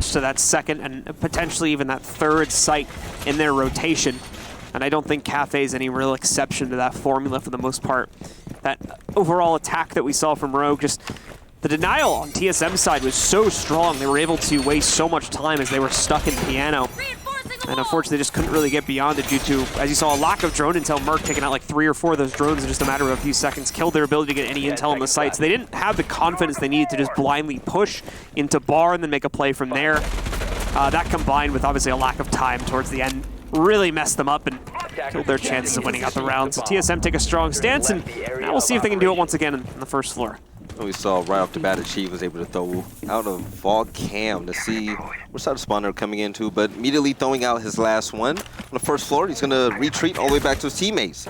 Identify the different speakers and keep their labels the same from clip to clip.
Speaker 1: switch to that second and potentially even that third site in their rotation. And I don't think Cafe is any real exception to that formula for the most part. That overall attack that we saw from Rogue, just the denial on TSM's side was so strong. They were able to waste so much time as they were stuck in piano. And unfortunately, they just couldn't really get beyond it due to, as you saw, a lack of drone intel. Merc taking out like 3 or 4 of those drones in just a matter of a few seconds, killed their ability to get any intel on the site. So they didn't have the confidence they needed to just blindly push into bar and then make a play from there. That combined with obviously a lack of time towards the end really messed them up and killed their chances of winning out the round. So TSM take a strong stance, and now we'll see if they can do it once again on the first floor.
Speaker 2: We saw right off the bat Achieve was able to throw out a Vault Cam to see what side of spawn they're coming into, but immediately throwing out his last one on the first floor. He's going to retreat all the way back to his teammates.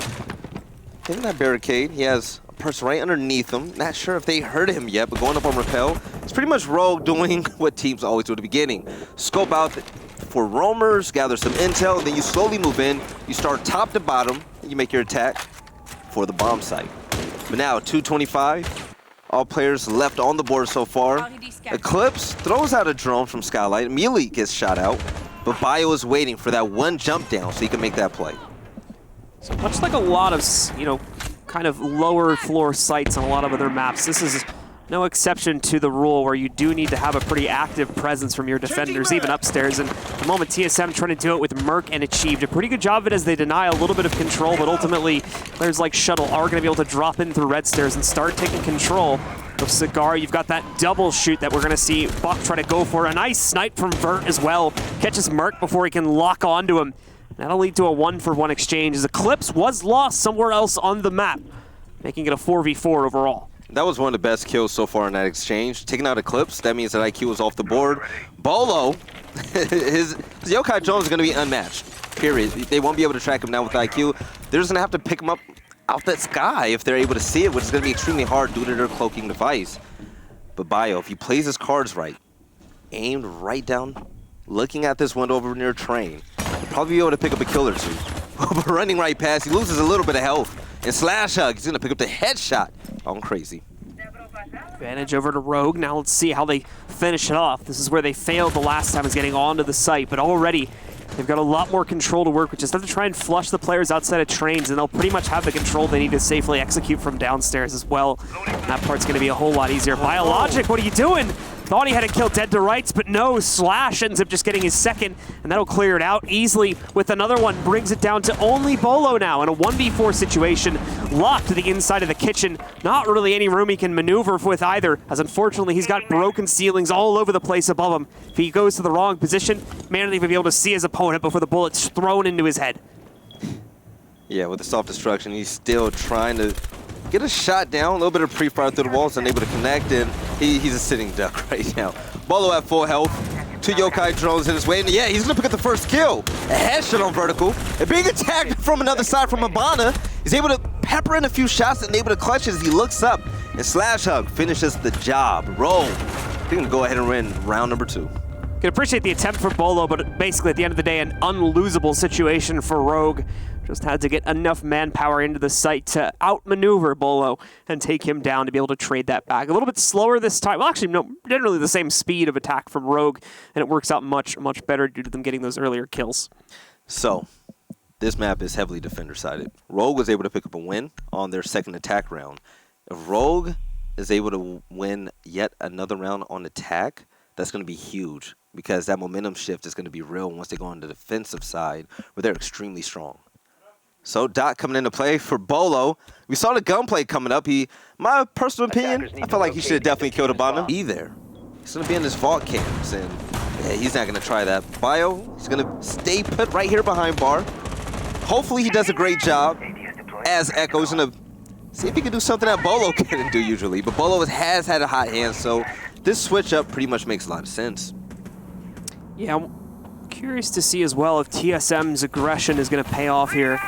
Speaker 2: In that barricade, he has a person right underneath him. Not sure if they heard him yet, but going up on Rappel. It's pretty much Rogue doing what teams always do at the beginning. Scope out for roamers, gather some intel, and then you slowly move in. You start top to bottom, and you make your attack for the bomb site. But now, 225. All players left on the board so far. Eclipse throws out a drone from Skylight. Immediately gets shot out, but Bio is waiting for that one jump down so he can make that play.
Speaker 1: So much like a lot of, kind of lower floor sites on a lot of other maps, this is no exception to the rule where you do need to have a pretty active presence from your defenders, even upstairs. And at the moment, TSM trying to do it with Merc and Achieved a pretty good job of it as they deny a little bit of control, but ultimately, players like Shuttle are going to be able to drop in through red stairs and start taking control of Cigar. You've got that double shoot that we're going to see Buck try to go for. A nice snipe from Vert as well. Catches Merc before he can lock onto him. That'll lead to a 1-for-1 exchange as Eclipse was lost somewhere else on the map, making it a 4v4 overall.
Speaker 2: That was one of the best kills so far in that exchange. Taking out Eclipse, that means that IQ was off the board. Bolo, his Yokai drone is going to be unmatched, period. They won't be able to track him down with IQ. They're just going to have to pick him up out that sky if they're able to see it, which is going to be extremely hard due to their cloaking device. But Bio, if he plays his cards right, aimed right down, looking at this window over near train, he'll probably be able to pick up a kill or two. But running right past, he loses a little bit of health. And Slash Hug, he's going to pick up the headshot on Crazy.
Speaker 1: Advantage over to Rogue. Now let's see how they finish it off. This is where they failed the last time, is getting onto the site, but already they've got a lot more control to work with. Just have to try and flush the players outside of trains, and they'll pretty much have the control they need to safely execute from downstairs as well. And that part's going to be a whole lot easier. Biologic, what are you doing? Thought he had to kill Dead to Rights, but no. Slash ends up just getting his second, and that'll clear it out easily with another one. Brings it down to only Bolo now in a 1v4 situation. Locked to the inside of the kitchen. Not really any room he can maneuver with either, as unfortunately he's got broken ceilings all over the place above him. If he goes to the wrong position, may not even be able to see his opponent before the bullet's thrown into his head.
Speaker 2: Yeah, with the self-destruction, he's still trying to get a shot down, a little bit of pre-fire through the walls, unable to connect, and he's a sitting duck right now. Bolo at full health, 2 Yokai drones in his way, and yeah, he's gonna pick up the first kill. A headshot on Vertical, and being attacked from another side from Abana, he's able to pepper in a few shots and able to clutch as he looks up, and Slash Hug finishes the job. Roll. They're gonna go ahead and win round number 2.
Speaker 1: Can appreciate the attempt for Bolo, but basically at the end of the day, an unlosable situation for Rogue. Just had to get enough manpower into the site to outmaneuver Bolo and take him down to be able to trade that back. A little bit slower this time. Well, actually, no, generally the same speed of attack from Rogue, and it works out much, much better due to them getting those earlier kills.
Speaker 2: So, this map is heavily defender-sided. Rogue was able to pick up a win on their second attack round. If Rogue is able to win yet another round on attack, that's going to be huge, because that momentum shift is going to be real once they go on the defensive side, where they're extremely strong. So Dot coming into play for Bolo. We saw the gunplay coming up. My personal opinion, I felt like he should have definitely killed Abana. Be there. He's going to be in his vault cams, and yeah, he's not going to try that. Bio, he's going to stay put right here behind bar. Hopefully he does a great job as Echo. He's going to see if he can do something that Bolo couldn't do usually. But Bolo has had a hot hand, so this switch up pretty much makes a lot of sense.
Speaker 1: Yeah, I'm curious to see as well if TSM's aggression is going to pay off here.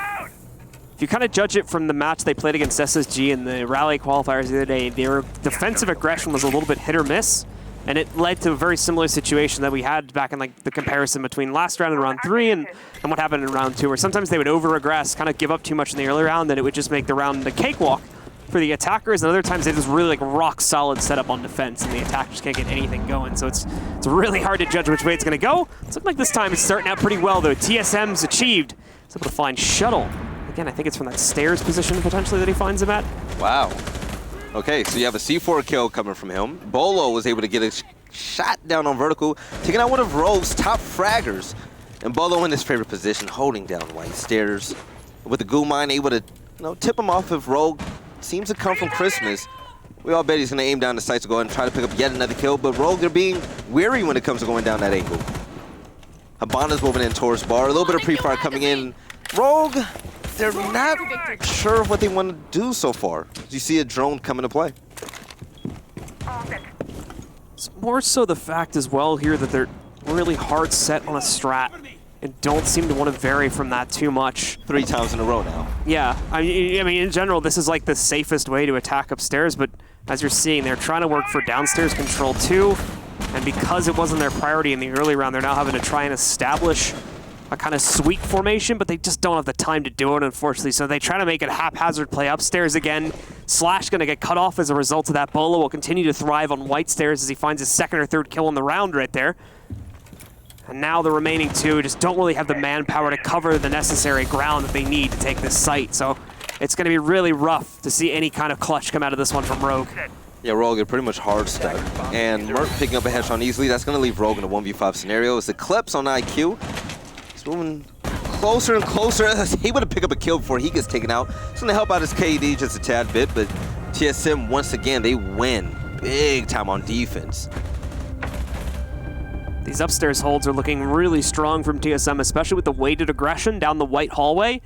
Speaker 1: If you kind of judge it from the match they played against SSG in the Rally qualifiers the other day, their defensive aggression was a little bit hit or miss, and it led to a very similar situation that we had back in like the comparison between last round and round 3 and what happened in round 2, where sometimes they would over-aggress, kind of give up too much in the early round, then it would just make the round a cakewalk for the attackers, and other times they just really like rock solid setup on defense, and the attackers can't get anything going. So it's really hard to judge which way it's going to go. It's looking like this time it's starting out pretty well though. TSM's achieved. It's able to find Shuttle. Again, I think it's from that stairs position potentially that he finds him at.
Speaker 2: Wow. Okay, so you have a C4 kill coming from him. Bolo was able to get a shot down on vertical, taking out one of Rogue's top fraggers. And Bolo in his favorite position, holding down white stairs. With the goo mine able to tip him off if Rogue seems to come from Christmas. We all bet he's going to aim down the sight to go ahead and try to pick up yet another kill, but Rogue, they're being wary when it comes to going down that angle. Habana's moving in towards bar, a little bit of pre-fire coming in. Rogue, they're not sure what they want to do so far. You see a drone come into play.
Speaker 1: It's more so the fact as well here that they're really hard set on a strat and don't seem to want to vary from that too much.
Speaker 2: 3 times in a row now.
Speaker 1: Yeah, I mean, in general, this is like the safest way to attack upstairs, but as you're seeing, they're trying to work for downstairs control too, and because it wasn't their priority in the early round, they're now having to try and establish a kind of sweep formation, but they just don't have the time to do it, unfortunately, so they try to make it a haphazard play upstairs again. Slash going to get cut off as a result of that. Bolo will continue to thrive on white stairs as he finds his second or third kill in the round right there. And now the remaining two just don't really have the manpower to cover the necessary ground that they need to take this site. So it's going to be really rough to see any kind of clutch come out of this one from Rogue.
Speaker 2: Yeah, Rogue are pretty much hard stuck. And Merc picking up a headshot easily. That's going to leave Rogue in a 1v5 scenario. As the clips on IQ, he's moving closer and closer. He's able to pick up a kill before he gets taken out. It's going to help out his KD just a tad bit, but TSM, once again, they win big time on defense.
Speaker 1: These upstairs holds are looking really strong from TSM, especially with the weighted aggression down the white hallway. It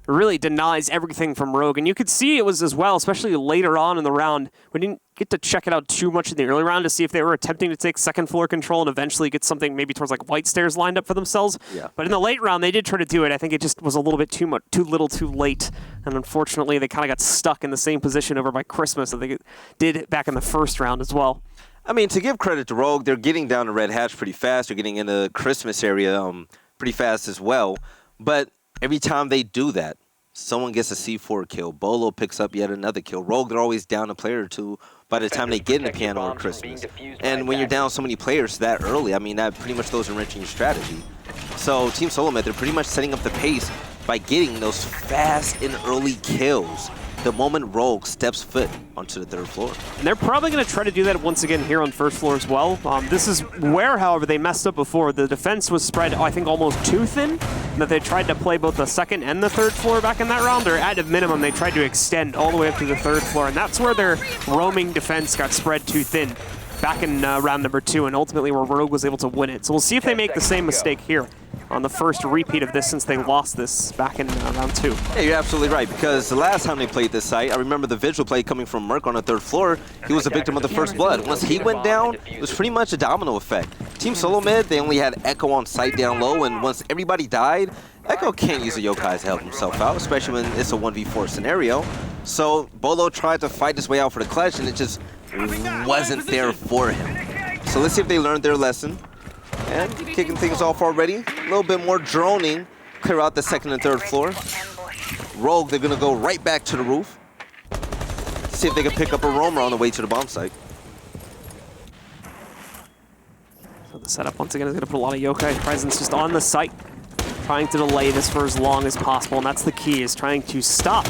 Speaker 1: really denies everything from Rogue, and you could see it was as well, especially later on in the round. We didn't get to check it out too much in the early round to see if they were attempting to take second floor control and eventually get something maybe towards like white stairs lined up for themselves.
Speaker 2: Yeah.
Speaker 1: But in the late round, they did try to do it. I think it just was a little bit too little too late, and unfortunately, they kind of got stuck in the same position over by Christmas that they did back in the first round as well.
Speaker 2: I mean, to give credit to Rogue, they're getting down to Red Hatch pretty fast. They're getting into Christmas area pretty fast as well. But every time they do that, someone gets a C4 kill. Bolo picks up yet another kill. Rogue, they're always down a player or two by the time they get in the piano on Christmas. And when you're down so many players that early, I mean, that pretty much goes enriching your strategy. So Team Solomed, they're pretty much setting up the pace by getting those fast and early kills the moment Rogue steps foot onto the third floor.
Speaker 1: And they're probably going to try to do that once again here on first floor as well. This is where, however, they messed up before. The defense was spread, I think, almost too thin, that they tried to play both the second and the third floor back in that round, or at a minimum, they tried to extend all the way up to the third floor, and that's where their roaming defense got spread too thin back in round number 2, and ultimately where Rogue was able to win it. So we'll see if they make the same mistake here on the first repeat of this since they lost this back in round 2.
Speaker 2: Yeah, you're absolutely right, because the last time they played this site, I remember the visual play coming from Merc on the third floor. He was a victim of the first blood. Once he went down, it was pretty much a domino effect. Team Solomed, they only had Echo on site down low, and once everybody died, Echo can't use a yokai to help himself out, especially when it's a 1v4 scenario. So Bolo tried to fight his way out for the clutch, and it just wasn't there for him. So let's see if they learned their lesson. And kicking things off already. A little bit more droning. Clear out the second and third floor. Rogue, they're going to go right back to the roof. See if they can pick up a roamer on the way to the bomb site.
Speaker 1: So the setup once again is going to put a lot of yokai presence just on the site, trying to delay this for as long as possible, and that's the key, is trying to stop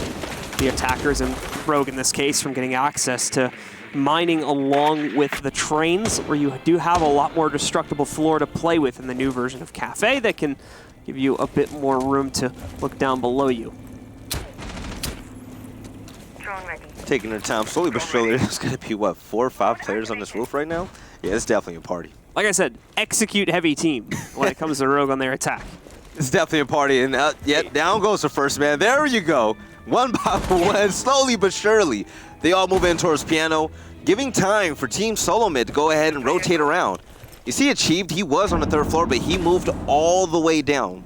Speaker 1: the attackers, and Rogue in this case, from getting access to mining along with the trains, where you do have a lot more destructible floor to play with in the new version of Cafe that can give you a bit more room to look down below you.
Speaker 2: Taking their time slowly but surely. There's going to be, what, 4 or 5 players on this roof right now? Yeah, it's definitely a party.
Speaker 1: Like I said, execute heavy team when it comes to Rogue on their attack.
Speaker 2: It's definitely a party, and yet down goes the first man. There you go. One by one, slowly but surely. They all move in towards piano, giving time for Team Solomed to go ahead and rotate around. You see Achieved, he was on the third floor, but he moved all the way down.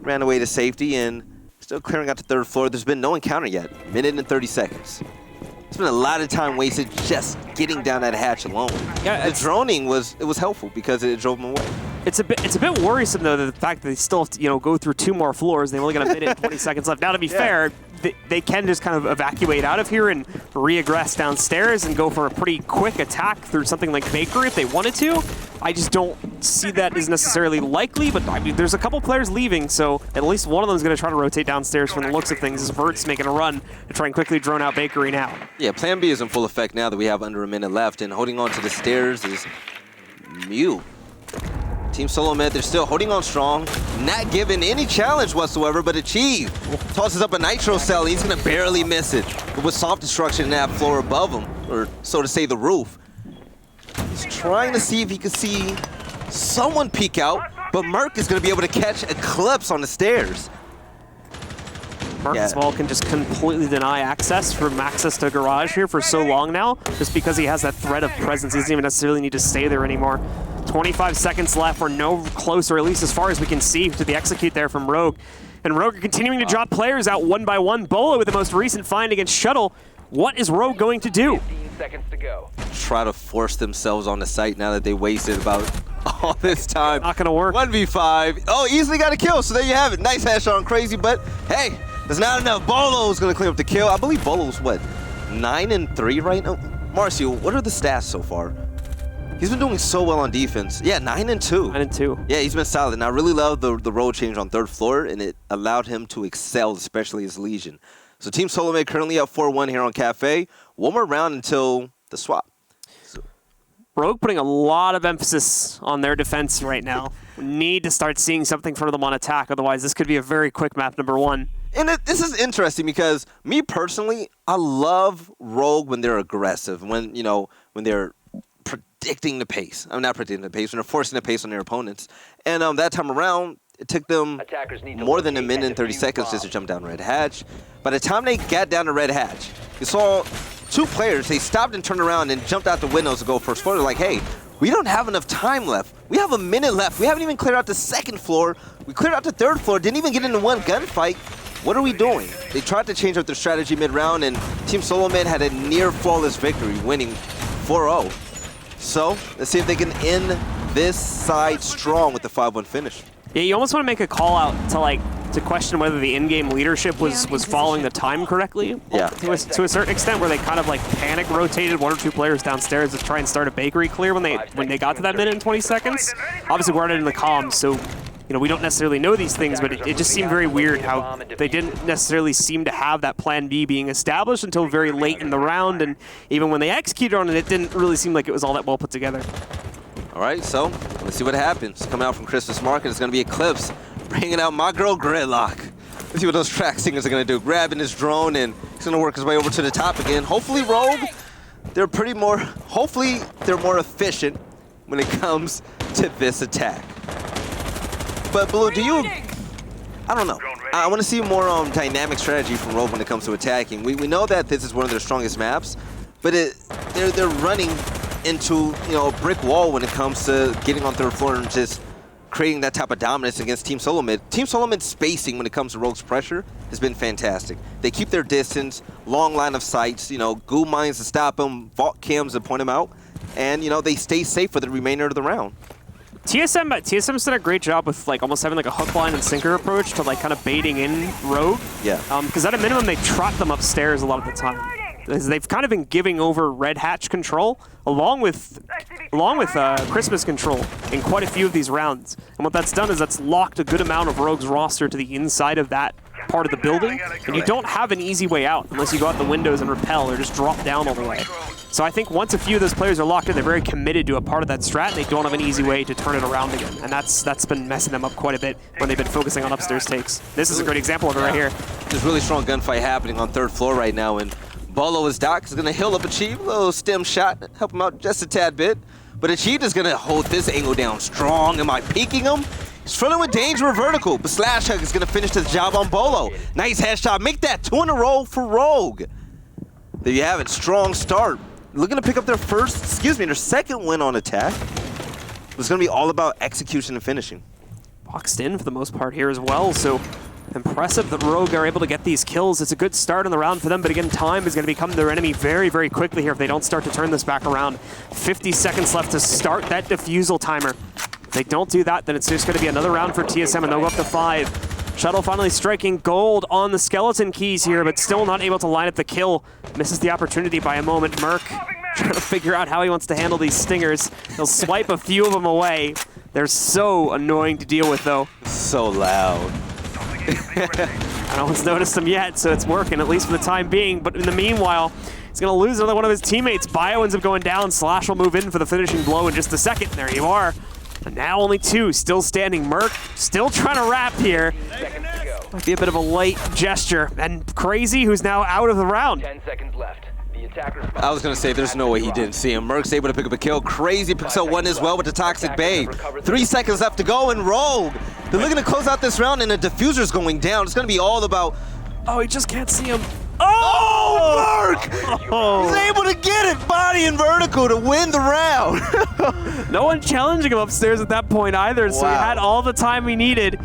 Speaker 2: Ran away to safety and still clearing out the third floor. There's been no encounter yet. Minute and 30 seconds. It's been a lot of time wasted just getting down that hatch alone. Yeah, the droning was helpful because it drove them away.
Speaker 1: It's a bit worrisome though, the fact that they still have to, go through 2 more floors. They've only got a minute and 20 seconds left. Now, to be fair, they can just kind of evacuate out of here and reaggress downstairs and go for a pretty quick attack through something like Bakery if they wanted to. I just don't see that as necessarily likely, but I mean, there's a couple players leaving, so at least one of them is going to try to rotate downstairs from the looks of things, as Vert's making a run to try and quickly drone out Bakery now.
Speaker 2: Yeah, Plan B is in full effect now that we have under a minute left, and holding on to the stairs is Mew. Team Solo Med, they're still holding on strong, not given any challenge whatsoever, but Achieve tosses up a Nitro Cell, and he's going to barely miss it. But with soft destruction in that floor above him, or so to say the roof, he's trying to see if he can see someone peek out, but Merc is going to be able to catch Eclipse on the stairs.
Speaker 1: Merc as well can just completely deny access to Garage here for so long now, just because he has that threat of presence. He doesn't even necessarily need to stay there anymore. 25 seconds left. We're no closer, at least as far as we can see, to the execute there from Rogue. And Rogue are continuing to drop players out one by one. Bolo with the most recent find against Shuttle. What is Rogue going to do?
Speaker 3: 15 seconds to go.
Speaker 2: Try to force themselves on the site now that they wasted about all this time.
Speaker 1: Not going to work.
Speaker 2: 1v5. Oh, easily got a kill, so there you have it. Nice headshot on Crazy, but hey, there's not enough. Bolo's going to clear up the kill. I believe Bolo's, what, 9-3 right now? Marcio, what are the stats so far? He's been doing so well on defense. Yeah, 9-2.
Speaker 1: 9-2.
Speaker 2: Yeah, he's been solid. And I really love the role change on third floor, and it allowed him to excel, especially as Legion. So Team Solo Med currently up 4-1 here on Cafe. One more round until the swap.
Speaker 1: Rogue putting a lot of emphasis on their defense right now. We need to start seeing something from them on attack, otherwise this could be a very quick map number one.
Speaker 2: And this is interesting because me personally, I love Rogue when they're aggressive, when they're predicting the pace. I'm not predicting the pace, when they're forcing the pace on their opponents. And that time around, it took them more than a minute and 30 seconds just to jump down Red Hatch. By the time they got down to Red Hatch, you saw two players, they stopped and turned around and jumped out the windows to go first floor. They're like, hey, we don't have enough time left. We have a minute left. We haven't even cleared out the second floor. We cleared out the third floor, didn't even get into one gunfight. What are we doing? They tried to change up their strategy mid-round, and Team Solo Med had a near-flawless victory, winning 4-0. So, let's see if they can end this side strong with the 5-1 finish.
Speaker 1: Yeah, you almost want to make a call out to question whether the in-game leadership was following the time correctly.
Speaker 2: Yeah.
Speaker 1: To a certain extent, where they kind of panic rotated one or two players downstairs to try and start a Bakery clear when they got to that minute and 20 seconds. Obviously, we're not in the comms, so we don't necessarily know these things, but it just seemed very weird how they didn't necessarily seem to have that plan B being established until very late in the round, and even when they executed on it, it didn't really seem like it was all that well put together.
Speaker 2: All right, so let's see what happens. Coming out from Christmas Market, it's going to be Eclipse, bringing out my girl Gridlock. Let's see what those track singers are going to do. Grabbing his drone, and he's going to work his way over to the top again. Hopefully Rogue, hopefully they're more efficient when it comes to this attack. But Blue, I don't know. I want to see more dynamic strategy from Rogue when it comes to attacking. We know that this is one of their strongest maps, but they're running into a brick wall when it comes to getting on third floor and just creating that type of dominance against Team Solo Med. Team Solo Med's spacing when it comes to Rogue's pressure has been fantastic. They keep their distance, long line of sights, goo mines to stop them, vault cams to point them out, and they stay safe for the remainder of the round.
Speaker 1: TSM's done a great job with almost having a hook, line, and sinker approach to kind of baiting in Rogue.
Speaker 2: Yeah.
Speaker 1: Because at a minimum they trap them upstairs a lot of the time. They've kind of been giving over Red Hatch control along with Christmas control in quite a few of these rounds. And what that's done is that's locked a good amount of Rogue's roster to the inside of that part of the building. And you don't have an easy way out unless you go out the windows and rappel or just drop down all the way. So I think once a few of those players are locked in, they're very committed to a part of that strat, and they don't have an easy way to turn it around again. And that's been messing them up quite a bit when they've been focusing on upstairs takes. This is a great example of it right here.
Speaker 2: There's really strong gunfight happening on third floor right now, and Bolo is Doc is going to heal up Achieve, a little stem shot, help him out just a tad bit. But Achieve is going to hold this angle down strong. Am I peeking him? He's fronting with danger or vertical, but Slash Hug is going to finish the job on Bolo. Nice headshot. Make that 2 in a row for Rogue. There you have it. Strong start. Looking to pick up their second win on attack. It's going to be all about execution and finishing.
Speaker 1: Boxed in for the most part here as well, so impressive that Rogue are able to get these kills. It's a good start on the round for them, but again, time is going to become their enemy very, very quickly here if they don't start to turn this back around. 50 seconds left to start that defusal timer. If they don't do that, then it's just going to be another round for TSM, and they'll go up to 5. Shuttle finally striking gold on the skeleton keys here, but still not able to line up the kill. Misses the opportunity by a moment. Merc trying to figure out how he wants to handle these stingers. He'll swipe a few of them away. They're so annoying to deal with, though.
Speaker 2: So loud.
Speaker 1: No one's noticed him yet, so it's working, at least for the time being. But in the meanwhile, he's going to lose another one of his teammates. Bio ends up going down. Slash will move in for the finishing blow in just a second. There you are. And now only two still standing. Merc still trying to wrap here. Might be a bit of a late gesture. And Crazy, who's now out of the round.
Speaker 3: 10 seconds left. The attacker's
Speaker 2: I was going to say, there's no way he didn't see him. Merc's able to pick up a kill. Crazy picks up one as well with the Toxic Babe. 3 seconds left to go, and Rogue, they're looking to close out this round, and the diffuser's going down. It's going to be all about...
Speaker 1: Oh, he just can't see him.
Speaker 2: Oh, Merc!
Speaker 1: Oh.
Speaker 2: He's able to get it, body and vertical, to win the round.
Speaker 1: No one challenging him upstairs at that point either, so he had all the time he needed.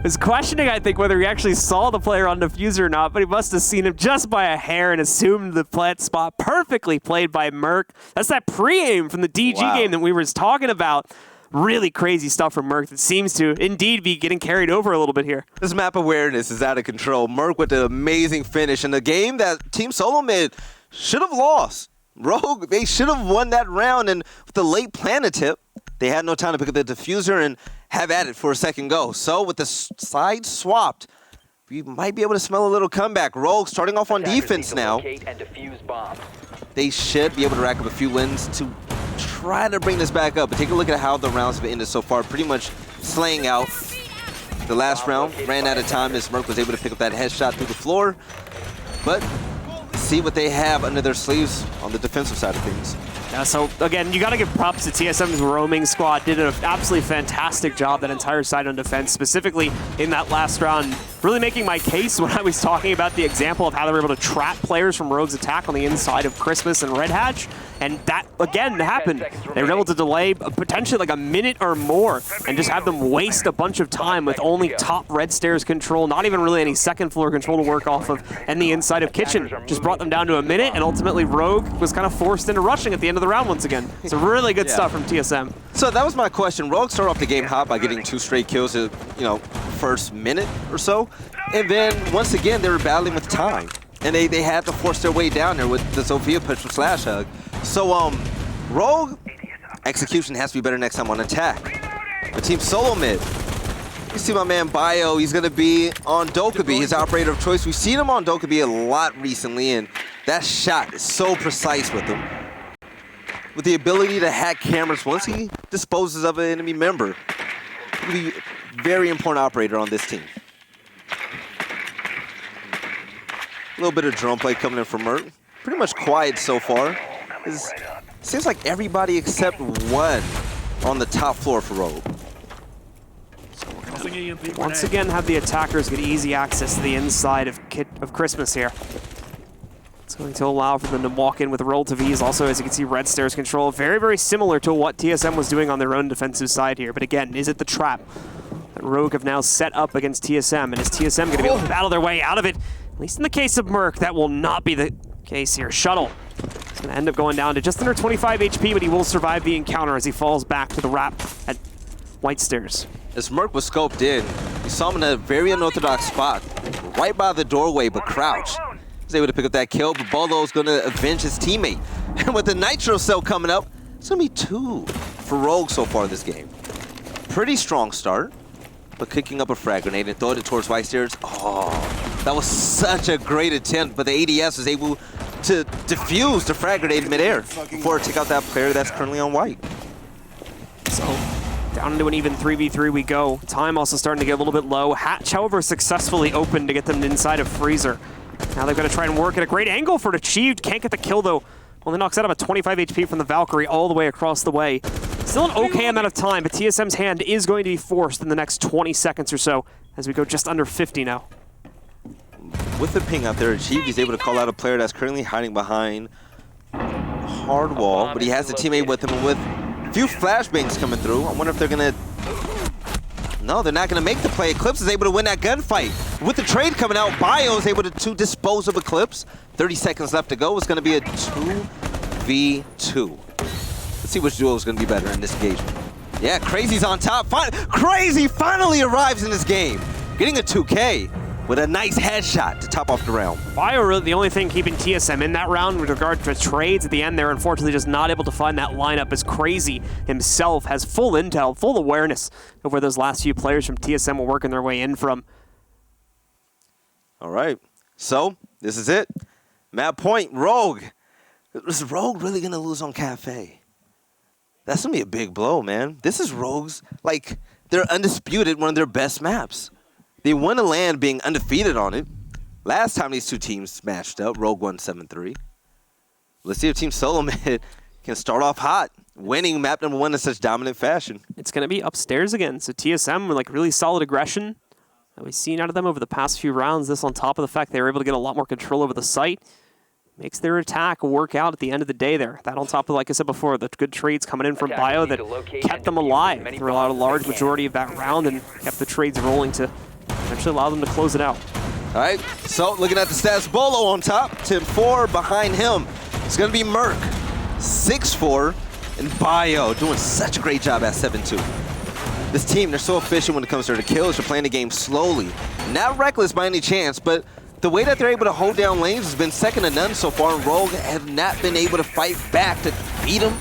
Speaker 1: Was questioning, I think, whether he actually saw the player on diffuser or not, but he must have seen him just by a hair and assumed the plant spot. Perfectly played by Merc. That's that pre-aim from the DG game that we were talking about. Really crazy stuff from Merc that seems to indeed be getting carried over a little bit here.
Speaker 2: This map awareness is out of control. Merc with an amazing finish in a game that Team Solo Mid should have lost. Rogue, they should have won that round, and with the late planet tip, they had no time to pick up the diffuser and have at it for a second go. So with the side swapped, we might be able to smell a little comeback. Rogue starting off on defense now. They should be able to rack up a few wins to try to bring this back up. But take a look at how the rounds have ended so far. Pretty much slaying out. The last round ran out of time as Merc was able to pick up that headshot through the floor. But see what they have under their sleeves on the defensive side of things.
Speaker 1: Yeah, so again, you got to give props to TSM's roaming squad. Did an absolutely fantastic job that entire side on defense, specifically in that last round. Really making my case when I was talking about the example of how they were able to trap players from Rogue's attack on the inside of Christmas and Red Hatch. And that, again, happened. They were able to delay potentially like a minute or more and just have them waste a bunch of time with only top red stairs control, not even really any second floor control to work off of, and the inside of Kitchen. Just brought them down to a minute, and ultimately Rogue was kind of forced into rushing at the end of the round once again. So really good stuff from TSM.
Speaker 2: So that was my question. Rogue started off the game hot by getting 2 straight kills in, first minute or so. And then, once again, they were battling with time. And they had to force their way down there with the Sophia push from Slash Hug. So, Rogue execution has to be better next time on attack. But Team Solo Mid, you see my man Bio, he's going to be on Dokkaebi, his operator of choice. We've seen him on Dokkaebi a lot recently, and that shot is so precise with him. With the ability to hack cameras once he disposes of an enemy member. He'll be a very important operator on this team. A little bit of drone play coming in from Merc. Pretty much quiet so far. Seems like everybody except one on the top floor for Rogue.
Speaker 1: Once again, have the attackers get easy access to the inside of Christmas here. It's going to allow for them to walk in with relative ease. Also, as you can see, red stairs control. Very, very similar to what TSM was doing on their own defensive side here. But again, is it the trap that Rogue have now set up against TSM? And is TSM going to be able to battle their way out of it? At least in the case of Merc, that will not be the case here. Shuttle is going to end up going down to just under 25 HP, but he will survive the encounter as he falls back to the wrap at White Stairs.
Speaker 2: As Merc was scoped in, you saw him in a very unorthodox spot, right by the doorway, but crouched. He was able to pick up that kill, but Bolo's going to avenge his teammate. And with the Nitro Cell coming up, it's going to be 2 for Rogue so far this game. Pretty strong start, but kicking up a frag grenade and throwing it towards White Stairs. Oh, that was such a great attempt, but the ADS was able to defuse the frag grenade in midair before it took out that player that's currently on White.
Speaker 1: So, down into an even 3v3 we go. Time also starting to get a little bit low. Hatch, however, successfully opened to get them inside of Freezer. Now they're going to try and work at a great angle for it achieved. Can't get the kill, though. Only knocks out about 25 HP from the Valkyrie all the way across the way. Still an okay amount of time, but TSM's hand is going to be forced in the next 20 seconds or so as we go just under 50 now.
Speaker 2: With the ping out there achieved, he's able to call out a player that's currently hiding behind hard wall, but he has a teammate with him, and with a few flashbangs coming through, I wonder if they're going to... No, they're not going to make the play. Eclipse is able to win that gunfight. With the trade coming out, Bio is able to dispose of Eclipse. 30 seconds left to go. It's going to be a 2v2. Let's see which duo is going to be better in this engagement. Yeah, Crazy's on top. Crazy finally arrives in this game. getting a 2K with a nice headshot to top off the round.
Speaker 1: Bio really the only thing keeping TSM in that round with regard to trades at the end. They're unfortunately just not able to find that lineup, as Crazy himself has full intel, full awareness of where those last few players from TSM were working their way in from.
Speaker 2: All right, so this is it. Map point, Rogue. Is Rogue really going to lose on Cafe? That's going to be a big blow, man. This is Rogue's, like, they're undisputed, one of their best maps. They won a LAN being undefeated on it. Last time these two teams matched up, Rogue won 7-3. Let's see if Team Solo Mid can start off hot, winning map number 1 in such dominant fashion.
Speaker 1: It's going to be upstairs again. So TSM with like really solid aggression that we've seen out of them over the past few rounds. This on top of the fact they were able to get a lot more control over the site. Makes their attack work out at the end of the day there. That on top of, like I said before, the good trades coming in from Bio that kept them alive throughout a large majority of that round and kept the trades rolling to eventually allow them to close it out.
Speaker 2: All right, so looking at the stats, Bolo on top, 10-4 behind him. It's going to be Merc, 6-4, and Bio doing such a great job at 7-2. This team, they're so efficient when it comes to their kills. They're playing the game slowly. Not reckless by any chance, but the way that they're able to hold down lanes has been second to none so far, and Rogue have not been able to fight back to beat them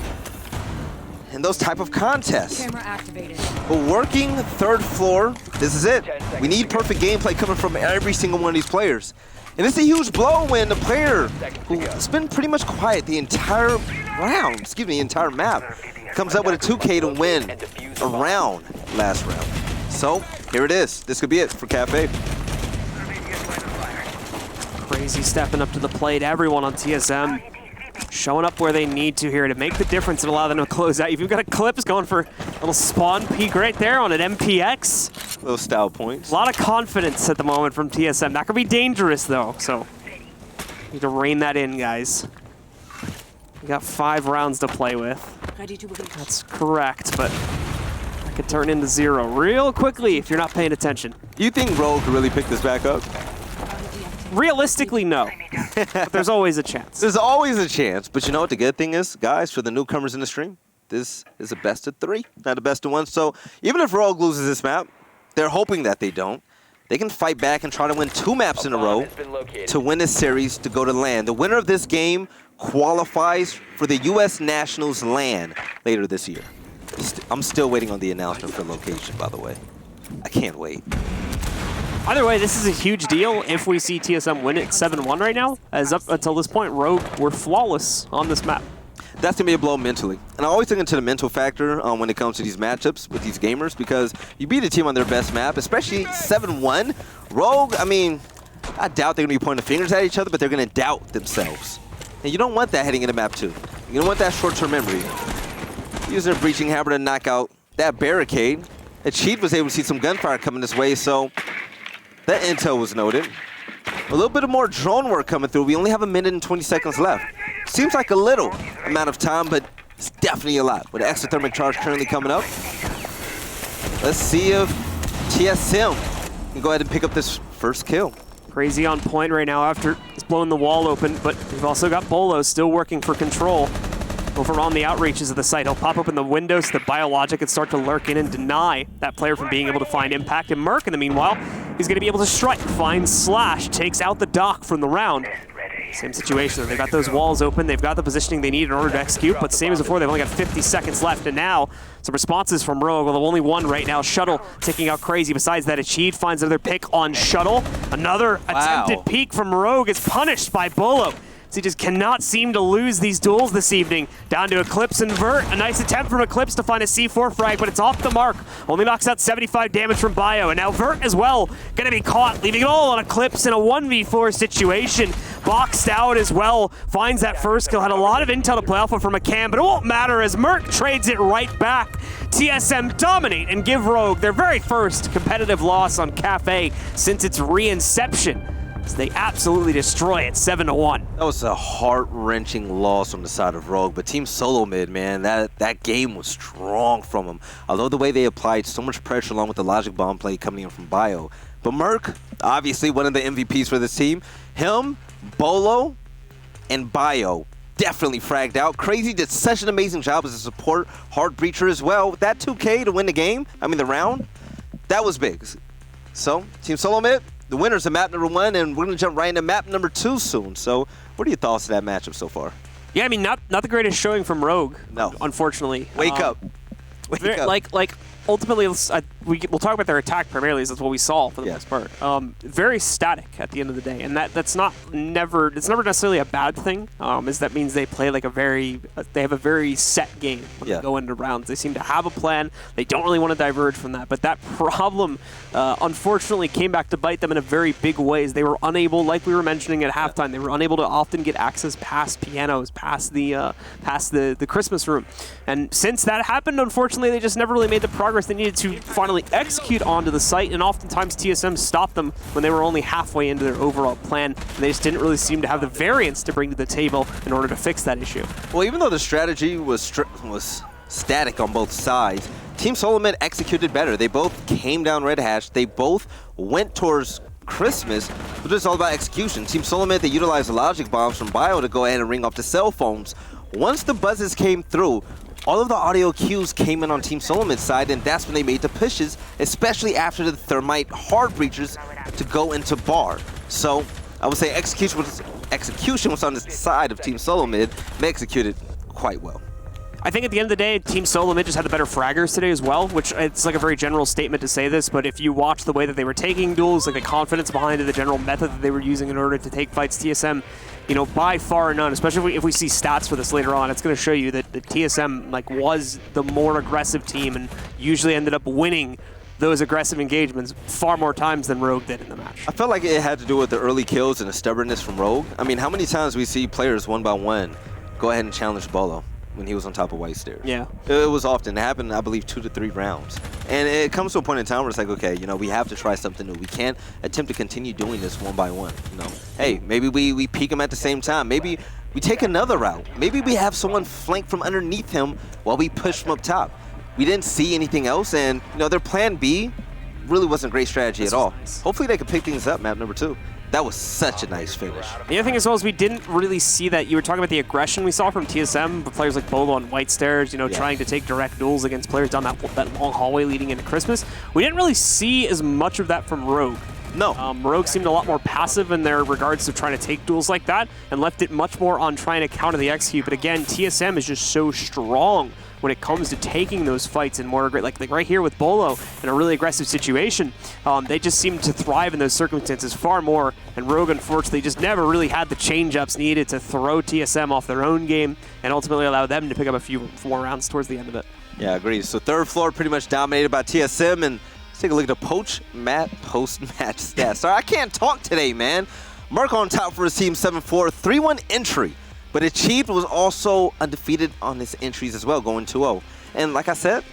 Speaker 2: in those type of contests.
Speaker 4: Camera activated.
Speaker 2: But working third floor, this is it. We need perfect gameplay coming from every single one of these players. And it's a huge blow when the player who's been pretty much quiet the entire round, excuse me, the entire map, comes up with a 2K to win a round last round. So here it is. This could be it for Cafe.
Speaker 1: Crazy stepping up to the plate. Everyone on TSM showing up where they need to here to make the difference and allow them to close out. You've got a Clips going for a little spawn peek right there on an MPX.
Speaker 2: Little style points.
Speaker 1: A lot of confidence at the moment from TSM. That could be dangerous though, so need to rein that in, guys. We got 5 rounds to play with.
Speaker 4: Ready to release.
Speaker 1: That's correct, but that could turn into 0 real quickly if you're not paying attention.
Speaker 2: Do you think Rogue could really pick this back up?
Speaker 1: Realistically, no. But there's always a chance.
Speaker 2: There's always a chance, but you know what the good thing is, guys, for the newcomers in the stream? This is a best of 3, not a best of 1. So even if Rogue loses this map, they're hoping that they don't. They can fight back and try to win 2 maps in a row to win this series to go to LAN. The winner of this game qualifies for the U.S. Nationals LAN later this year. I'm still waiting on the announcement for location, by the way. I can't wait.
Speaker 1: Either way, this is a huge deal if we see TSM win it 7-1 right now, as up until this point, Rogue were flawless on this map.
Speaker 2: That's going to be a blow mentally. And I always look into the mental factor when it comes to these matchups with these gamers, because you beat a team on their best map, especially 7-1. Rogue, I mean, I doubt they're going to be pointing fingers at each other, but they're going to doubt themselves. And you don't want that heading into map 2. You don't want that short-term memory. Using a breaching hammer to knock out that barricade. And Cheat was able to see some gunfire coming this way, so that intel was noted. A little bit of more drone work coming through. We only have 1 minute and 20 seconds left. Seems like a little amount of time, but it's definitely a lot. With an exothermic charge currently coming up. Let's see if TSM can go ahead and pick up this first kill.
Speaker 1: Crazy on point right now after he's blowing the wall open, but we've also got Bolo still working for control over on the outreaches of the site. He'll pop open the window so the Biologic can start to lurk in and deny that player from being able to find impact. And Merc, in the meanwhile, he's going to be able to strike, find Slash, takes out the Doc from the round. Same situation. They've got those walls open. They've got the positioning they need in order to execute, but same as before, they've only got 50 seconds left. And now, some responses from Rogue. Well, only one right now. Shuttle taking out Crazy. Besides that, Acheed finds another pick on Shuttle. Another attempted peek from Rogue is punished by Bolo. So he just cannot seem to lose these duels this evening. Down to Eclipse and Vert. A nice attempt from Eclipse to find a C4 frag, but it's off the mark. Only knocks out 75 damage from Bio. And now Vert as well gonna be caught, leaving it all on Eclipse in a 1v4 situation. Boxed out as well. Finds that first kill. Had a lot of intel to play off of from McCann, but it won't matter as Merc trades it right back. TSM dominate and give Rogue their very first competitive loss on Cafe since its re-inception. They absolutely destroy it 7-1.
Speaker 2: That was a heart-wrenching loss on the side of Rogue, but Team Solo Mid, man, that game was strong from them. I love the way they applied so much pressure along with the logic bomb play coming in from Bio. But Merc, obviously one of the MVPs for this team. Him, Bolo, and Bio definitely fragged out. Crazy did such an amazing job as a support hard breacher as well. That 2K to win the game, I mean the round, that was big. So, Team Solo Mid, the winners of map number 1, and we're going to jump right into map number 2 soon. So, what are your thoughts of that matchup so far?
Speaker 1: Yeah, I mean, not the greatest showing from Rogue.
Speaker 2: No.
Speaker 1: Unfortunately.
Speaker 2: Wake up. Wake up.
Speaker 1: Like ultimately, we'll talk about their attack primarily, as that's what we saw for the most part. Very static at the end of the day, and it's never necessarily a bad thing. Is that means they play like they have a very set game when they go into rounds. They seem to have a plan. They don't really want to diverge from that. But that problem, unfortunately, came back to bite them in a very big ways. They were unable, like we were mentioning at halftime, they were unable to often get access past pianos, past the Christmas room. And since that happened, unfortunately, they just never really made the progress they needed to finally execute onto the site, and oftentimes TSM stopped them when they were only halfway into their overall plan, and they just didn't really seem to have the variance to bring to the table in order to fix that issue.
Speaker 2: Well, even though the strategy was static on both sides, Team Solo Mid executed better. They both came down Red Hash. They both went towards Christmas, but it's all about execution. Team Solo Mid, they utilized the logic bombs from Bio to go ahead and ring off the cell phones. Once the buzzes came through, all of the audio cues came in on Team Solo Mid's side, and that's when they made the pushes, especially after the Thermite hard breachers to go into bar. So I would say execution was on the side of Team Solo Mid. They executed quite well.
Speaker 1: I think at the end of the day, Team Solo Mid just had the better fraggers today as well, which it's like a very general statement to say this, but if you watch the way that they were taking duels, like the confidence behind it, the general method that they were using in order to take fights, TSM, by far none, especially if we see stats for this later on, it's going to show you that the TSM was the more aggressive team and usually ended up winning those aggressive engagements far more times than Rogue did in the match.
Speaker 2: I felt like it had to do with the early kills and the stubbornness from Rogue. I mean, how many times we see players one by one go ahead and challenge Bolo when he was on top of White Stairs?
Speaker 1: Yeah. It
Speaker 2: was often. It happened, I believe, 2 to 3 rounds. And it comes to a point in time where it's like, okay, we have to try something new. We can't attempt to continue doing this one by one. Hey, maybe we peek him at the same time. Maybe we take another route. Maybe we have someone flank from underneath him while we push from up top. We didn't see anything else, and their plan B really wasn't a great strategy at all.
Speaker 1: Nice.
Speaker 2: Hopefully they could pick things up, map number 2. That was such a nice finish.
Speaker 1: The other thing as well is we didn't really see that. You were talking about the aggression we saw from TSM, but players like Bolo and White Stairs, trying to take direct duels against players down that long hallway leading into Christmas. We didn't really see as much of that from Rogue.
Speaker 2: No.
Speaker 1: Rogue seemed a lot more passive in their regards to trying to take duels like that and left it much more on trying to counter the execute. But again, TSM is just so strong when it comes to taking those fights and more like right here with Bolo in a really aggressive situation. They just seem to thrive in those circumstances far more, and Rogue unfortunately just never really had the change-ups needed to throw TSM off their own game and ultimately allow them to pick up a few more rounds towards the end of it.
Speaker 2: Yeah, agreed. So third floor pretty much dominated by TSM, and let's take a look at the post-match stats. Sorry, I can't talk today, man. Merc on top for his team, 7-4, 3-1 entry. But Achieved was also undefeated on his entries as well, going 2-0. And like I said,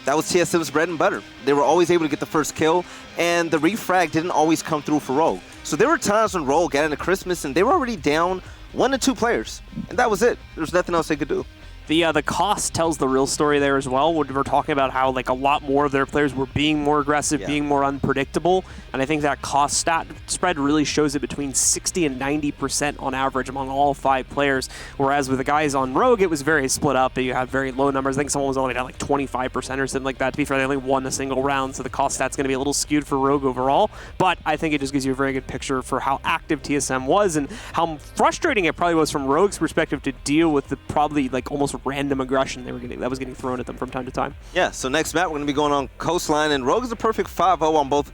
Speaker 2: that was TSM's bread and butter. They were always able to get the first kill, and the refrag didn't always come through for Rogue. So there were times when Rogue got into Christmas and they were already down 1 to 2 players. And that was it. There was nothing else they could do.
Speaker 1: The cost tells the real story there as well. We're talking about how a lot more of their players were being more aggressive, being more unpredictable, and I think that cost stat spread really shows it between 60 and 90% on average among all 5 players. Whereas with the guys on Rogue, it was very split up. You have very low numbers. I think someone was only down 25% or something like that. To be fair, they only won a single round, so the cost stat's going to be a little skewed for Rogue overall. But I think it just gives you a very good picture for how active TSM was and how frustrating it probably was from Rogue's perspective to deal with the probably almost random aggression that was getting thrown at them from time to time.
Speaker 2: Yeah, so next map we're going to be going on Coastline, and Rogue is a perfect 5-0 on both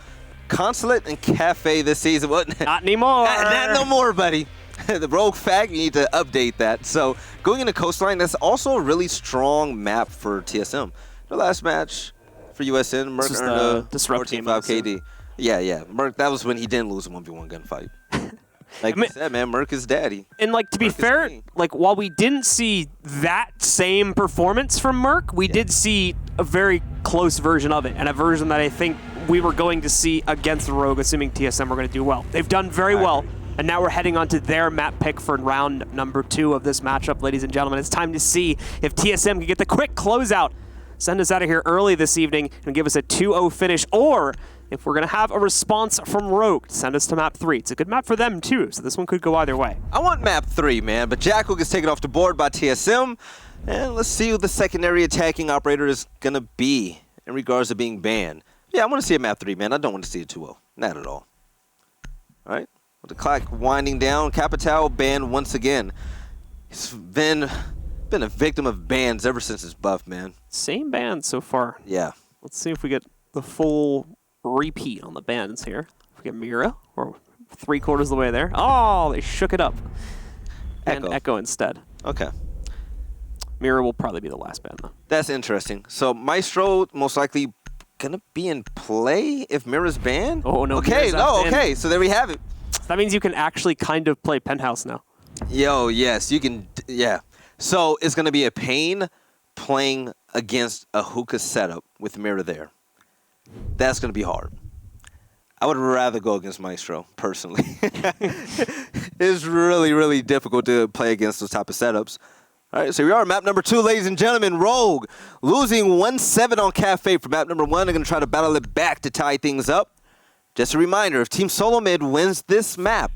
Speaker 2: Consulate and Cafe this season.
Speaker 1: Not anymore.
Speaker 2: Not no more, buddy. The Rogue fact, you need to update that. So going into Coastline, that's also a really strong map for TSM. The last match for USN, Merc earned a 14-5 KD. Yeah. Merc, that was when he didn't lose a 1v1 gunfight. I said, man, Merc is daddy.
Speaker 1: And to be fair, while we didn't see that same performance from Merc, we did see a very close version of it, and a version that I think we were going to see against Rogue, assuming TSM were going to do well. They've done very well, and now we're heading on to their map pick for round number 2 of this matchup, ladies and gentlemen. It's time to see if TSM can get the quick closeout, send us out of here early this evening, and give us a 2-0 finish, or if we're going to have a response from Rogue, send us to map 3. It's a good map for them, too, so this one could go either way.
Speaker 2: I want map 3, man, but Jackal gets taken off the board by TSM. And let's see who the secondary attacking operator is going to be in regards to being banned. Yeah, I want to see a map 3, man. I don't want to see a 2-0. Not at all. All right. With the clock winding down, Capital banned once again. He's been a victim of bans ever since his buff, man.
Speaker 1: Same band so far.
Speaker 2: Yeah.
Speaker 1: Let's see if we get the full repeat on the bans here. If we get Mira, we're 3/4 of the way there. Oh, they shook it up. And Echo instead.
Speaker 2: Okay.
Speaker 1: Mira will probably be the last ban, though.
Speaker 2: That's interesting. So Maestro most likely gonna be in play if Mira's banned?
Speaker 1: Oh, no.
Speaker 2: Okay, okay. So there we have it.
Speaker 1: That means you can actually kind of play Penthouse now.
Speaker 2: Yo, yes, you can. Yeah. So it's gonna be a pain playing against a hookah setup with Mira there. That's gonna be hard. I would rather go against Maestro, personally. It's really, really difficult to play against those type of setups. All right, so we are map number 2, ladies and gentlemen. Rogue losing 1-7 on Cafe for map number 1. They're going to try to battle it back to tie things up. Just a reminder, if Team Solo Mid wins this map,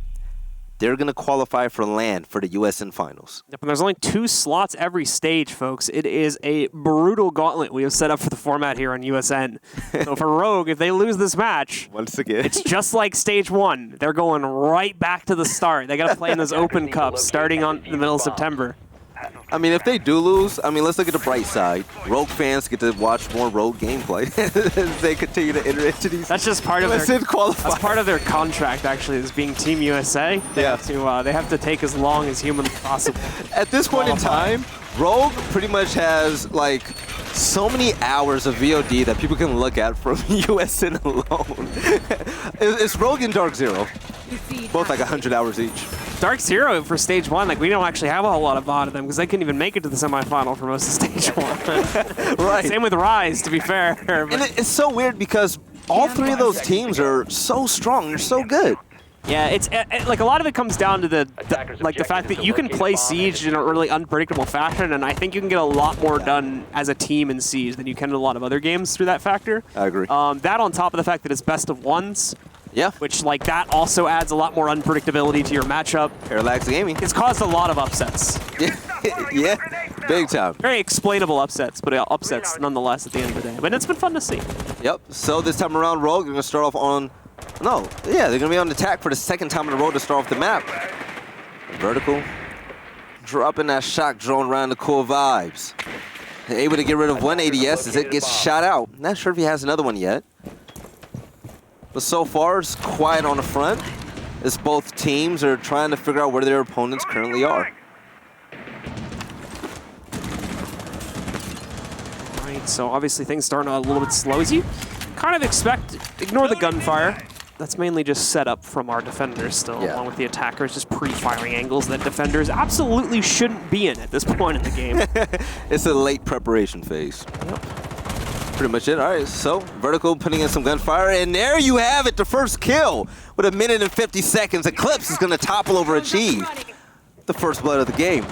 Speaker 2: they're going to qualify for LAN for the USN Finals.
Speaker 1: Yep, and there's only 2 slots every stage, folks. It is a brutal gauntlet we have set up for the format here on USN. So for Rogue, if they lose this match,
Speaker 2: once again,
Speaker 1: it's just like stage 1. They're going right back to the start. They got to play in those Open Cups starting on the middle of September.
Speaker 2: I mean, if they do lose, I mean, let's look at the bright side. Rogue fans get to watch more Rogue gameplay as they continue to enter into these.
Speaker 1: That's just part of that's part of their contract, actually, is being Team USA. They have to take as long as humanly possible.
Speaker 2: At this point in time, Rogue pretty much has like so many hours of VOD that people can look at from USN alone. It's Rogue and Dark Zero, both like 100 hours each.
Speaker 1: Dark Zero for stage 1, like we don't actually have a whole lot of VOD of them because they couldn't even make it to the semifinal for most of stage 1.
Speaker 2: Right.
Speaker 1: Same with Rise, to be fair.
Speaker 2: And it's so weird because all 3 of those teams are so strong. They're so good.
Speaker 1: Yeah, it's like a lot of it comes down to the fact that you can play Siege in a really unpredictable fashion, and I think you can get a lot more done as a team in Siege than you can in a lot of other games through that factor.
Speaker 2: I agree.
Speaker 1: That on top of the fact that it's best of ones.
Speaker 2: Yeah.
Speaker 1: Which, like, that also adds a lot more unpredictability to your matchup.
Speaker 2: Parallax Gaming.
Speaker 1: It's caused a lot of upsets.
Speaker 2: Yeah, big time.
Speaker 1: Very explainable upsets, but upsets nonetheless at the end of the day. But it's been fun to see.
Speaker 2: Yep. So this time around, Rogue, they're going to start off on... No, yeah, they're going to be on attack for the second time in a row to start off the map. Vertical. Dropping that shock drone around the cool vibes. They're able to get rid of one ADS as it gets shot out. Not sure if he has another one yet. But so far, it's quiet on the front as both teams are trying to figure out where their opponents currently are.
Speaker 1: Right, so obviously things starting out a little bit slow. As you kind of expect, ignore the gunfire. That's mainly just set up from our defenders still, along with the attackers, just pre-firing angles that defenders absolutely shouldn't be in at this point in the game.
Speaker 2: It's a late preparation phase.
Speaker 1: Yep.
Speaker 2: Pretty much it. All right, so Vertical putting in some gunfire, and there you have it, the first kill. With 1 minute and 50 seconds, Eclipse is going to topple over Achieve. The first blood of the game.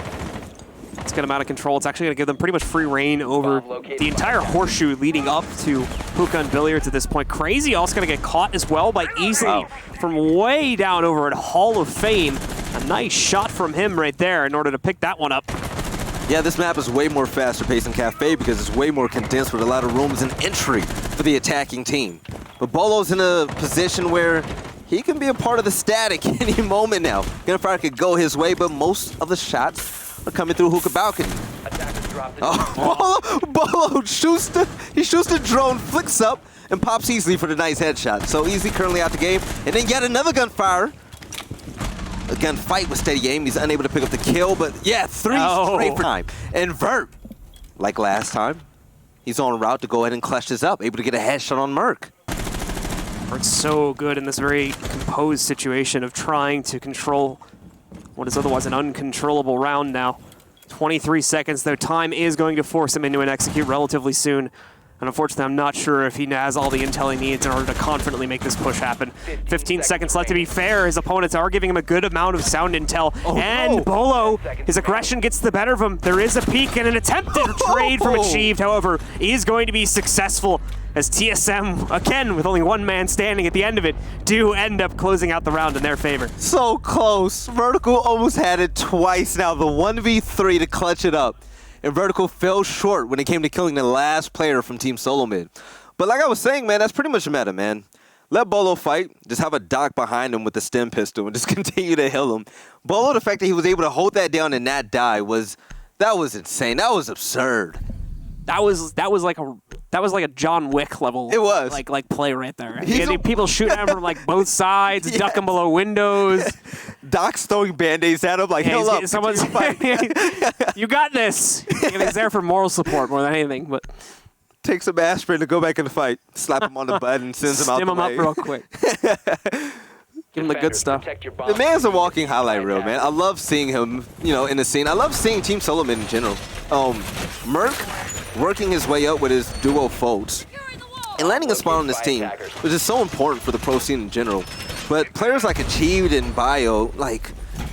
Speaker 1: Let's get them out of control. It's actually going to give them pretty much free reign over the entire horseshoe leading up to Hookah and Billiards at this point. Crazy also going to get caught as well by Easy from way down over at Hall of Fame. A nice shot from him right there in order to pick that one up.
Speaker 2: Yeah, this map is way more faster paced than Cafe because it's way more condensed with a lot of rooms and entry for the attacking team. But Bolo's in a position where he can be a part of the static any moment now. Gunfire could go his way, but most of the shots are coming through Hookah balcony. Oh, Bolo shoots the drone, flicks up, and pops Easily for the nice headshot. So Easy currently out the game, and then yet another gunfire. A gunfight with steady aim. He's unable to pick up the kill, but yeah, 3 straight for time. And Vert, like last time, he's on route to go ahead and clutch this up, able to get a headshot on Merc.
Speaker 1: Vert's so good in this very composed situation of trying to control what is otherwise an uncontrollable round now. 23 seconds, though. Time is going to force him into an execute relatively soon. And unfortunately, I'm not sure if he has all the intel he needs in order to confidently make this push happen. 15 seconds left. To be fair, his opponents are giving him a good amount of sound intel. Bolo, his aggression gets the better of him. There is a peek and an attempted trade from Achieved, however, is going to be successful as TSM, again, with only one man standing at the end of it, do end up closing out the round in their favor.
Speaker 2: So close. Vertical almost had it twice now, the 1v3 to clutch it up. And Vertical fell short when it came to killing the last player from Team Solo Mid. But like I was saying, man, that's pretty much meta, man. Let Bolo fight. Just have a Doc behind him with the stem pistol and just continue to heal him. Bolo, the fact that he was able to hold that down and not die that was insane. That was absurd.
Speaker 1: That was like a John Wick level.
Speaker 2: It was
Speaker 1: like play right there. People shooting at him from like both sides, ducking below windows.
Speaker 2: Doc's throwing band-aids at him like, heal up.
Speaker 1: Someone's you got this. He's there for moral support more than anything. But
Speaker 2: take some aspirin to go back in the fight. Slap him on the butt and sends him out the way.
Speaker 1: Stim him up real quick. Give him the good stuff.
Speaker 2: The man's a walking highlight reel, man. I love seeing him, in the scene. I love seeing Team Solomon in general. Merc working his way up with his duo Folds and landing a spot on this team, which is so important for the pro scene in general. But players like Achieved and Bio,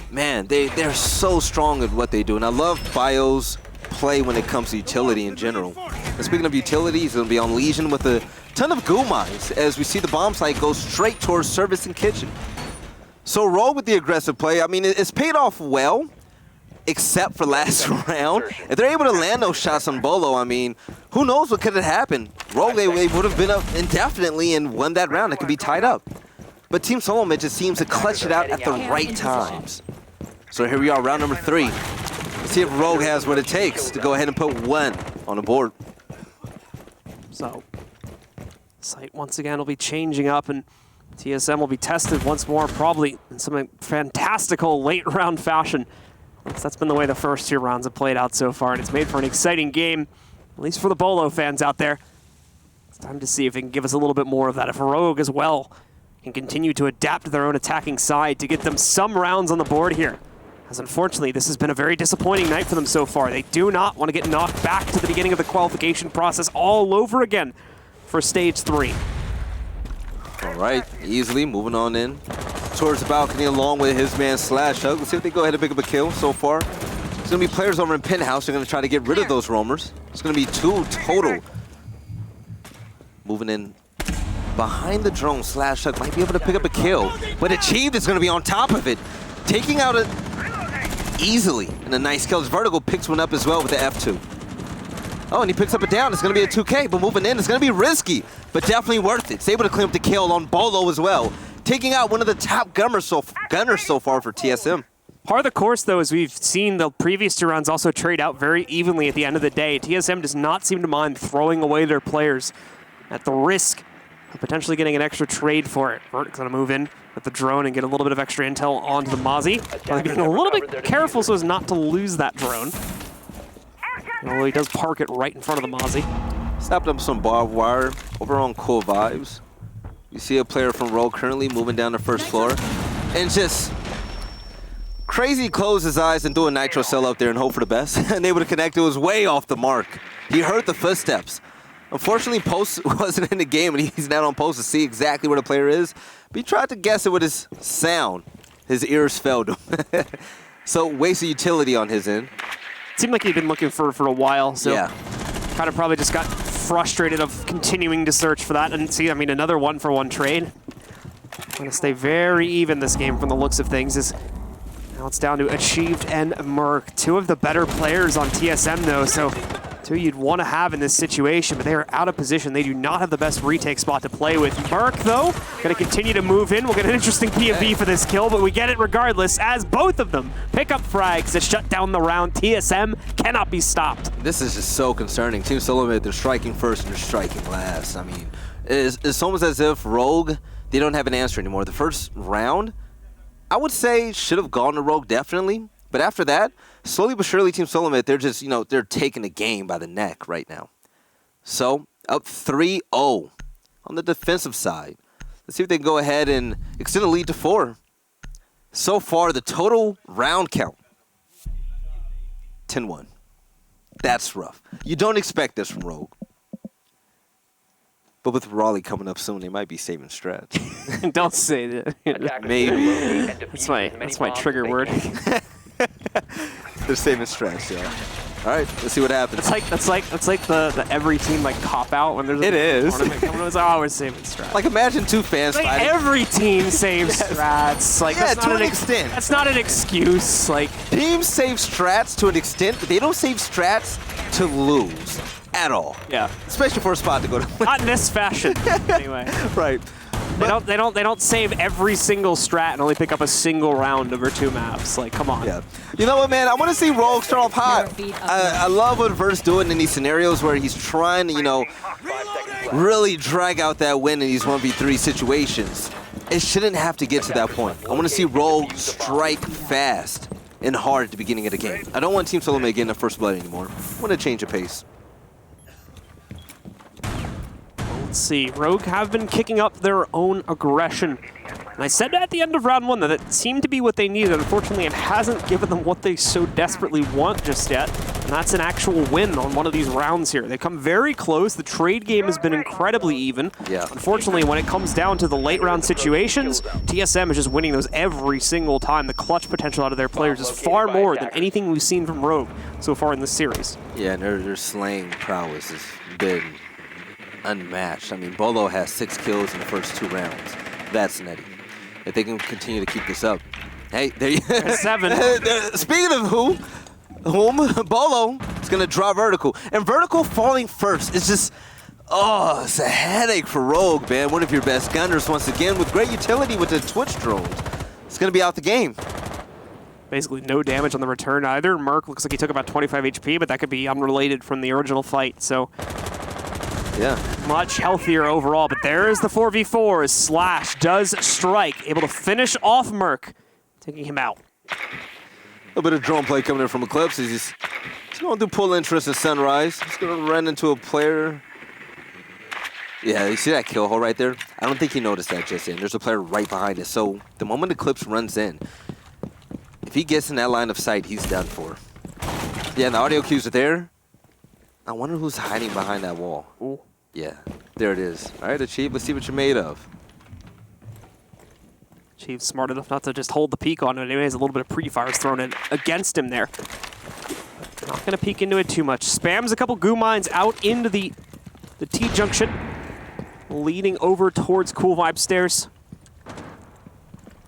Speaker 2: man, they're so strong at what they do. And I love Bio's play when it comes to utility in general. And speaking of utility, he's going to be on Legion with a ton of goo mines as we see the bomb site go straight towards service and kitchen. So Rogue with the aggressive play, I mean, it's paid off well, except for last round. If they're able to land those shots on Bolo, I mean, who knows what could have happened. Rogue, they would have been up indefinitely and won that round. It could be tied up. But Team Solomon just seems to clutch it out at the right times. So here we are, round number 3. Let's see if Rogue has what it takes to go ahead and put 1 on the board.
Speaker 1: So, site once again will be changing up, and TSM will be tested once more, probably in some fantastical late round fashion. That's been the way the first 2 rounds have played out so far, and it's made for an exciting game, at least for the Bolo fans out there. It's time to see if they can give us a little bit more of that. If Rogue as well can continue to adapt to their own attacking side to get them some rounds on the board here. As unfortunately, this has been a very disappointing night for them so far. They do not want to get knocked back to the beginning of the qualification process all over again for Stage 3.
Speaker 2: All right, easily moving on in towards the balcony along with his man Slash Hug. Let's see if they go ahead and pick up a kill so far. There's going to be players over in Penthouse. They're going to try to get rid of those roamers. It's going to be 2 total. Moving in behind the drone, Slash Hug might be able to pick up a kill, but Achieved is going to be on top of it, taking out it easily. And a nice kill. Vertical picks one up as well with the F2. Oh, and he picks up a down. It's going to be a 2K, but moving in, it's going to be risky, but definitely worth it. It's able to clean up the kill on Bolo as well, taking out one of the top gunners so far for TSM.
Speaker 1: Part of the course, though, is we've seen the previous 2 rounds also trade out very evenly at the end of the day. TSM does not seem to mind throwing away their players at the risk of potentially getting an extra trade for it. Vertic's going to move in with the drone and get a little bit of extra intel onto the Mozzie. But being a little bit careful so as not to lose that drone. Although he does park it right in front of the Mozzie.
Speaker 2: Snapped up some barbed wire over on Cool Vibes. You see a player from Rogue currently moving down the first floor. And just crazy close his eyes and threw a nitro cell up there and hope for the best. And able to connect. It was way off the mark. He heard the footsteps. Unfortunately, Post wasn't in the game, and he's not on Post to see exactly where the player is. But he tried to guess it with his sound. His ears failed him. So, wasted utility on his end.
Speaker 1: Seemed like he'd been looking for a while, so
Speaker 2: yeah.
Speaker 1: Kind of probably just got frustrated of continuing to search for that. And see, I mean, another 1-for-1 trade. Going to stay very even this game from the looks of things. Now it's down to Achieved and Merc. 2 of the better players on TSM, though, so 2 you'd want to have in this situation, but they are out of position. They do not have the best retake spot to play with. Merc, though, going to continue to move in. We'll get an interesting POV for this kill, but we get it regardless as both of them pick up frags to shut down the round. TSM cannot be stopped.
Speaker 2: This is just so concerning. Team Solomon, they're striking first and they're striking last. I mean, it's almost as if Rogue, they don't have an answer anymore. The first round, I would say, should have gone to Rogue, definitely. But after that, slowly but surely, Team Solomon, they're just, they're taking the game by the neck right now. So, up 3-0 on the defensive side. Let's see if they can go ahead and extend the lead to 4. So far, the total round count, 10-1. That's rough. You don't expect this from Rogue. But with Raleigh coming up soon, they might be saving strats.
Speaker 1: Don't say that.
Speaker 2: Maybe.
Speaker 1: That's my trigger word.
Speaker 2: They're saving strats, yeah. All right, let's see what happens.
Speaker 1: That's like the every team cop out when there's a tournament coming. Oh, we're saving strats.
Speaker 2: Like imagine 2 fans fighting.
Speaker 1: Every team saves strats.
Speaker 2: Yeah, to an extent.
Speaker 1: That's not an excuse.
Speaker 2: Teams save strats to an extent, but they don't save strats to lose. at all.
Speaker 1: Yeah.
Speaker 2: Especially for a spot to go to.
Speaker 1: Not in this fashion, anyway.
Speaker 2: Right.
Speaker 1: They don't save every single strat and only pick up a single round over 2 maps. Like, come on.
Speaker 2: Yeah. You know what, man? I want to see Rogue start off hot. I love what Verse doing in these scenarios where he's trying to, you know, really drag out that win in these 1v3 situations. It shouldn't have to get to that point. I want to see Rogue strike fast and hard at the beginning of the game. I don't want Team Solomon getting the first blood anymore. I want to change the pace.
Speaker 1: Let's see. Rogue have been kicking up their own aggression. And I said at the end of round 1 that it seemed to be what they needed. Unfortunately, it hasn't given them what they so desperately want just yet. And that's an actual win on one of these rounds here. They've come very close. The trade game has been incredibly even.
Speaker 2: Yeah.
Speaker 1: Unfortunately, when it comes down to the late round situations, TSM is just winning those every single time. The clutch potential out of their players is far more than anything we've seen from Rogue so far in this series.
Speaker 2: Yeah, and their slaying prowess has been unmatched. I mean, Bolo has 6 kills in the first 2 rounds. That's nutty. If they can continue to keep this up. Hey, there you go.
Speaker 1: 7.
Speaker 2: Speaking of whom, Bolo is going to draw Vertical. And Vertical falling first is just, oh, it's a headache for Rogue, man. One of your best gunners once again with great utility with the Twitch drones. It's going to be out the game.
Speaker 1: Basically no damage on the return either. Merc looks like he took about 25 HP, but that could be unrelated from the original fight. So
Speaker 2: yeah,
Speaker 1: much healthier overall, but there is the 4v4 as Slash does strike, able to finish off Merc, taking him out.
Speaker 2: A little bit of drone play coming in from Eclipse. He's going to pull interest in Sunrise. He's going to run into a player. Yeah, you see that kill hole right there? I don't think he noticed that just yet. There's a player right behind it. So the moment Eclipse runs in, if he gets in that line of sight, he's done for. Yeah, and the audio cues are there. I wonder who's hiding behind that wall.
Speaker 1: Ooh.
Speaker 2: Yeah, there it is. All right, Achieve, let's see what you're made of.
Speaker 1: Chief's smart enough not to just hold the peek on it. Anyways, a little bit of pre-fires thrown in against him there. Not going to peek into it too much. Spams a couple goo mines out into the T-junction, leading over towards Cool Vibe stairs.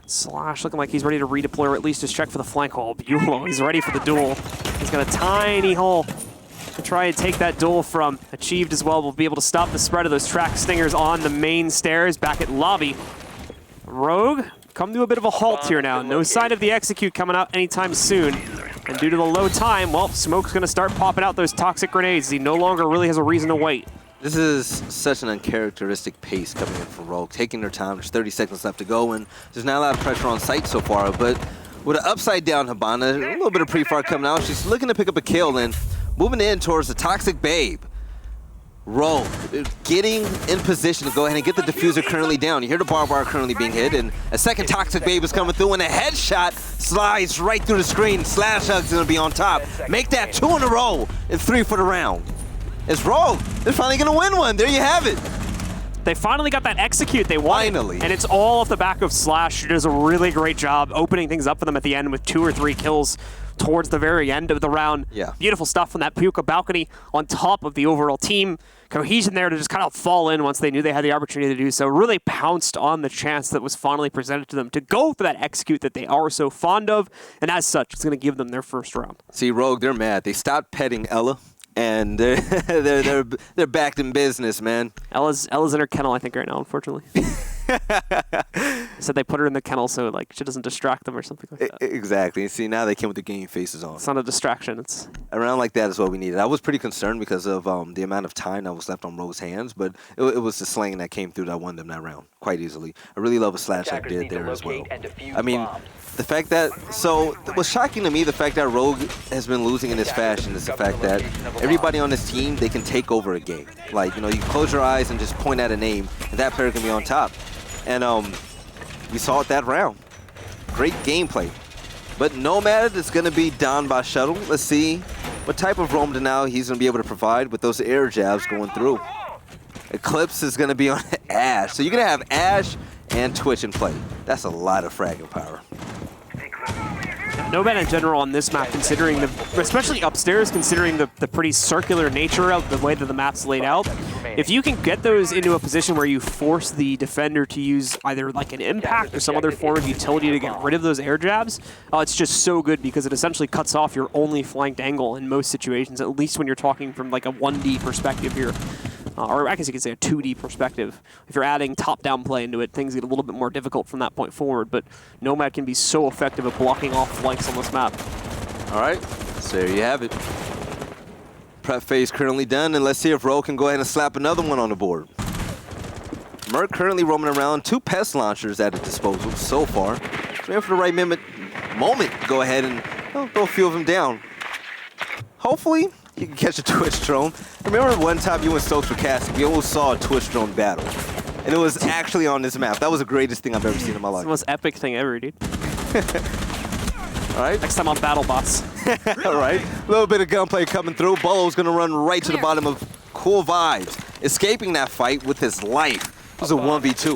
Speaker 1: Slash looking like he's ready to redeploy, or at least just check for the flank hole. Bulow, he's ready for the duel. He's got a tiny hole to try and take that duel from. Achieved as well. We'll be able to stop the spread of those track stingers on the main stairs back at lobby. Rogue, come to a bit of a halt here now. No sign of the execute coming out anytime soon. And due to the low time, well, Smoke's going to start popping out those toxic grenades. He no longer really has a reason to wait.
Speaker 2: This is such an uncharacteristic pace coming in from Rogue, taking their time. There's 30 seconds left to go, and there's not a lot of pressure on site so far. But with an upside down Habana, a little bit of pre-fire coming out. She's looking to pick up a kill and moving in towards the Toxic Babe. Rogue getting in position to go ahead and get the diffuser currently down. You hear the barbed wire currently being hit, and a second Toxic Babe is coming through, and a headshot slides right through the screen. Slash Hug's gonna be on top. Make that 2 in a row and 3 for the round. It's Rogue. They're finally gonna win one. There you have it.
Speaker 1: They finally got that execute they wanted.
Speaker 2: Finally. And
Speaker 1: it's all off the back of Slash, who does a really great job opening things up for them at the end with 2 or 3 kills towards the very end of the round.
Speaker 2: Yeah.
Speaker 1: Beautiful stuff from that Puka balcony on top of the overall team. Cohesion there to just kind of fall in once they knew they had the opportunity to do so. Really pounced on the chance that was finally presented to them to go for that execute that they are so fond of. And as such, it's going to give them their first round.
Speaker 2: See, Rogue, they're mad. They stopped petting Ella, and they're back in business, man.
Speaker 1: Ella's in her kennel, I think, right now, unfortunately. Said they put her in the kennel so like she doesn't distract them or something like that.
Speaker 2: Exactly. See, now they came with the game faces on.
Speaker 1: It's not a distraction. It's
Speaker 2: around like that is what we needed. I was pretty concerned because of the amount of time that was left on Rogue's hands, but it was the slaying that came through that won them that round quite easily. I really love what Slash did there as well. I mean, the fact that, so what's shocking to me, the fact that Rogue has been losing in this fashion is the fact that everybody on this team, they can take over a game. Like, you know, you close your eyes and just point at a name, and that player can be on top. And we saw it that round. Great gameplay. But Nomad is going to be down by shuttle. Let's see what type of roam now he's going to be able to provide with those air jabs going through. Eclipse is going to be on Ash. So you're going to have Ash and Twitch in play. That's a lot of fragging power.
Speaker 1: Nomad in general on this map, considering especially upstairs, considering the pretty circular nature of the way that the map's laid out, if you can get those into a position where you force the defender to use either like an impact or some other form of utility to get rid of those air jabs, it's just so good because it essentially cuts off your only flanked angle in most situations, at least when you're talking from like a 1D perspective here. Or I guess you could say a 2D perspective. If you're adding top-down play into it, things get a little bit more difficult from that point forward, but Nomad can be so effective at blocking off flanks on this map.
Speaker 2: All right, so there you have it. Prep phase currently done, and let's see if Rogue can go ahead and slap another one on the board. Merc currently roaming around, 2 pest launchers at his disposal so far. Waiting for the right moment to go ahead and throw a few of them down. Hopefully, you can catch a Twitch drone. Remember one time you and Stokes were casting, we almost saw a Twitch drone battle. And it was actually on this map. That was the greatest thing I've ever seen in my life.
Speaker 1: It's the most epic thing ever, dude.
Speaker 2: All right.
Speaker 1: Next time on BattleBots.
Speaker 2: All right. A little bit of gunplay coming through. Bolo's going to run right to the bottom of Cool Vibes, escaping that fight with his life. It was a 1v2.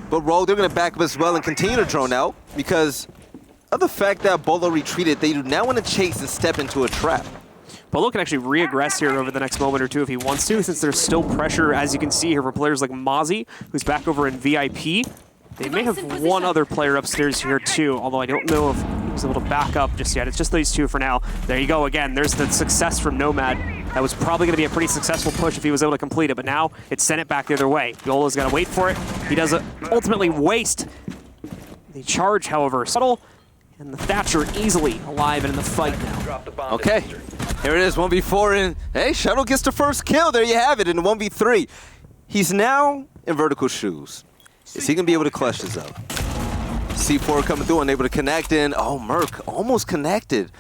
Speaker 2: But Rogue, they're going to back up as well and continue to drone out because of the fact that Bolo retreated. They do now want to chase and step into a trap.
Speaker 1: Bolo can actually re-aggress here over the next moment or two if he wants to, since there's still pressure, as you can see here, for players like Mozzie, who's back over in VIP. They may have one other player upstairs here too, although I don't know if he was able to back up just yet. It's just these two for now. There you go again. There's the success from Nomad. That was probably going to be a pretty successful push if he was able to complete it, but now it's sent it back the other way. Yolo's got to wait for it. He does ultimately waste the charge, however. Subtle, and the Thatcher easily alive and in the fight now.
Speaker 2: Okay, here it is, 1v4, and hey, Shuttle gets the first kill. There you have it in 1v3. He's now in vertical shoes. Is he going to be able to clutch this up? C4 coming through, unable to connect in. Oh, Merc almost connected.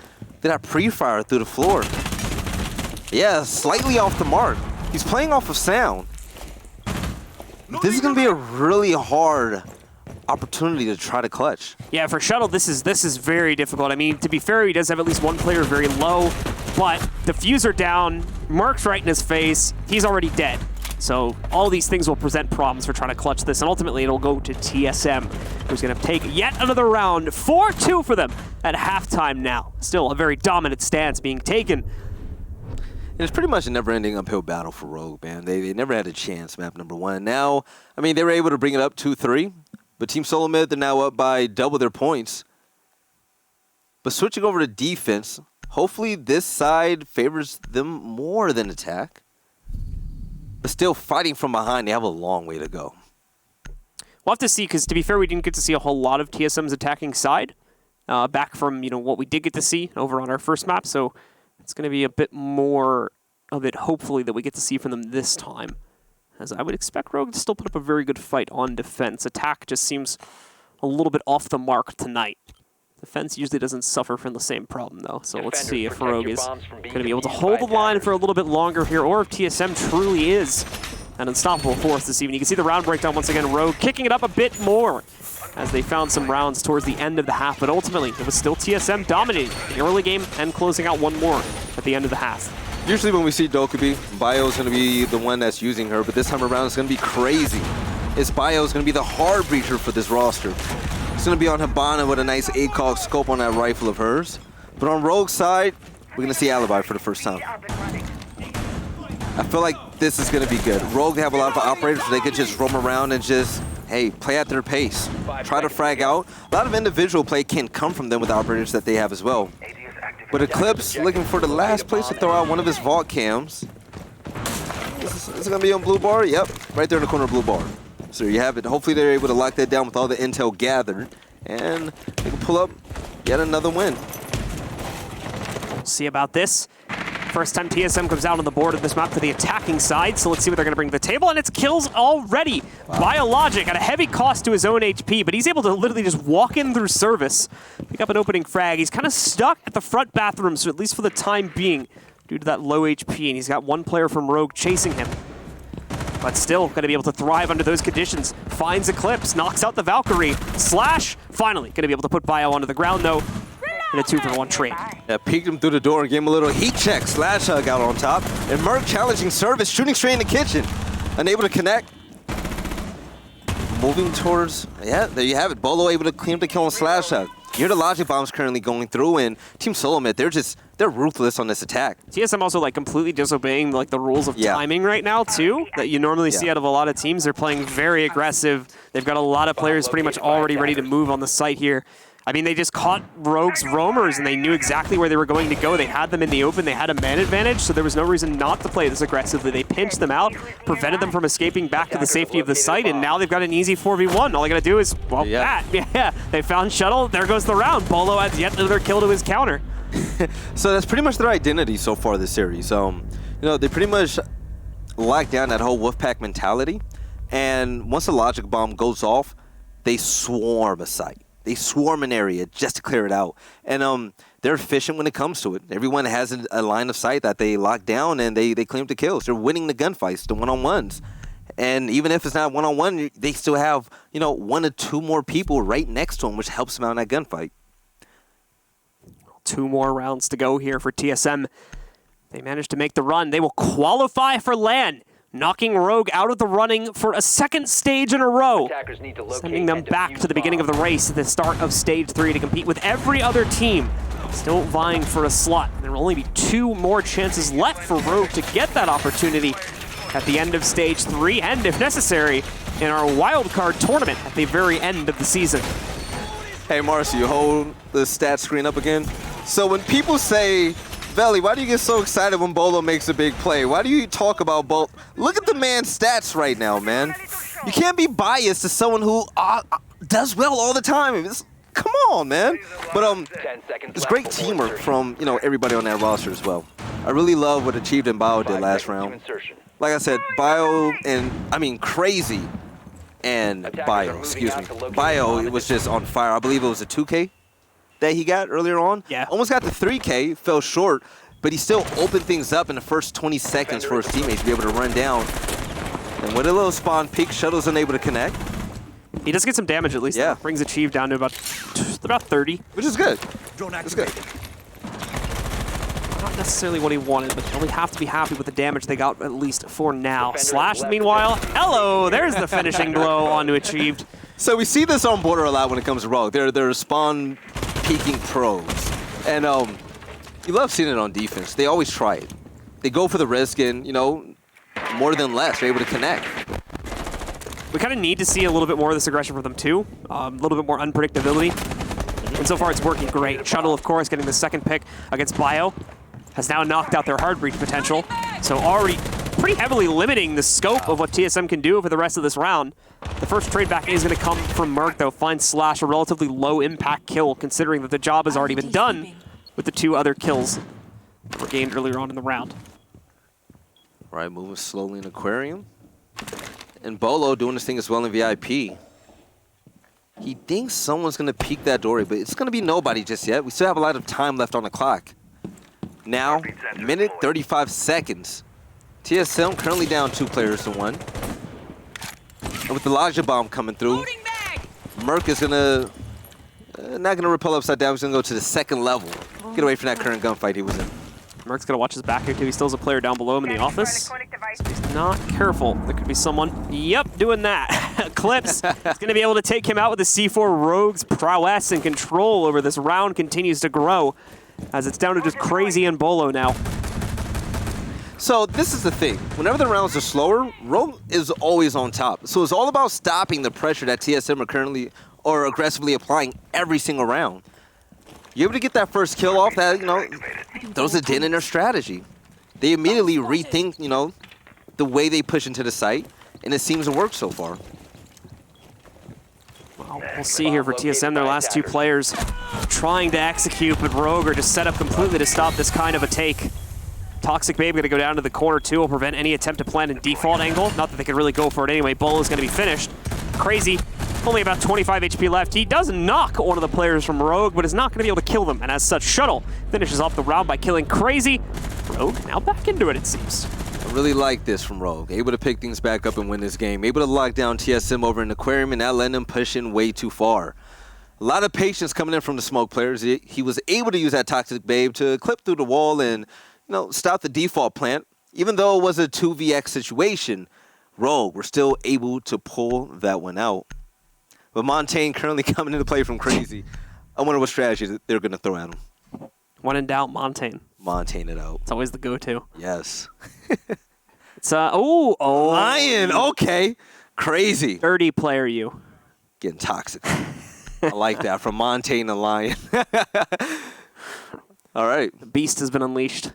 Speaker 2: Did that pre-fire through the floor? Yeah, slightly off the mark. He's playing off of sound. This is going to be a really hard opportunity to try to clutch.
Speaker 1: Yeah, for Shuttle, this is very difficult. I mean, to be fair, he does have at least one player very low, but the diffuser down, Merc's right in his face, he's already dead. So all these things will present problems for trying to clutch this, and ultimately it'll go to TSM, who's going to take yet another round. 4-2 for them at halftime now. Still a very dominant stance being taken.
Speaker 2: And it's pretty much a never-ending uphill battle for Rogue, man. They never had a chance, map number 1. Now, I mean, they were able to bring it up 2-3, but Team Solo Mid, they're now up by double their points. But switching over to defense, hopefully this side favors them more than attack. But still fighting from behind, they have a long way to go.
Speaker 1: We'll have to see, because to be fair, we didn't get to see a whole lot of TSM's attacking side back from what we did get to see over on our first map. So it's going to be a bit more of it, hopefully, that we get to see from them this time. As I would expect Rogue to still put up a very good fight on defense. Attack just seems a little bit off the mark tonight. Defense usually doesn't suffer from the same problem, though. So let's see if Rogue is going to be able to hold the line for a little bit longer here, or if TSM truly is an unstoppable force this evening. You can see the round breakdown once again. Rogue kicking it up a bit more as they found some rounds towards the end of the half, but ultimately it was still TSM dominating the early game and closing out one more at the end of the half.
Speaker 2: Usually when we see Dokubi, Bio's going to be the one that's using her, but this time around it's going to be crazy. Bio's going to be the hard breacher for this roster. It's going to be on Hibana with a nice ACOG scope on that rifle of hers. But on Rogue's side, we're going to see Alibi for the first time. I feel like this is going to be good. Rogue have a lot of operators so they could just roam around and just, hey, play at their pace. Try to frag out. A lot of individual play can come from them with the operators that they have as well. But Eclipse looking for the last place to throw out one of his vault cams. This is going to be on blue bar? Yep, right there in the corner of blue bar. So there you have it. Hopefully they're able to lock that down with all the intel gathered, and they can pull up yet another win.
Speaker 1: We'll see about this. First time TSM comes out on the board of this map to the attacking side, so let's see what they're going to bring to the table, and it's kills already. Wow. Biologic at a heavy cost to his own HP, but he's able to literally just walk in through service, pick up an opening frag. He's kind of stuck at the front bathroom, so at least for the time being, due to that low HP, and he's got one player from Rogue chasing him. But still going to be able to thrive under those conditions. Finds Eclipse, knocks out the Valkyrie. Slash, finally going to be able to put Bio onto the ground, though, in a 2-for-1 trade.
Speaker 2: Yeah, peeked him through the door and gave him a little heat check. Slash hug out on top. And Merc challenging service, shooting straight in the kitchen. Unable to connect. Moving towards, yeah, there you have it. Bolo able to clean up the kill on Slash hug. You're the logic bombs currently going through, and Team Solomid, they're ruthless on this attack.
Speaker 1: TSM also like completely disobeying like the rules of timing right now too, that you normally see out of a lot of teams. They're playing very aggressive. They've got a lot of players pretty much already ready to move on the site here. I mean, they just caught Rogue's roamers, and they knew exactly where they were going to go. They had them in the open. They had a man advantage, so there was no reason not to play this aggressively. They pinched them out, prevented them from escaping back to the safety of the site, and now they've got an easy 4v1. All they got to do is, well, that. Yeah, they found Shuttle. There goes the round. Bolo adds yet another kill to his counter.
Speaker 2: So that's pretty much their identity so far this series. They pretty much lock down that whole Wolfpack mentality, and once the logic bomb goes off, they swarm a site. They swarm an area just to clear it out. And they're efficient when it comes to it. Everyone has a line of sight that they lock down, and they claim the kills. They're winning the gunfights, the one-on-ones. And even if it's not one-on-one, they still have, 1 or 2 more people right next to them, which helps them out in that gunfight.
Speaker 1: 2 more rounds to go here for TSM. They managed to make the run. They will qualify for LAN, knocking Rogue out of the running for a second stage in a row, sending them back to the beginning of the race at the start of Stage 3 to compete with every other team still vying for a slot. There will only be 2 more chances left for Rogue to get that opportunity at the end of Stage 3, and if necessary, in our wildcard tournament at the very end of the season.
Speaker 2: Hey, Marcy, you hold the stat screen up again. So when people say, Veli, why do you get so excited when Bolo makes a big play? Why do you talk about Bolo? Look at the man's stats right now, man. You can't be biased to someone who does well all the time. Come on, man. But it's great teamwork from everybody on that roster as well. I really love what Achieved and Bio did last round. Like I said, Bio and Crazy and Bio, excuse me. Bio, it was just on fire. I believe it was a 2K that he got earlier on.
Speaker 1: Yeah.
Speaker 2: Almost got the 3K, fell short, but he still opened things up in the first 20 seconds for his teammates to be able to run down. And with a little spawn peek, Shuttle's unable to connect.
Speaker 1: He does get some damage at least.
Speaker 2: Yeah.
Speaker 1: Brings Achieve down to about 30.
Speaker 2: Which is good. It's good.
Speaker 1: Not necessarily what he wanted, but they only have to be happy with the damage they got at least for now. Slash, meanwhile, hello, there's the finishing blow onto Achieved.
Speaker 2: So we see this on Border a lot when it comes to Rogue. They're spawn peeking pros. And you love seeing it on defense. They always try it. They go for the risk and, more than less, they're able to connect.
Speaker 1: We kind of need to see a little bit more of this aggression from them too. A little bit more unpredictability. And so far it's working great. Shuttle, of course, getting the second pick against Bio. Has now knocked out their hard breach potential. So already pretty heavily limiting the scope of what TSM can do for the rest of this round. The first trade back is going to come from Merc, though. Finds Slash a relatively low impact kill, considering that the job has already been done with the 2 other kills that were gained earlier on in the round.
Speaker 2: Right, moving slowly in Aquarium. And Bolo doing this thing as well in VIP. He thinks someone's going to peek that door, but it's going to be nobody just yet. We still have a lot of time left on the clock. Now, minute 35 seconds. TSM currently down 2 players to 1. And with the Logia Bomb coming through, Merc is gonna not gonna repel upside down. He's gonna go to the second level. Get away from that current gunfight he was in.
Speaker 1: Merc's gonna watch his back here too. He still has a player down below him in the office. So he's not careful. There could be someone, yep, doing that. Clips is gonna be able to take him out with the C4. Rogue's prowess and control over this round continues to grow as it's down to just Crazy and Bolo now.
Speaker 2: So this is the thing. Whenever the rounds are slower, Rogue is always on top. So it's all about stopping the pressure that TSM are currently or aggressively applying every single round. You're able to get that first kill off, that throws a dent in their strategy. They immediately rethink, the way they push into the site, and it seems to work so far.
Speaker 1: Well, we'll see here for TSM, their last 2 players trying to execute, but Rogue are just set up completely to stop this kind of a take. Toxic Babe going to go down to the corner too, will prevent any attempt to plant in default angle. Not that they could really go for it anyway. Bolo's going to be finished. Crazy, only about 25 HP left. He does knock one of the players from Rogue, but is not going to be able to kill them. And as such, Shuttle finishes off the round by killing Crazy. Rogue now back into it seems.
Speaker 2: I really like this from Rogue. Able to pick things back up and win this game. Able to lock down TSM over in Aquarium and not letting them push in way too far. A lot of patience coming in from the smoke players. He was able to use that Toxic Babe to clip through the wall and stop the default plant. Even though it was a 2vx situation, Rogue were still able to pull that one out. But Montaigne currently coming into play from Crazy. I wonder what strategy that they're going to throw at him.
Speaker 1: When in doubt, Montaigne.
Speaker 2: Montaigne it out.
Speaker 1: It's always the go-to.
Speaker 2: Yes.
Speaker 1: It's oh,
Speaker 2: Lion. Okay. Crazy.
Speaker 1: Dirty player, you.
Speaker 2: Getting toxic. I like that. From Montaigne to Lion. All right.
Speaker 1: The beast has been unleashed.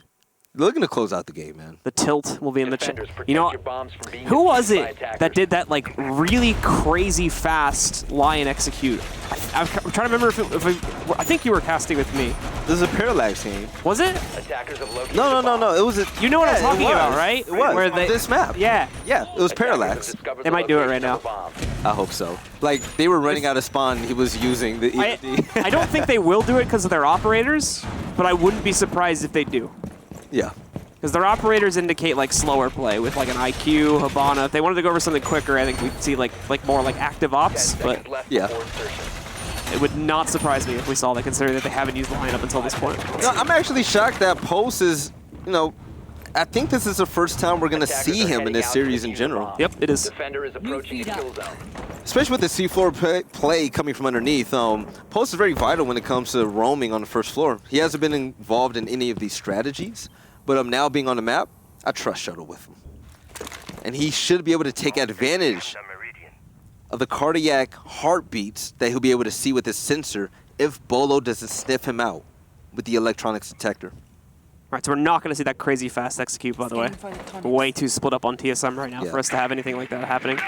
Speaker 2: Looking to close out the game, man.
Speaker 1: The tilt will be in the chat.
Speaker 3: Defenders, protect
Speaker 1: You know,
Speaker 3: your bombs from being
Speaker 1: who was
Speaker 3: defused by
Speaker 1: it
Speaker 3: attackers.
Speaker 1: that did that like really crazy fast lion execute? I'm trying to remember I think you were casting with me.
Speaker 2: This is a parallax game.
Speaker 1: Was it?
Speaker 3: Attackers have located
Speaker 2: No.
Speaker 3: the bomb.
Speaker 2: It was a.
Speaker 1: You know what I'm
Speaker 2: yeah,
Speaker 1: talking
Speaker 2: it was.
Speaker 1: about, right?
Speaker 2: It was.
Speaker 1: Where
Speaker 2: On
Speaker 1: they-
Speaker 2: this map.
Speaker 1: Yeah.
Speaker 2: Yeah, it was
Speaker 3: Attackers have
Speaker 2: parallax.
Speaker 3: discovered
Speaker 1: They
Speaker 3: the
Speaker 1: might do it right
Speaker 3: location of
Speaker 1: now.
Speaker 3: the bomb.
Speaker 2: I hope so. Like, they were running out of spawn. He was using the.
Speaker 1: I don't think they will do it because of their operators, but I wouldn't be surprised if they do.
Speaker 2: Yeah.
Speaker 1: Because their operators indicate like slower play with like an IQ, Habana. If they wanted to go over something quicker, I think we'd see like more like active
Speaker 3: 10
Speaker 1: ops. But
Speaker 3: seconds left
Speaker 2: Yeah.
Speaker 3: before insertion.
Speaker 1: it would not surprise me if we saw that, considering that they haven't used the line up until this point.
Speaker 2: No, I'm actually shocked that Pulse is, I think this is the first time we're going to
Speaker 3: Attackers
Speaker 2: see
Speaker 3: are
Speaker 2: him in
Speaker 3: heading
Speaker 2: this
Speaker 3: out
Speaker 2: series
Speaker 3: to
Speaker 2: in
Speaker 3: defuse the
Speaker 2: general.
Speaker 3: bomb.
Speaker 1: Yep, it is.
Speaker 3: Defender is approaching the kill zone.
Speaker 2: Especially with the C4 play coming from underneath. Pulse is very vital when it comes to roaming on the first floor. He hasn't been involved in any of these strategies, but now being on the map, I trust Shuttle with him. And he should be able to take advantage of the cardiac heartbeats that he'll be able to see with his sensor if Bolo doesn't sniff him out with the electronics detector.
Speaker 1: All right, so we're not going to see that crazy fast execute, by the way. We're way too split up on TSM right now
Speaker 2: Yeah.
Speaker 1: for us to have anything like that happening.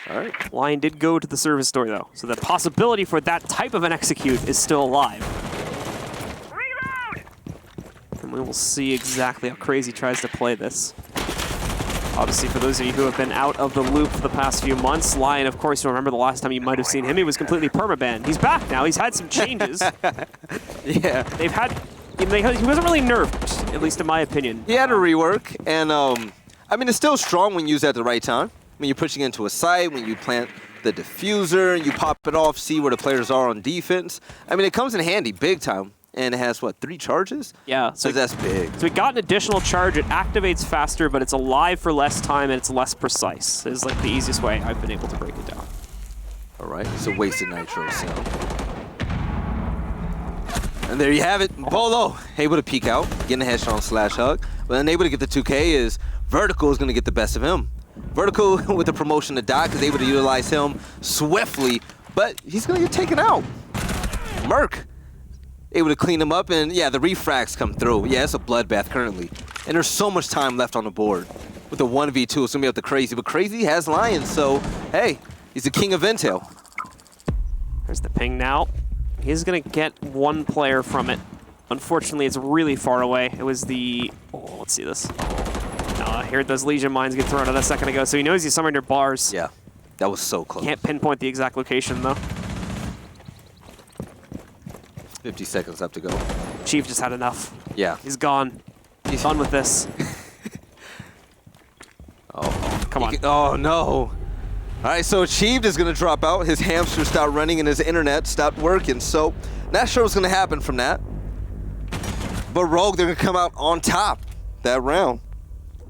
Speaker 2: All right.
Speaker 1: Lion did go to the service door, though, so the possibility for that type of an execute is still alive. And we will see exactly how Crazy tries to play this. Obviously, for those of you who have been out of the loop for the past few months, Lion, of course, you remember the last time you might have seen him, he was completely permabanned. He's back now. He's had some changes.
Speaker 2: Yeah.
Speaker 1: He wasn't really nerfed, at least in my opinion.
Speaker 2: He had a rework, and I mean, it's still strong when used at the right time. When you're pushing into a site, when you plant the diffuser, you pop it off, see where the players are on defense. I mean, it comes in handy big time, and it has, what, 3 charges?
Speaker 1: Yeah.
Speaker 2: So that's big.
Speaker 1: So we got an additional charge. It activates faster, but it's alive for less time, and it's less precise. Is like the easiest way I've been able to break it down.
Speaker 2: All right, it's a wasted nitro cell. And there you have it. Bolo able to peek out, getting a headshot on /hug, but unable to get the 2K is Vertical is going to get the best of him. Vertical with the promotion to Doc is able to utilize him swiftly, but he's going to get taken out. Merc able to clean him up, and yeah, the refracts come through. Yeah, it's a bloodbath currently. And there's so much time left on the board. With the 1v2, it's going to be up to Crazy, but Crazy has Lions, so hey, he's the king of Intel.
Speaker 1: There's the ping now. He's going to get one player from it. Unfortunately, it's really far away. It was the... Oh, let's see this. I heard those Legion mines get thrown out a second ago, so he knows he's somewhere near bars.
Speaker 2: Yeah, that was so close.
Speaker 1: Can't pinpoint the exact location, though.
Speaker 2: 50 seconds left to go.
Speaker 1: Chief just had enough.
Speaker 2: Yeah.
Speaker 1: He's gone. He's done with this.
Speaker 2: Oh,
Speaker 1: Come on.
Speaker 2: Oh, no. All right, so Chief is going to drop out. His hamster stopped running and his internet stopped working. So not sure what's going to happen from that. But Rogue, they're going to come out on top that round.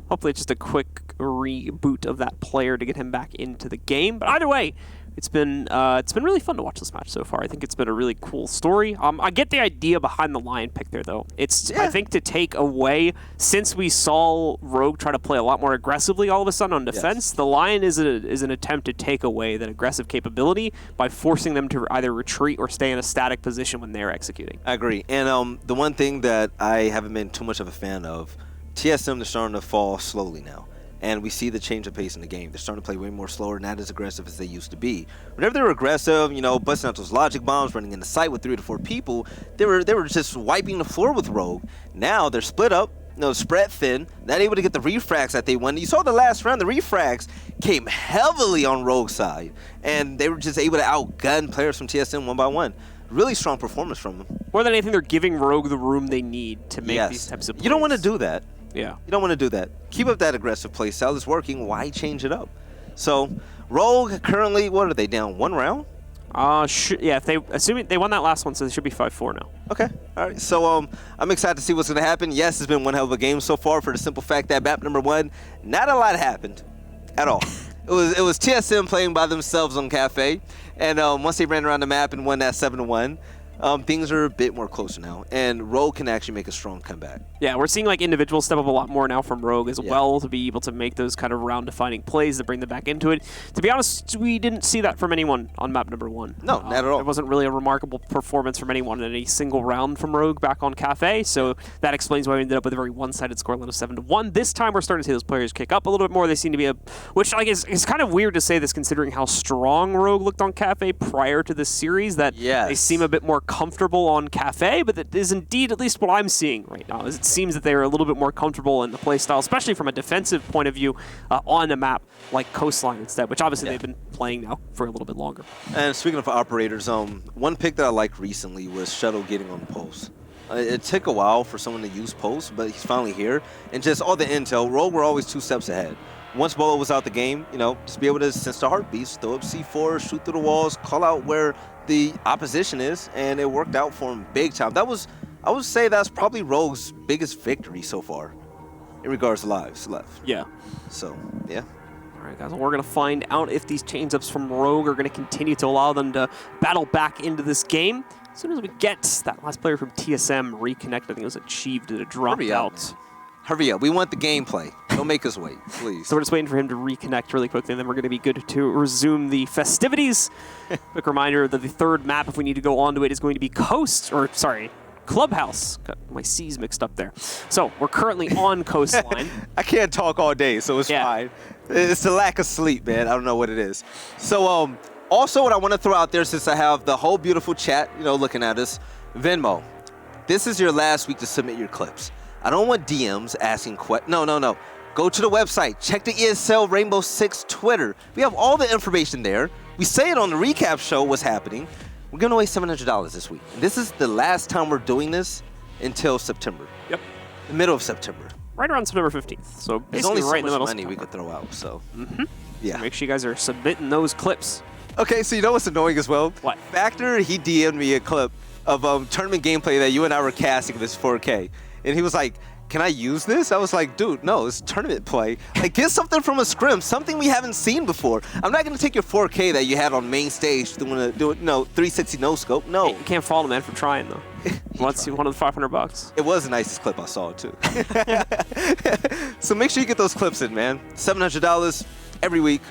Speaker 1: Hopefully it's just a quick reboot of that player to get him back into the game. But either way, it's been really fun to watch this match so far. I think it's been a really cool story. I get the idea behind the Lion pick there, though. It's I think to take away, since we saw Rogue try to play a lot more aggressively all of a sudden on defense, the Lion is an attempt to take away that aggressive capability by forcing them to either retreat or stay in a static position when they're executing.
Speaker 2: I agree. And the one thing that I haven't been too much of a fan of, TSM is starting to fall slowly now. And we see the change of pace in the game. They're starting to play way more slower, not as aggressive as they used to be. Whenever they were aggressive, busting out those logic bombs, running in the site with 3 to 4 people, they were just wiping the floor with Rogue. Now they're split up, spread thin, not able to get the refrags that they wanted. You saw the last round, the refrags came heavily on Rogue's side, and they were just able to outgun players from TSM one by one. Really strong performance from them.
Speaker 1: More than anything, they're giving Rogue the room they need to make these types of plays.
Speaker 2: You don't want to do that.
Speaker 1: Yeah.
Speaker 2: You don't want to do that. Keep up that aggressive play style. It's working. Why change it up? So, Rogue currently, what are they down? 1 round?
Speaker 1: Yeah, assuming they won that last one, so they should be 5-4 now.
Speaker 2: Okay. All right. So, I'm excited to see what's going to happen. Yes, it's been one hell of a game so far for the simple fact that map number 1, not a lot happened at all. It was TSM playing by themselves on Cafe, and once they ran around the map and won that 7-1, things are a bit more closer now, and Rogue can actually make a strong comeback.
Speaker 1: Yeah, we're seeing like individuals step up a lot more now from Rogue as well to be able to make those kind of round-defining plays to bring them back into it. To be honest, we didn't see that from anyone on map number 1.
Speaker 2: No, not at all.
Speaker 1: It wasn't really a remarkable performance from anyone in any single round from Rogue back on Cafe, so that explains why we ended up with a very one-sided scoreline of 7-1. This time we're starting to see those players kick up a little bit more. They seem to be which like is kind of weird to say this considering how strong Rogue looked on Cafe prior to this series, that they seem a bit more comfortable on Cafe, but that is indeed at least what I'm seeing right now. Is it seems that they are a little bit more comfortable in the playstyle, especially from a defensive point of view, on a map like Coastline instead, which obviously they've been playing now for a little bit longer.
Speaker 2: And speaking of operators, one pick that I liked recently was Shuttle getting on the Pulse. It took a while for someone to use Pulse, but he's finally here. And just all the intel, Rogue were always 2 steps ahead. Once Bolo was out the game, just be able to sense the heartbeats, throw up C4, shoot through the walls, call out where the opposition is, and it worked out for him big time. I would say that's probably Rogue's biggest victory so far in regards to lives left.
Speaker 1: Yeah.
Speaker 2: So, yeah.
Speaker 1: All right, guys, well, we're going to find out if these change-ups from Rogue are going to continue to allow them to battle back into this game. As soon as we get that last player from TSM reconnected, I think it was achieved at a drop out.
Speaker 2: Hurry up. We want the gameplay. Don't make us wait, please.
Speaker 1: So we're just waiting for him to reconnect really quickly, and then we're going to be good to resume the festivities. Quick reminder that the third map, if we need to go onto it, is going to be Clubhouse. Got my C's mixed up there. So we're currently on Coastline.
Speaker 2: I can't talk all day, so it's fine. It's the lack of sleep, man. I don't know what it is. So also what I want to throw out there, since I have the whole beautiful chat, looking at us, Venmo. This is your last week to submit your clips. I don't want DMs asking questions. No. Go to the website. Check the ESL Rainbow Six Twitter. We have all the information there. We say it on the recap show what's happening. We're giving away $700 this week. And this is the last time we're doing this until September.
Speaker 1: Yep.
Speaker 2: The middle of September.
Speaker 1: Right around September 15th. So basically
Speaker 2: There's only so
Speaker 1: right in the
Speaker 2: much
Speaker 1: middle
Speaker 2: money
Speaker 1: of
Speaker 2: we could throw out, so.
Speaker 1: So make sure you guys are submitting those clips.
Speaker 2: Okay, so you know what's annoying as well?
Speaker 1: What?
Speaker 2: Factor, he DM'd me a clip of tournament gameplay that you and I were casting this 4K. And he was like, can I use this? I was like, dude, no, it's tournament play. Like, get something from a scrim, something we haven't seen before. I'm not going to take your 4K that you had on main stage doing 360 no scope. No.
Speaker 1: Hey, you can't fault him, man, for trying, though. Once you wanted the $500.
Speaker 2: It was the nicest clip I saw, too. So make sure you get those clips in, man. $700 every week,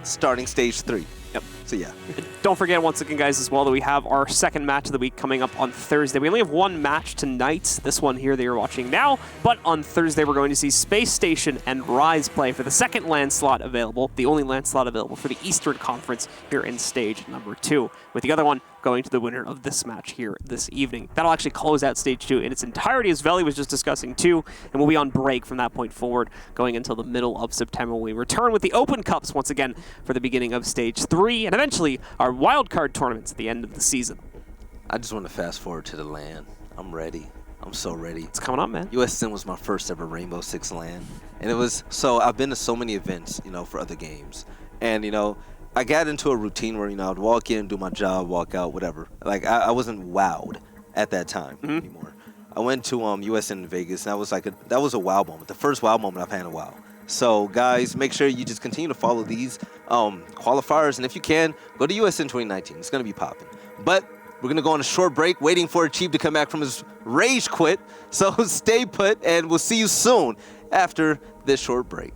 Speaker 2: starting stage 3.
Speaker 1: Yep.
Speaker 2: So, yeah.
Speaker 1: Don't forget, once again, guys, as well, that we have our second match of the week coming up on Thursday. We only have one match tonight, this one here that you're watching now, but on Thursday we're going to see Space Station and Rise play for the second LAN slot available, the only LAN slot available for the Eastern Conference here in stage number 2, with the other one going to the winner of this match here this evening. That'll actually close out stage 2 in its entirety, as Veli was just discussing too, and we'll be on break from that point forward, going until the middle of September when we return with the Open Cups once again for the beginning of stage 3, and eventually our wildcard tournaments at the end of the season.
Speaker 2: I just want to fast forward to the LAN. I'm ready. I'm so ready.
Speaker 1: It's coming up, man.
Speaker 2: USN was my first ever Rainbow Six LAN. And it was, so I've been to so many events, for other games. And, I got into a routine where, I'd walk in, do my job, walk out, whatever. Like, I wasn't wowed at that time anymore. I went to USN in Vegas, and that was a wow moment. The first wow moment I've had in a while. So, guys, make sure you just continue to follow these qualifiers. And if you can, go to USN 2019. It's going to be popping. But we're going to go on a short break, waiting for Achieve to come back from his rage quit. So stay put, and we'll see you soon after this short break.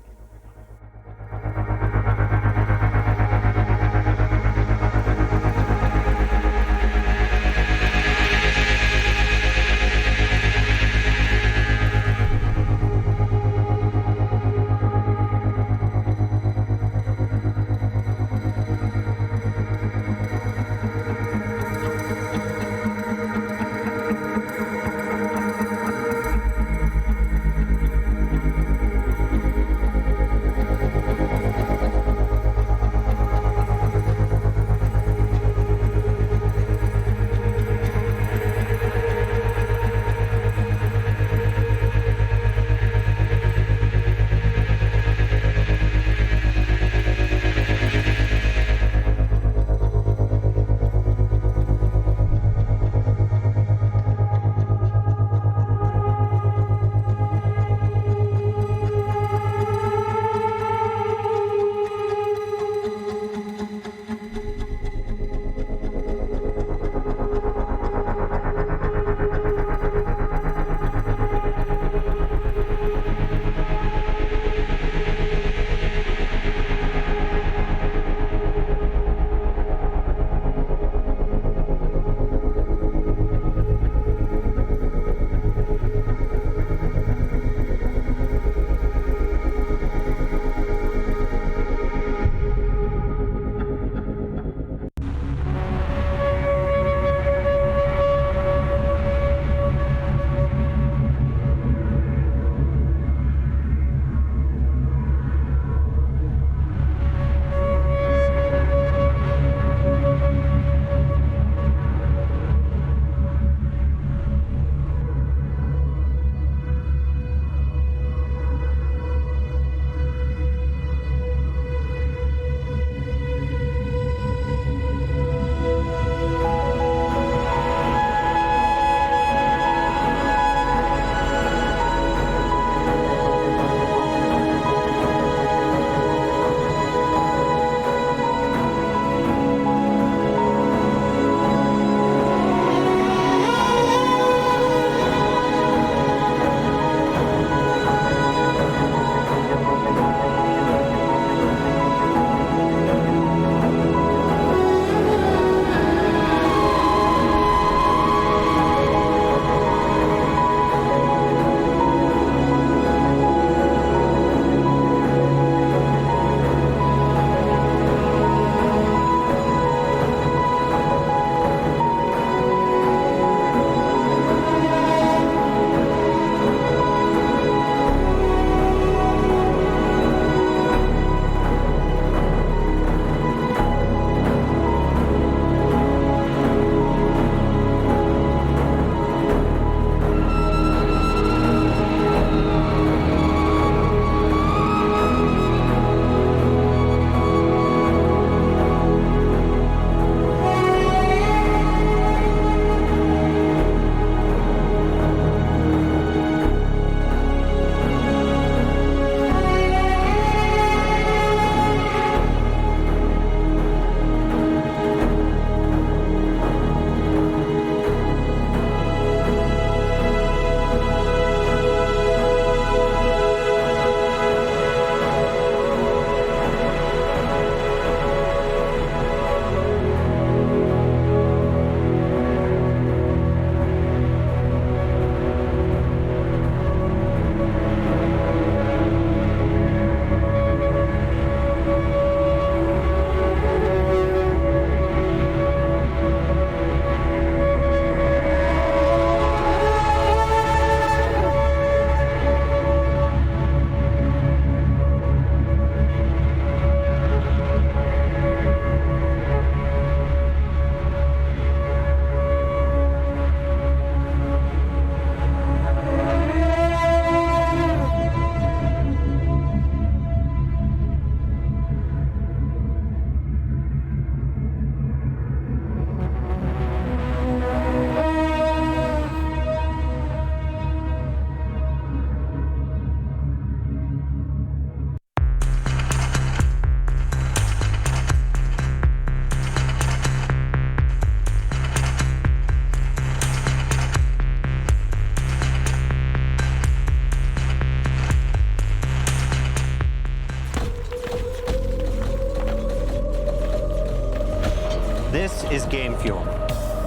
Speaker 4: This is game fuel.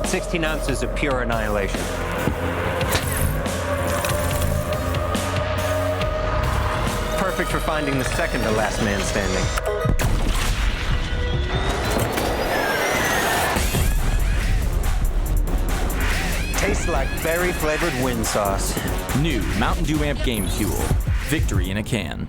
Speaker 4: 16 ounces of pure annihilation. Perfect for finding the second to last man standing. Tastes like berry-flavored wind sauce.
Speaker 5: New Mountain Dew Amp Game Fuel. Victory in a can.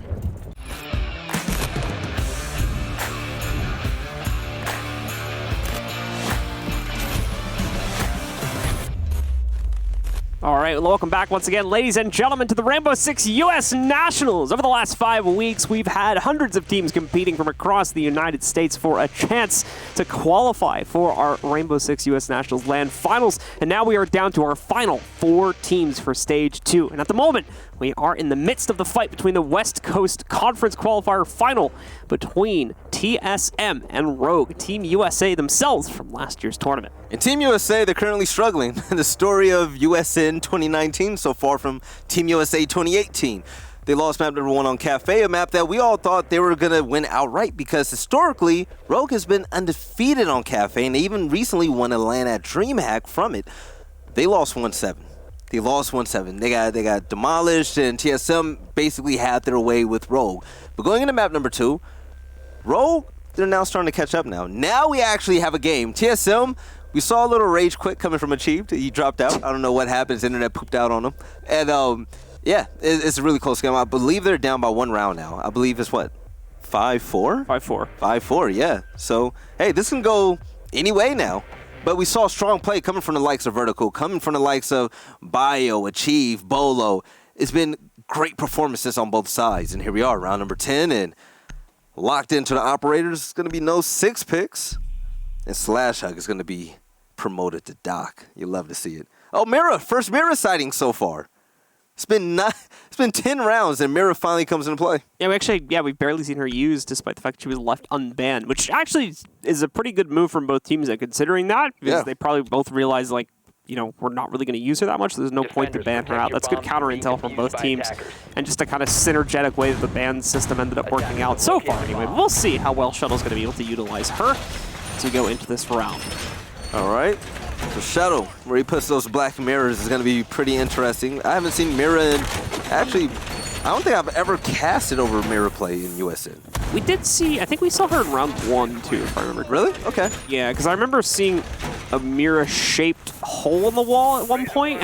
Speaker 1: All right, well, welcome back once again, ladies and gentlemen, to the Rainbow Six U.S. Nationals. Over the last 5 weeks, we've had hundreds of teams competing from across the United States for a chance to qualify for our Rainbow Six U.S. Nationals LAN Finals. And now we are down to our final 4 teams for Stage 2. And at the moment, we are in the midst of the fight between the West Coast Conference Qualifier Final between TSM and Rogue, Team USA themselves from last year's tournament.
Speaker 2: In Team USA, they're currently struggling. The story of USN 2019 so far from Team USA 2018. They lost map number 1 on Cafe, a map that we all thought they were going to win outright because historically, Rogue has been undefeated on Cafe, and they even recently won a LAN at DreamHack from it. They lost 1-7. They lost 1-7. They got demolished, and TSM basically had their way with Rogue. But going into map number 2, Rogue, they're now starting to catch up now. Now we actually have a game. TSM, we saw a little rage quit coming from Achieved. He dropped out. I don't know what happened. His internet pooped out on him. And yeah, it's a really close game. I believe they're down by 1 round now. I believe it's what? 5-4?
Speaker 1: 5-4.
Speaker 2: 5-4, yeah. So, hey, this can go any way now. But we saw strong play coming from the likes of Vertical, coming from the likes of Bio, Achieve, Bolo. It's been great performances on both sides. And here we are, round number 10, and locked into the operators. It's going to be no 6 picks. And Slash Hug is going to be promoted to Doc. You love to see it. Oh, Mira, first Mira sighting so far. It's been 10 rounds, and Mira finally comes into play.
Speaker 1: Yeah, we've barely seen her used, despite the fact that she was left unbanned, which actually is a pretty good move from both teams. Considering that, because they probably both realize, like, you know, we're not really going to use her that much, so there's no point to ban her out. That's good counter intel from both teams, and just a kind of synergetic way that the ban system ended up working out so far. Anyway, we'll see how well Shuttle's going to be able to utilize her as we go into this round.
Speaker 2: All right. So Shuttle, where he puts those black mirrors, is going to be pretty interesting. I haven't seen Mira in, actually, I don't think I've ever casted over Mira play in USN.
Speaker 1: We did see, I think we saw her in round 1 too, if I remember.
Speaker 2: Really? Okay.
Speaker 1: Yeah, because I remember seeing a Mira-shaped hole in the wall at one point.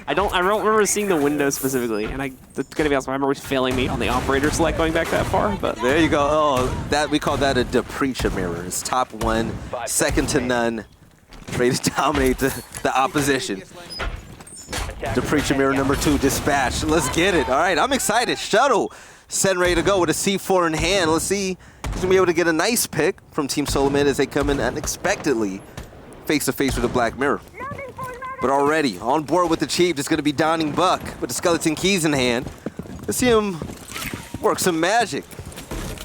Speaker 1: I don't remember seeing the window specifically, and it's gonna be honest, I remember it was failing me on the operator select going back that far. But
Speaker 2: there you go. Oh, we call that a Depreacher mirror. It's top 1, second to none, ready to dominate the opposition. Depreacher mirror number 2 dispatched. Let's get it. All right, I'm excited. Shuttle set and ready to go with a C4 in hand. Let's see if he's gonna be able to get a nice pick from Team Solomon as they come in unexpectedly face to face with the Black Mirror. But already on board with the Chief is going to be Donning Buck with the skeleton keys in hand. Let's see him work some magic.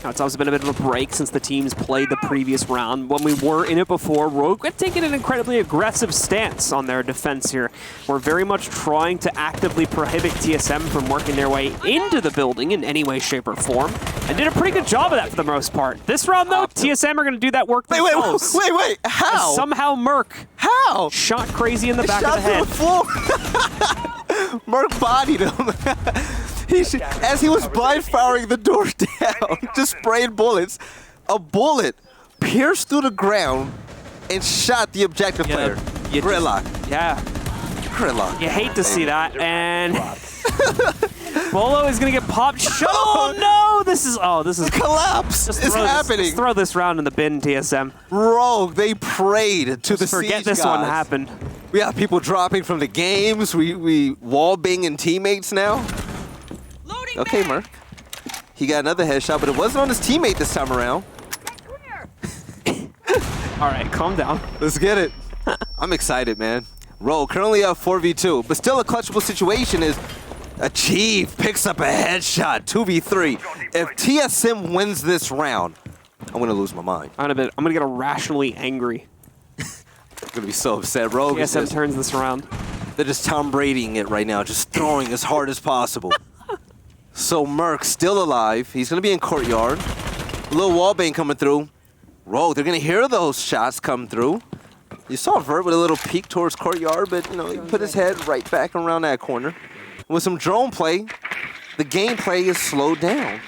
Speaker 1: Now, it's also been a bit of a break since the teams played the previous round. When we were in it before, Rogue had taken an incredibly aggressive stance on their defense here. We're very much trying to actively prohibit TSM from working their way into the building in any way, shape, or form, and did a pretty good job of that for the most part. This round, though, TSM are going to do that work themselves.
Speaker 2: Wait, how?
Speaker 1: And somehow Merc shot Crazy in the back of the head.
Speaker 2: Merc bodied him. As he was blind firing the door down, just spraying bullets, a bullet pierced through the ground and shot the objective player. Gridlock. Gridlock.
Speaker 1: You hate to see that, and Bolo is gonna get popped. Oh no! This is
Speaker 2: collapse. It's happening.
Speaker 1: Let's throw this round in the bin, TSM.
Speaker 2: Rogue, they prayed to the
Speaker 1: forget
Speaker 2: siege
Speaker 1: this
Speaker 2: gods.
Speaker 1: one happened.
Speaker 2: We got people dropping from the games. We wall banging teammates now. Okay, Merc. He got another headshot, but it wasn't on his teammate this time around.
Speaker 1: All right, calm down.
Speaker 2: Let's get it. I'm excited, man. Roll currently up 4v2, but still a clutchable situation is Achieve picks up a headshot, 2v3. If TSM wins this round, I'm going to lose my mind.
Speaker 1: I'm gonna get irrationally angry.
Speaker 2: I'm going to be so upset. Rogue
Speaker 1: TSM turns this around.
Speaker 2: They're just Tom Bradying it right now, just throwing as hard as possible. So Merc still alive. He's going to be in courtyard. A little wallbang coming through. Rogue, they're going to hear those shots come through. You saw Vert with a little peek towards courtyard, but, you know, he put his head right back around that corner. With some drone play, the gameplay is slowed down.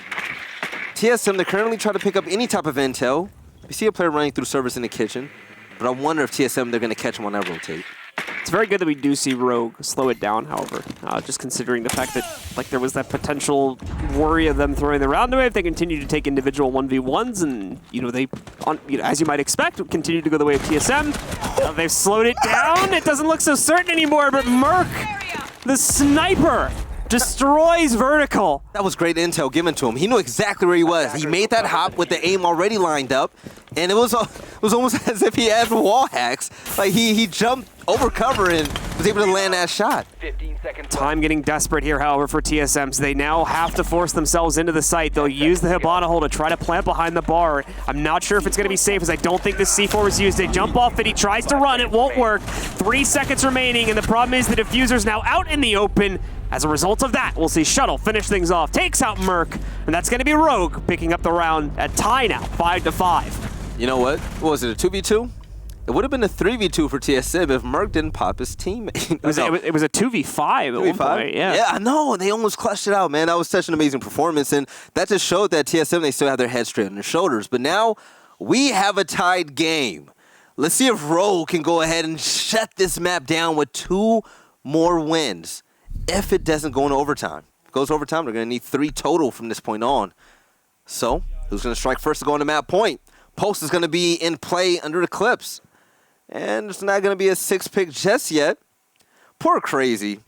Speaker 2: TSM, they're currently trying to pick up any type of intel. We see a player running through service in the kitchen, but I wonder if TSM, they're going to catch him on that rotate.
Speaker 1: It's very good that we do see Rogue slow it down, however, just considering the fact that like there was that potential worry of them throwing the round away if they continue to take individual 1v1s, and you know they, as you might expect, continue to go the way of TSM. They've slowed it down. It doesn't look so certain anymore, but Merc, the sniper, destroys Vertical.
Speaker 2: That was great intel given to him. He knew exactly where he was. He made that hop with the aim already lined up, and it was almost as if he had wall hacks. Like he jumped over cover and was able to land that shot.
Speaker 3: 15 seconds.
Speaker 1: Time getting desperate here, however, for TSM, so they now have to force themselves into the site. They'll use the Hibana hole to try to plant behind the bar. I'm not sure if it's going to be safe, as I don't think the C4 was used. They jump off it. He tries to run. It won't work. 3 seconds remaining, and the problem is the diffuser's now out in the open. As a result of that, we'll see Shuttle finish things off, takes out Merc, and that's going to be Rogue picking up the round at tie now, 5-5.
Speaker 2: You know what? What was it, a 2v2? It would have been a 3v2 for TSM if Merc didn't pop his teammate.
Speaker 1: It was a 2v5 at one point, yeah.
Speaker 2: Yeah, I know. They almost clutched it out, man. That was such an amazing performance, and that just showed that TSM, they still have their head straight on their shoulders. But now we have a tied game. Let's see if Rogue can go ahead and shut this map down with 2 more wins. If it doesn't go into overtime. If it goes overtime, they're going to need 3 total from this point on. So, who's going to strike first to go into map point? Post is going to be in play under Eclipse. And it's not going to be a 6-pick just yet. Poor Crazy.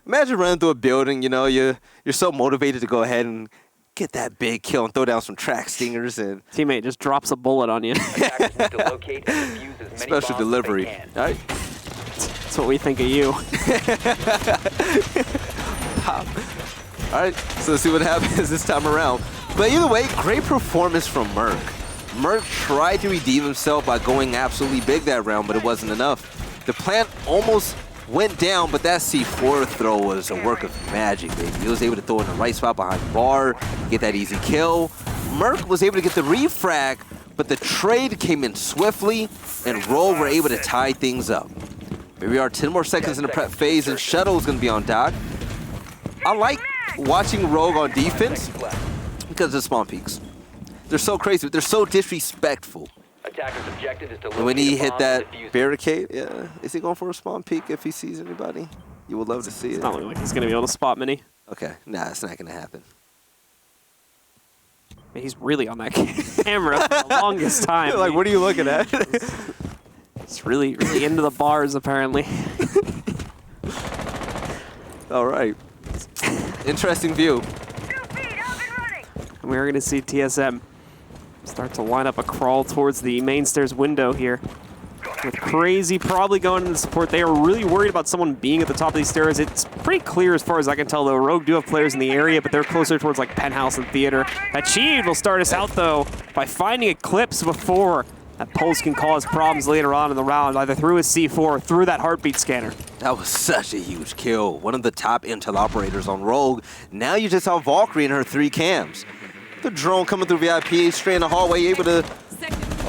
Speaker 2: Imagine running through a building, you know, you're so motivated to go ahead and get that big kill and throw down some track stingers. And
Speaker 1: teammate just drops a bullet on you.
Speaker 2: Special delivery. All right.
Speaker 1: That's what we think of you.
Speaker 2: All right, so let's see what happens this time around. But either way, great performance from Merc. Merc tried to redeem himself by going absolutely big that round, but it wasn't enough. The plant almost went down, but that C4 throw was a work of magic, baby. He was able to throw in the right spot behind the bar, get that easy kill. Merc was able to get the refrag, but the trade came in swiftly, and Roll were able to tie things up. Here we are, 10 more seconds in the prep phase, and Shuttle is going to be on dock. I like watching Rogue on defense because of spawn peaks. They're so crazy, but they're so disrespectful.
Speaker 3: Attacker's objective is to
Speaker 2: And when he
Speaker 3: locate a
Speaker 2: hit
Speaker 3: bomb
Speaker 2: that
Speaker 3: and defuse it.
Speaker 2: barricade, yeah, is he going for a spawn peek if he sees anybody? You would love to see it.
Speaker 1: It's not looking like he's going to be able to spot Mini.
Speaker 2: Okay, nah, it's not going to happen.
Speaker 1: He's really on that camera for the longest time.
Speaker 2: Like, what are you looking at?
Speaker 1: He's really, really into the bars, apparently.
Speaker 2: All right. Interesting view.
Speaker 1: And we're going to see TSM start to line up a crawl towards the main stairs window here. With Crazy probably going into support. They are really worried about someone being at the top of these stairs. It's pretty clear as far as I can tell, though. Rogue do have players in the area, but they're closer towards like Penthouse and Theater. Achieved will start us out, though, by finding Eclipse before that Pulse can cause problems later on in the round, either through his C4 or through that heartbeat scanner.
Speaker 2: That was such a huge kill. One of the top intel operators on Rogue. Now you just saw Valkyrie and her 3 cams. The drone coming through VIP, straight in the hallway, able to...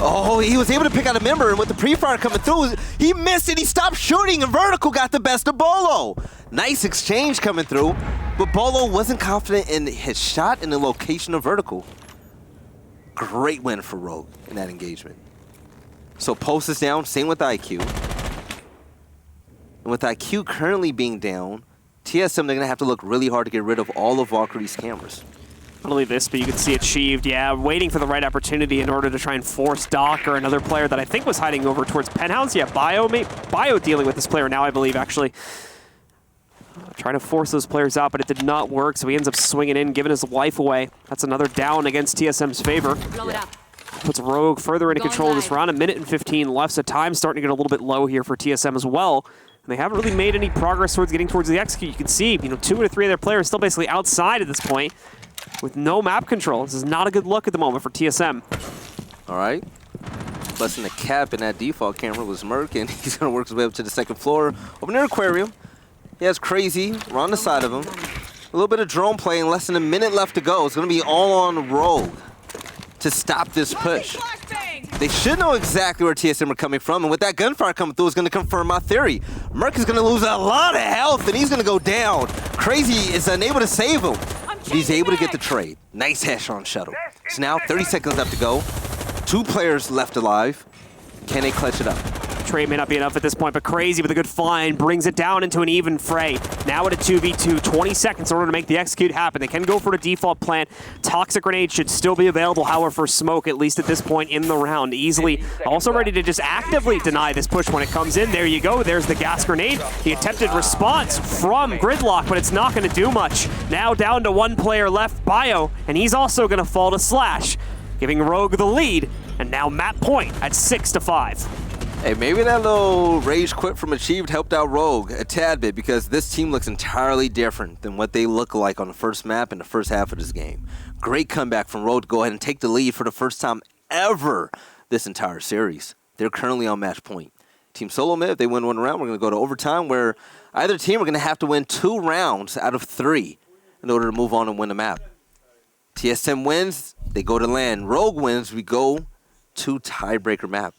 Speaker 2: Oh, he was able to pick out a member, and with the pre-fire coming through, he missed it, he stopped shooting, and Vertical got the best of Bolo. Nice exchange coming through, but Bolo wasn't confident in his shot and the location of Vertical. Great win for Rogue in that engagement. So Pulse is down, same with IQ. And with IQ currently being down, TSM, they're going to have to look really hard to get rid of all of Valkyrie's cameras.
Speaker 1: Not only this, but you can see Achieved, yeah, waiting for the right opportunity in order to try and force Doc or another player that I think was hiding over towards Penthouse. Yeah, Bio dealing with this player now, I believe, actually. Trying to force those players out, but it did not work, so he ends up swinging in, giving his life away. That's another down against TSM's favor. Puts Rogue further into control of this round. 1 minute and 15 left, so time's starting to get a little bit low here for TSM as well. And they haven't really made any progress towards getting towards the execute. You can see, 2 out of 3 of their players still basically outside at this point with no map control. This is not a good look at the moment for TSM.
Speaker 2: All right. Busting the cap in that default camera was Merc, and he's going to work his way up to the 2nd floor. Over near Aquarium. He has Crazy on the side of him. A little bit of drone play, and less than a minute left to go. It's going to be all on Rogue to stop this push. They should know exactly where TSM are coming from, and with that gunfire coming through, it's going to confirm my theory. Merc is going to lose a lot of health, and he's going to go down. Crazy is unable to save him, but he's able to get the trade. Nice headshot on Shuttle. So now 30 seconds left to go. 2 players left alive. Can they clutch it up?
Speaker 1: Trade may not be enough at this point, but Crazy with a good find brings it down into an even fray. Now at a 2v2, 20 seconds in order to make the execute happen. They can go for the default plant. Toxic grenade should still be available, however, for Smoke, at least at this point in the round. Easily also ready to just actively deny this push when it comes in. There you go. There's the gas grenade. The attempted response from Gridlock, but it's not going to do much. Now down to 1 player left, Bio, and he's also going to fall to Slash, giving Rogue the lead. And now map point at 6-5.
Speaker 2: Hey, maybe that little rage quit from Achieved helped out Rogue a tad bit, because this team looks entirely different than what they look like on the first map in the first half of this game. Great comeback from Rogue to go ahead and take the lead for the first time ever this entire series. They're currently on match point. Team Solo Mid, if they win 1 round, we're going to go to overtime, where either team are going to have to win 2 rounds out of 3 in order to move on and win the map. TSM wins, they go to land. Rogue wins, we go to tiebreaker map.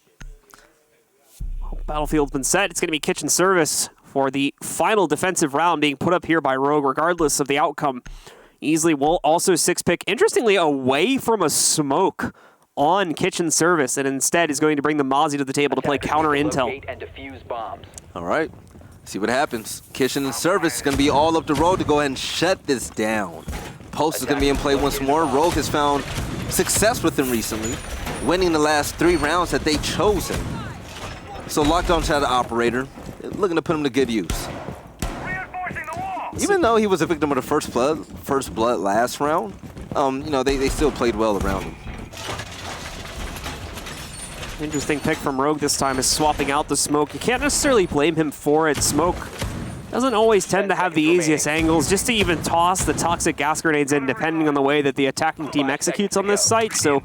Speaker 1: Battlefield's been set. It's going to be kitchen service for the final defensive round being put up here by Rogue, regardless of the outcome. Easily will also 6-pick, interestingly, away from a smoke on kitchen service, and instead is going to bring the Mozzie to the table to play counter intel.
Speaker 3: And defuse bombs.
Speaker 2: All right, see what happens. Kitchen and service is going to be all up the road to go ahead and shut this down. Post is going to be in play once more. Rogue has found success with him recently, winning the last 3 rounds that they chose him. So lockdown shadow operator, looking to put him to good use. Even though he was a victim of the first blood last round, you know, they still played well around him.
Speaker 1: Interesting pick from Rogue this time is swapping out the smoke. You can't necessarily blame him for it. Smoke doesn't always tend to have the easiest angles, just to even toss the toxic gas grenades in, depending on the way that the attacking team executes on this site. So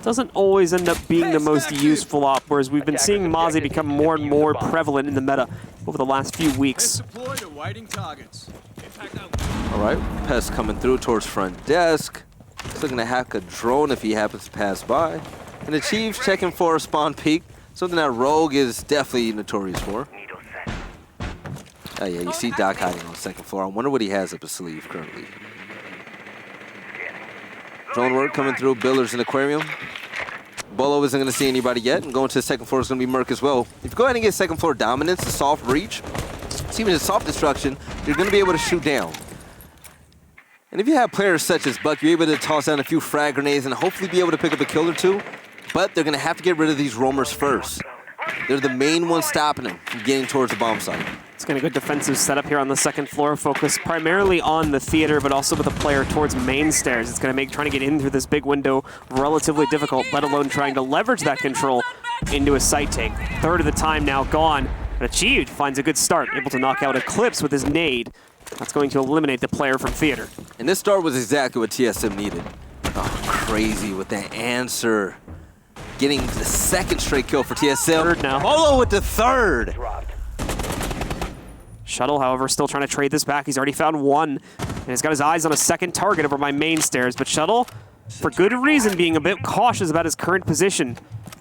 Speaker 1: doesn't always end up being the most useful op, whereas we've been seeing Mozzie become more and more prevalent in the meta over the last few weeks.
Speaker 2: All right, Pest coming through towards front desk. He's looking to hack a drone if he happens to pass by. And the Chiefs checking for a spawn peek, something that Rogue is definitely notorious for. Oh yeah, you see Doc hiding on the 2nd floor. I wonder what he has up his sleeve currently. Drone work coming through, Billers and Aquarium. Bolo isn't going to see anybody yet, and going to the 2nd floor is going to be Merc as well. If you go ahead and get 2nd floor dominance, the soft breach, it's even a soft destruction, you're going to be able to shoot down. And if you have players such as Buck, you're able to toss down a few frag grenades and hopefully be able to pick up a kill or 2, but they're going to have to get rid of these roamers first. They're the main ones stopping them from getting towards the bomb site.
Speaker 1: It's going to go defensive setup here on the 2nd floor, focused primarily on the theater, but also with a player towards main stairs. It's going to make trying to get in through this big window relatively difficult, let alone trying to leverage that control into a site take. 1/3 of the time now gone, but Achieved finds a good start, able to knock out Eclipse with his nade. That's going to eliminate the player from theater.
Speaker 2: And this start was exactly what TSM needed. Oh, Crazy with that answer. Getting the 2nd straight kill for TSM.
Speaker 1: 3rd now.
Speaker 2: Bolo with the 3rd.
Speaker 1: Shuttle, however, still trying to trade this back. He's already found 1, and he's got his eyes on a 2nd target over by main stairs. But Shuttle, for good reason, being a bit cautious about his current position,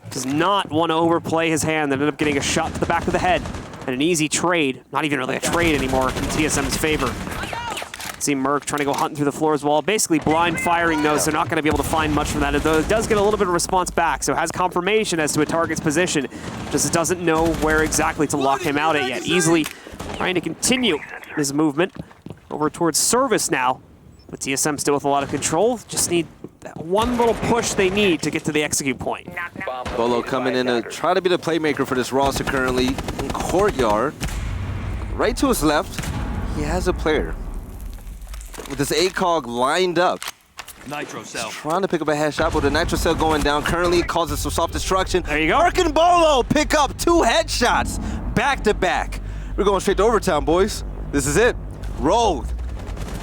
Speaker 1: does not want to overplay his hand. They ended up getting a shot to the back of the head and an easy trade. Not even really a trade anymore in TSM's favor. See Merc trying to go hunting through the floor as well. Basically blind firing those. They're not going to be able to find much from that. Though it does get a little bit of response back, so it has confirmation as to a target's position. Just doesn't know where exactly to lock him out at yet. Easily trying to continue his movement over towards service now. But TSM still with a lot of control. Just need that one little push they need to get to the execute point.
Speaker 2: Bolo coming in to try to be the playmaker for this roster currently in courtyard. Right to his left, he has a player with this ACOG lined up.
Speaker 5: Nitro cell.
Speaker 2: Trying to pick up a headshot, but the Nitro cell going down currently causes some soft destruction.
Speaker 1: There you go.
Speaker 2: Merc and Bolo pick up 2 headshots back to back. We're going straight to overtime, boys. This is it. Rogue.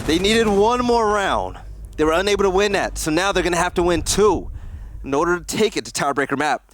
Speaker 2: They needed 1 more round. They were unable to win that, so now they're going to have to win 2 in order to take it to tiebreaker map.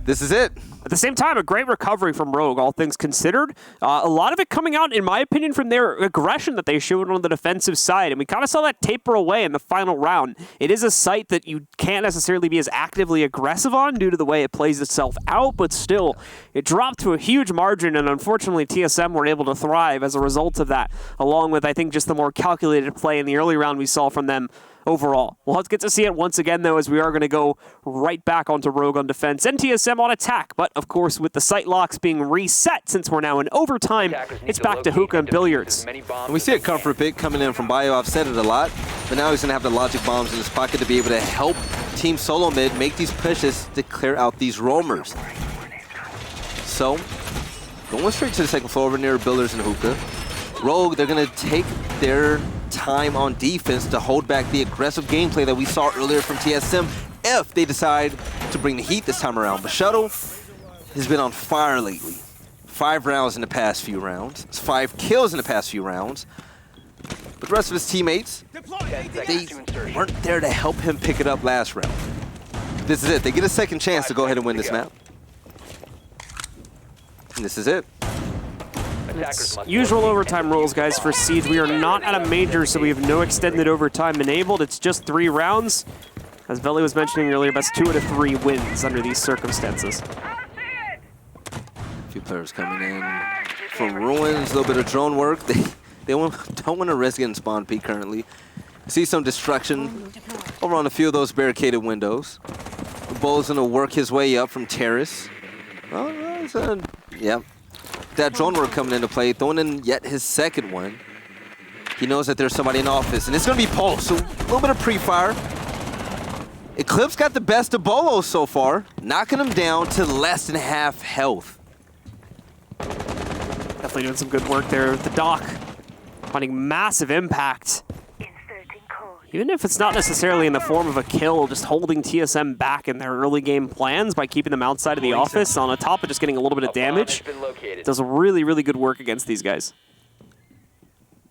Speaker 2: This is it.
Speaker 1: At the same time, a great recovery from Rogue, all things considered. A lot of it coming out, in my opinion, from their aggression that they showed on the defensive side. And we kind of saw that taper away in the final round. It is a site that you can't necessarily be as actively aggressive on due to the way it plays itself out, but still, it dropped to a huge margin, and unfortunately, TSM were able to thrive as a result of that, along with, I think, just the more calculated play in the early round we saw from them overall. We'll have to get to see it once again, though, as we are going to go right back onto Rogue on defense and TSM on attack. But, of course, with the sight locks being reset, since we're now in overtime, it's back to hookah and billiards.
Speaker 2: And we see a comfort pick coming in from Bio. I've said it a lot, but now he's going to have the logic bombs in his pocket to be able to help Team Solo Mid make these pushes to clear out these roamers. So, going straight to the second floor over near Builders and Hookah. Rogue, they're going to take their time on defense to hold back the aggressive gameplay that we saw earlier from TSM if they decide to bring the heat this time around. But Shuttle has been on fire lately. 5 rounds in the past few rounds. It's 5 kills in the past few rounds. But the rest of his teammates, they weren't there to help him pick it up last round. This is it. They get a second chance to go ahead and win this map. And this is it.
Speaker 1: Usual overtime rules, guys, for Siege. We are not at a major, so we have no extended overtime enabled. It's just 3 rounds. As Veli was mentioning earlier, best 2 out of 3 wins under these circumstances.
Speaker 2: A few players coming in from Ruins, a little bit of drone work. They don't want to risk getting spawn peek currently. See some destruction over on a few of those barricaded windows. The Bull's going to work his way up from Terrace. Oh, yeah. That drone work coming into play, throwing in yet his second one. He knows that there's somebody in office, and it's going to be Pulse, so a little bit of pre-fire. Eclipse got the best of Bolo so far, knocking him down to less than half health.
Speaker 1: Definitely doing some good work there with the Doc, finding massive impact. Even if it's not necessarily in the form of a kill, just holding TSM back in their early game plans by keeping them outside of the office on the top of just getting a little bit of damage. Does really, really good work against these guys.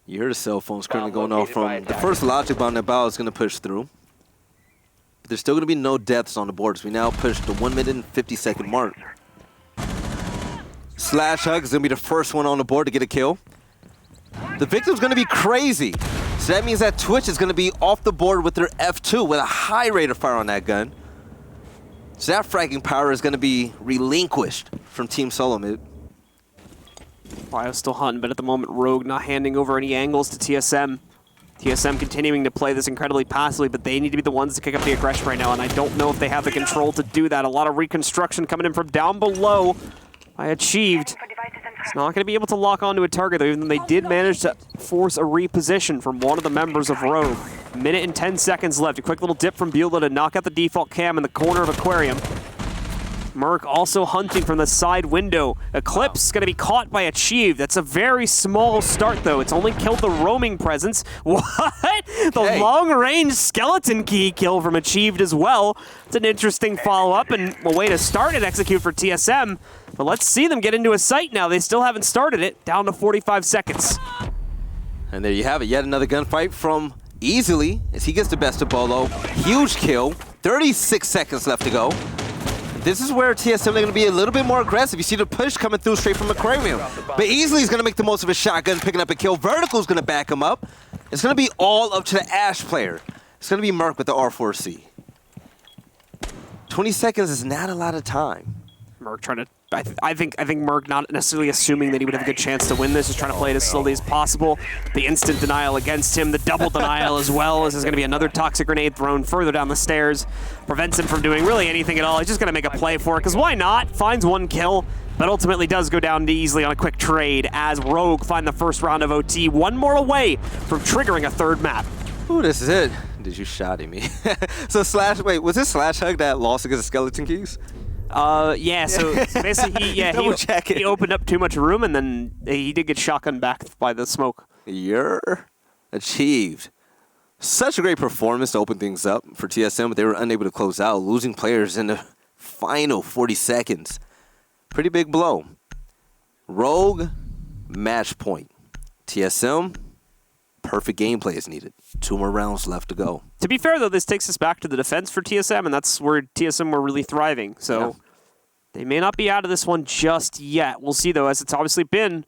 Speaker 2: You hear the cell phones currently going off from the first logic bomb that Bao is going to push through. But there's still going to be no deaths on the board, so we now push the 1 minute and 50-second mark. Slash Hug is going to be the first one on the board to get a kill. The victim's going to be crazy. So that means that Twitch is going to be off the board with their F2 with a high rate of fire on that gun. So that fragging power is going to be relinquished from Team Solo Mid.
Speaker 1: Bio's still hunting, but at the moment, Rogue not handing over any angles to TSM. TSM continuing to play this incredibly passively, but they need to be the ones to kick up the aggression right now, and I don't know if they have the control to do that. A lot of reconstruction coming in from down below by Achieved. It's not going to be able to lock onto a target, though, even though they did manage to force a reposition from one of the members of Rogue. Minute and 10 seconds left. A quick little dip from Beulah to knock out the default cam in the corner of Aquarium. Merc also hunting from the side window. Eclipse going to be caught by Achieved. That's a very small start, though. It's only killed the roaming presence. What? The long-range skeleton key kill from Achieved as well. It's an interesting follow-up and a way to start and execute for TSM. But let's see them get into a site now. They still haven't started it. Down to 45 seconds.
Speaker 2: And there you have it. Yet another gunfight from Easily as he gets the best of Bolo. Huge kill. 36 seconds left to go. This is where TSM are going to be a little bit more aggressive. You see the push coming through straight from Aquarium. But Easily is going to make the most of his shotgun, picking up a kill. Vertical is going to back him up. It's going to be all up to the Ash player. It's going to be Merc with the R4C. 20 seconds is not a lot of time.
Speaker 1: Merc trying to... I think Merc not necessarily assuming that he would have a good chance to win this, just trying to play it as slowly as possible. The instant denial against him, the double denial as well. This is going to be another toxic grenade thrown further down the stairs. Prevents him from doing really anything at all. He's just going to make a play for it, because why not? Finds one kill, but ultimately does go down to Easily on a quick trade as Rogue find the first round of OT. One more away from triggering a third map.
Speaker 2: Ooh, this is it. Did you shotty me? So Wait, was this Slash Hug that lost against the Skeleton Keys?
Speaker 1: Yeah, so basically he opened up too much room, and then he did get shotgun back by the smoke.
Speaker 2: You're Achieved. Such a great performance to open things up for TSM, but they were unable to close out, losing players in the final 40 seconds. Pretty big blow. Rogue, match point. TSM, perfect gameplay is needed. 2 more rounds left to go.
Speaker 1: To be fair, though, this takes us back to the defense for TSM, and that's where TSM were really thriving. So They may not be out of this one just yet. We'll see, though, as it's obviously been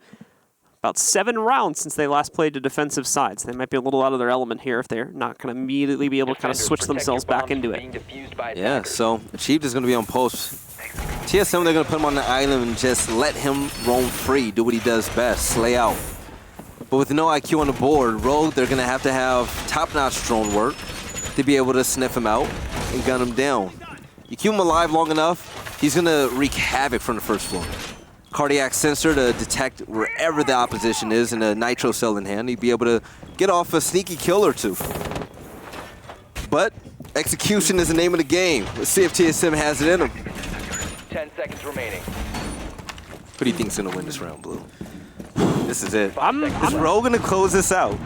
Speaker 1: about 7 rounds since they last played the defensive side. So they might be a little out of their element here if they're not going to immediately be able to kind of switch themselves back into it.
Speaker 2: Yeah, so Achieved is going to be on post. TSM, they're going to put him on the island and just let him roam free, do what he does best, slay out. But with no IQ on the board, Rogue, they're going to have top-notch drone work to be able to sniff him out and gun him down. You keep him alive long enough, he's going to wreak havoc from the first floor. Cardiac sensor to detect wherever the opposition is, and a nitro cell in hand. He'd be able to get off a sneaky kill or two. But execution is the name of the game. Let's see if TSM has it in him.
Speaker 3: 10 seconds remaining.
Speaker 2: Who do you think's gonna win this round, Blue? This is it.
Speaker 1: Is
Speaker 2: Rogue gonna close this out?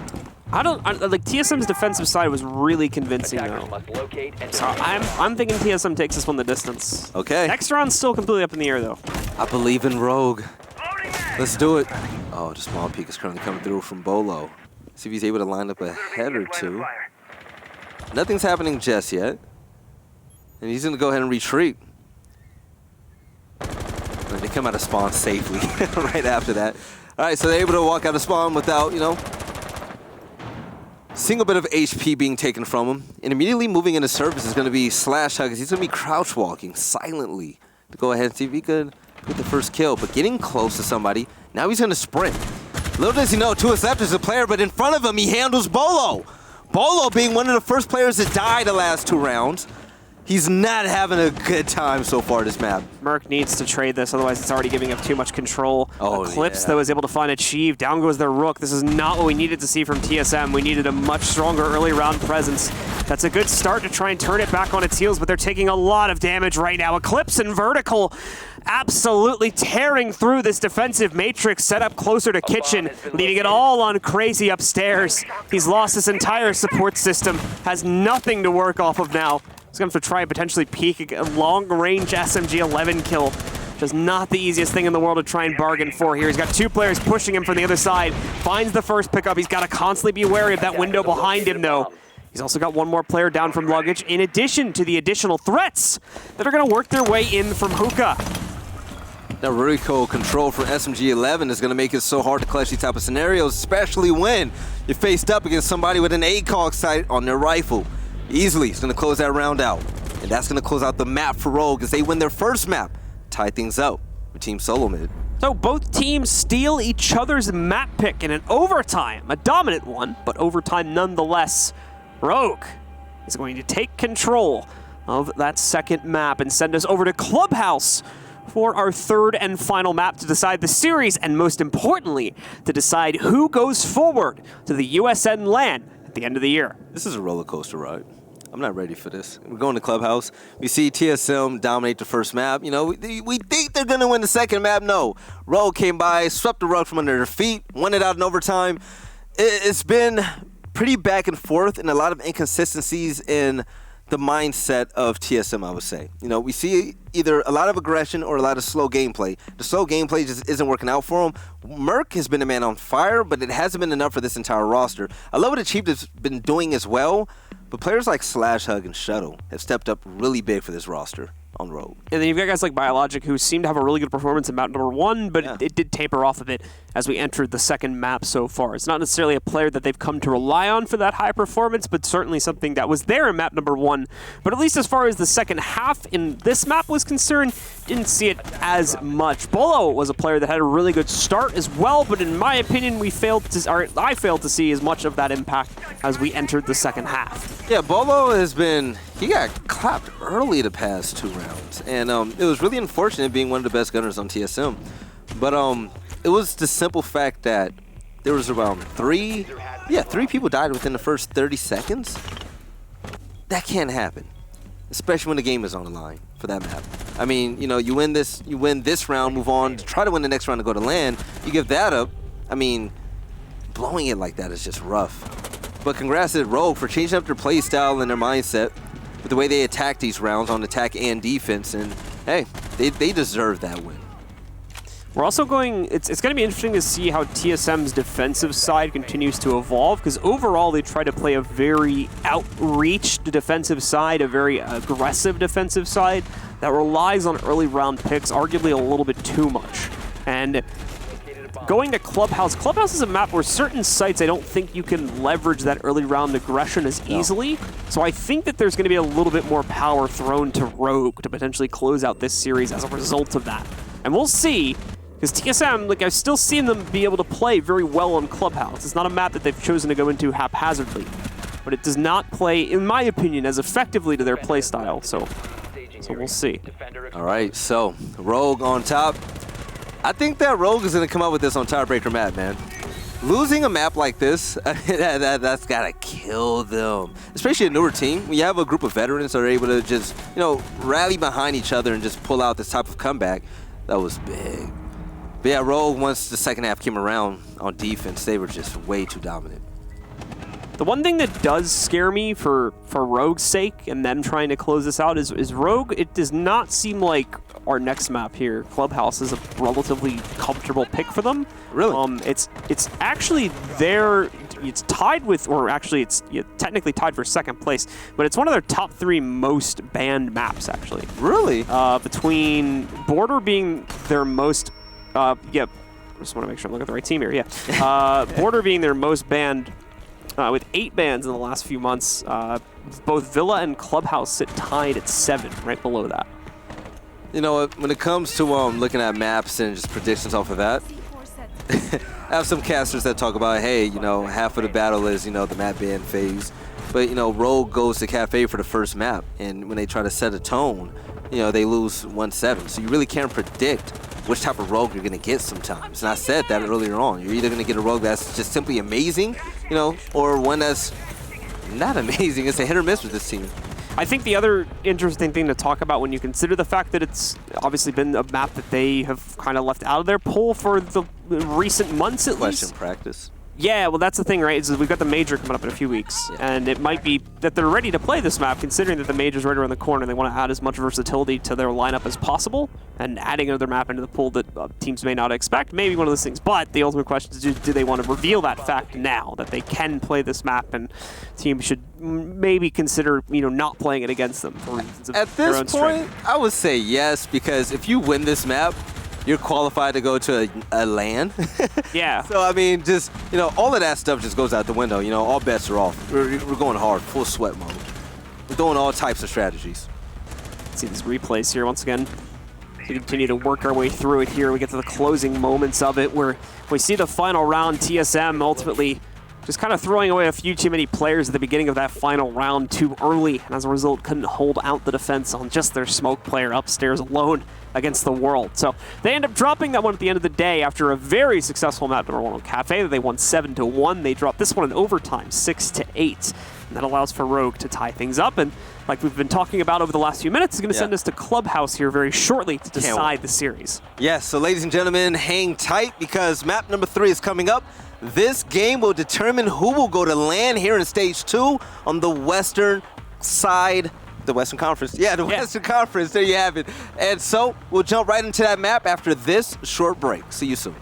Speaker 1: Like TSM's defensive side was really convincing
Speaker 3: Attackers
Speaker 1: though.
Speaker 3: must locate and
Speaker 1: So I'm thinking TSM takes this one the distance.
Speaker 2: Okay.
Speaker 1: Next round's still completely up in the air though.
Speaker 2: I believe in Rogue. Let's do it. Oh, the small peek is currently coming through from Bolo. See if he's able to line up a head or two. Nothing's happening just yet. And he's gonna go ahead and retreat. And they come out of spawn safely right after that. All right, so they're able to walk out of spawn without, single bit of HP being taken from him. And immediately moving into service is going to be Slash Hug. He's going to be crouch walking silently to go ahead and see if he could get the first kill. But getting close to somebody, now he's going to sprint. Little does he know, to his left is a player, but in front of him he handles Bolo. Bolo being one of the first players to die the last 2 rounds. He's not having a good time so far this map.
Speaker 1: Merc needs to trade this, otherwise it's already giving up too much control.
Speaker 2: Oh,
Speaker 1: Eclipse,
Speaker 2: yeah.
Speaker 1: though, is able to find Achieve. Down goes their Rook. This is not what we needed to see from TSM. We needed a much stronger early round presence. That's a good start to try and turn it back on its heels, but they're taking a lot of damage right now. Eclipse and Vertical absolutely tearing through this defensive matrix, set up closer to Kitchen, leaving it all on Crazy upstairs. He's lost his entire support system, has nothing to work off of now. He's going to have to try and potentially peek a long-range SMG 11 kill, which is not the easiest thing in the world to try and bargain for here. He's got 2 players pushing him from the other side, finds the first pickup. He's got to constantly be wary of that window behind him, though. He's also got 1 more player down from Luggage, in addition to the additional threats that are going to work their way in from Hookah.
Speaker 2: That recoil control for SMG 11 is going to make it so hard to clutch these type of scenarios, especially when you're faced up against somebody with an ACOG sight on their rifle. Easily, it's going to close that round out. And that's going to close out the map for Rogue as they win their first map. Tie things up with Team Solo Mid.
Speaker 1: So both teams steal each other's map pick in an overtime. A dominant one, but overtime nonetheless. Rogue is going to take control of that second map and send us over to Clubhouse for our 3rd and final map to decide the series, and most importantly, to decide who goes forward to the USN LAN at the end of the year.
Speaker 2: This is a roller coaster ride. I'm not ready for this. We're going to Clubhouse. We see TSM dominate the first map. We think they're going to win the second map. No. Rogue came by, swept the rug from under their feet, won it out in overtime. It's been pretty back and forth and a lot of inconsistencies in the mindset of TSM, I would say. We see either a lot of aggression or a lot of slow gameplay. The slow gameplay just isn't working out for them. Merc has been a man on fire, but it hasn't been enough for this entire roster. I love what Achieved has been doing as well, but players like Slash Hug and Shuttle have stepped up really big for this roster on Rogue.
Speaker 1: And then you've got guys like Biologic who seem to have a really good performance in map number 1, but
Speaker 2: Yeah.
Speaker 1: it did taper off a bit as we entered the second map so far. It's not necessarily a player that they've come to rely on for that high performance, but certainly something that was there in map number 1. But at least as far as the second half in this map was concerned, didn't see it as much. Bolo was a player that had a really good start as well, but in my opinion, I failed to see as much of that impact as we entered the second half.
Speaker 2: Yeah, Bolo he got clapped early the past 2 rounds. And it was really unfortunate being one of the best gunners on TSM. But it was the simple fact that there was around 3 people died within the first 30 seconds. That can't happen, especially when the game is on the line for that map. I mean, you win this round, move on, try to win the next round to go to LAN. You give that up. I mean, blowing it like that is just rough. But congrats to Rogue for changing up their play style and their mindset with the way they attack these rounds on attack and defense. And hey, they deserve that win.
Speaker 1: We're also going, it's going to be interesting to see how TSM's defensive side continues to evolve, because overall they try to play a very outreached defensive side, a very aggressive defensive side that relies on early round picks, arguably a little bit too much. And going to Clubhouse, Clubhouse is a map where certain sites I don't think you can leverage that early round aggression as easily. So I think that there's going to be a little bit more power thrown to Rogue to potentially close out this series as a result of that. And we'll see. Because TSM, like, I've still seen them be able to play very well on Clubhouse. It's not a map that they've chosen to go into haphazardly. But it does not play, in my opinion, as effectively to their play style. So we'll see.
Speaker 2: All right, so Rogue on top. I think that Rogue is going to come out with this on Tiebreaker map, man. Losing a map like this, that's got to kill them. Especially a newer team. When you have a group of veterans that are able to just, rally behind each other and just pull out this type of comeback, that was big. But yeah, Rogue, once the second half came around on defense, they were just way too dominant.
Speaker 1: The one thing that does scare me for Rogue's sake and them trying to close this out is Rogue, it does not seem like our next map here, Clubhouse, is a relatively comfortable pick for them.
Speaker 2: Really?
Speaker 1: It's actually it's tied with, or actually it's technically tied for second place, but it's one of their top 3 most banned maps, actually.
Speaker 2: Really?
Speaker 1: Between Border being their most, I just want to make sure I'm looking at the right team here, yeah. Border being their most banned, with 8 bans in the last few months. Both Villa and Clubhouse sit tied at 7, right below that.
Speaker 2: You know what, when it comes to looking at maps and just predictions off of that, I have some casters that talk about, hey, half of the battle is, the map ban phase. But, Rogue goes to Cafe for the first map, and when they try to set a tone, they lose 1-7. So you really can't predict which type of Rogue you're going to get sometimes. And I said that earlier on. You're either going to get a Rogue that's just simply amazing, or one that's not amazing. It's a hit or miss with this team.
Speaker 1: I think the other interesting thing to talk about when you consider the fact that it's obviously been a map that they have kind of left out of their pool for the recent months at least.
Speaker 2: Question practice.
Speaker 1: Yeah, well, that's the thing, right? Is we've got the Major coming up in a few weeks, and it might be that they're ready to play this map, considering that the Major's right around the corner. They want to add as much versatility to their lineup as possible, and adding another map into the pool that teams may not expect, maybe one of those things. But the ultimate question is, do they want to reveal that fact now, that they can play this map, and teams should maybe consider, not playing it against them for reasons of
Speaker 2: At
Speaker 1: their own
Speaker 2: this point,
Speaker 1: strength?
Speaker 2: I would say yes, because if you win this map, you're qualified to go to a LAN.
Speaker 1: Yeah.
Speaker 2: So, I mean, just, all of that stuff just goes out the window. All bets are off. We're going hard, full sweat mode. We're doing all types of strategies.
Speaker 1: Let's see these replays here once again. We continue to work our way through it here. We get to the closing moments of it where we see the final round, TSM ultimately just kind of throwing away a few too many players at the beginning of that final round too early, and as a result couldn't hold out the defense on just their smoke player upstairs alone against the world. So they end up dropping that one at the end of the day after a very successful map number 1 on Cafe that they won 7-1. They dropped this one in overtime, 6-8. And that allows for Rogue to tie things up, and like we've been talking about over the last few minutes, is going to send us to Clubhouse here very shortly to decide the series.
Speaker 2: Yes, so ladies and gentlemen, hang tight because map number 3 is coming up. This game will determine who will go to LAN here in Stage 2 on the western side. The Western Conference. Yeah, the Western Conference. There you have it. And so we'll jump right into that map after this short break. See you soon.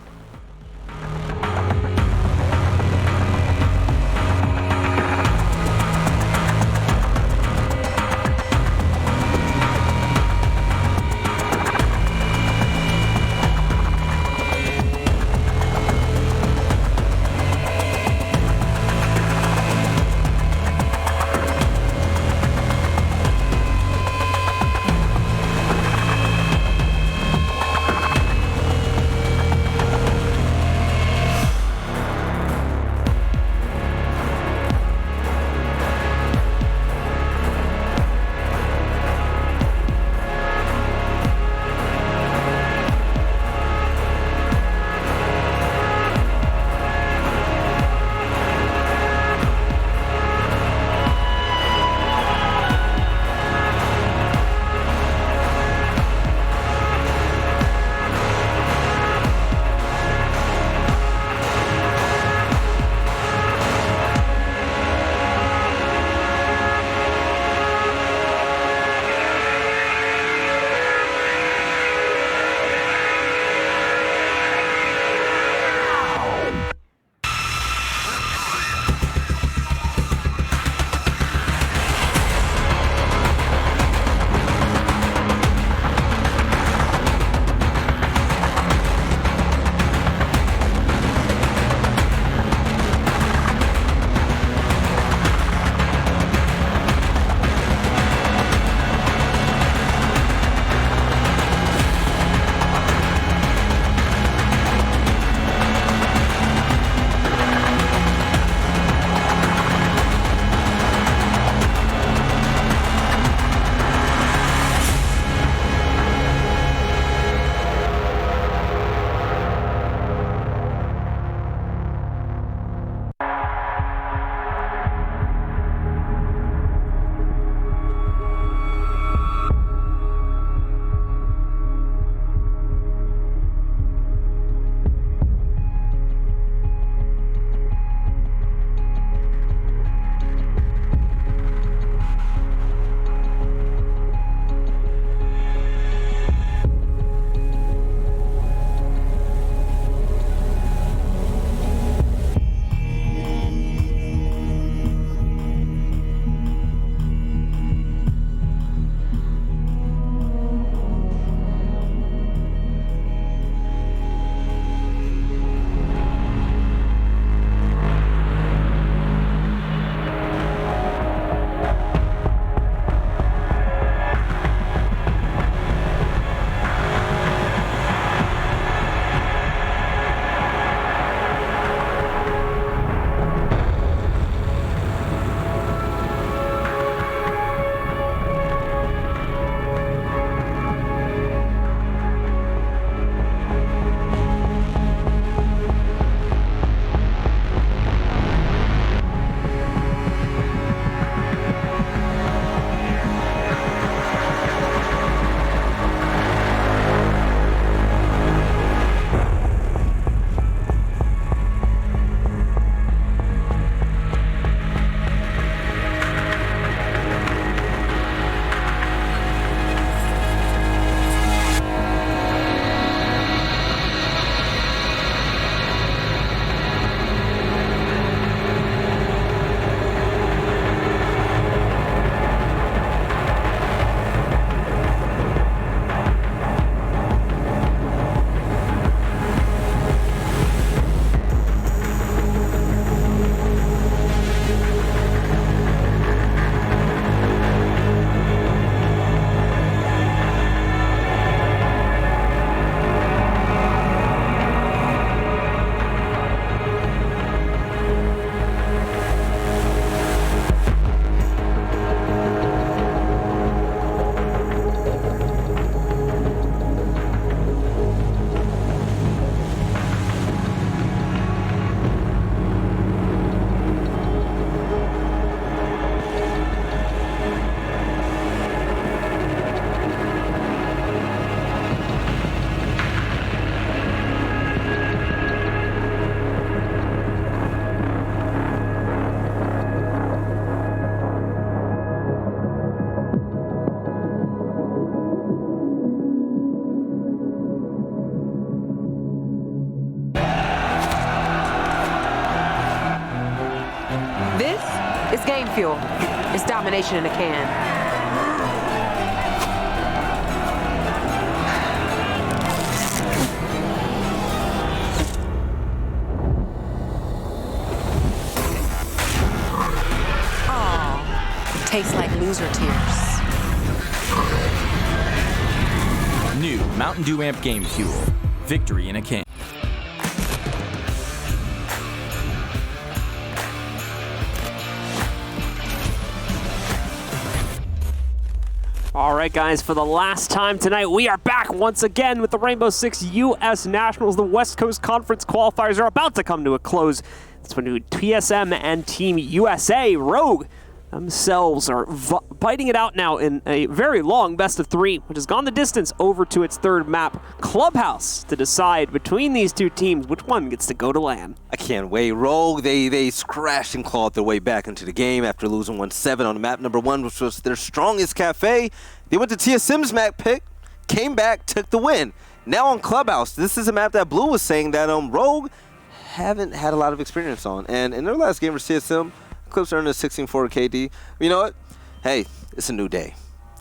Speaker 6: fuel. It's domination in a can. Tastes like loser tears.
Speaker 5: New Mountain Dew Amp Game Fuel. Victory in a can.
Speaker 1: All right, guys, for the last time tonight, we are back once again with the Rainbow Six U.S. Nationals. The West Coast Conference qualifiers are about to come to a close. That's when TSM and Team USA, Rogue, themselves are biting it out now in a very long best-of-3, which has gone the distance over to its third map, Clubhouse, to decide between these two teams which one gets to go to LAN.
Speaker 2: I can't wait. Rogue, they scratched and clawed their way back into the game after losing 1-7 on map number 1, which was their strongest cafe. They went to TSM's map pick, came back, took the win. Now on Clubhouse, this is a map that Blue was saying that Rogue haven't had a lot of experience on. And in their last game for TSM, Clips earned a 16-4 KD. You know what? Hey, it's a new day.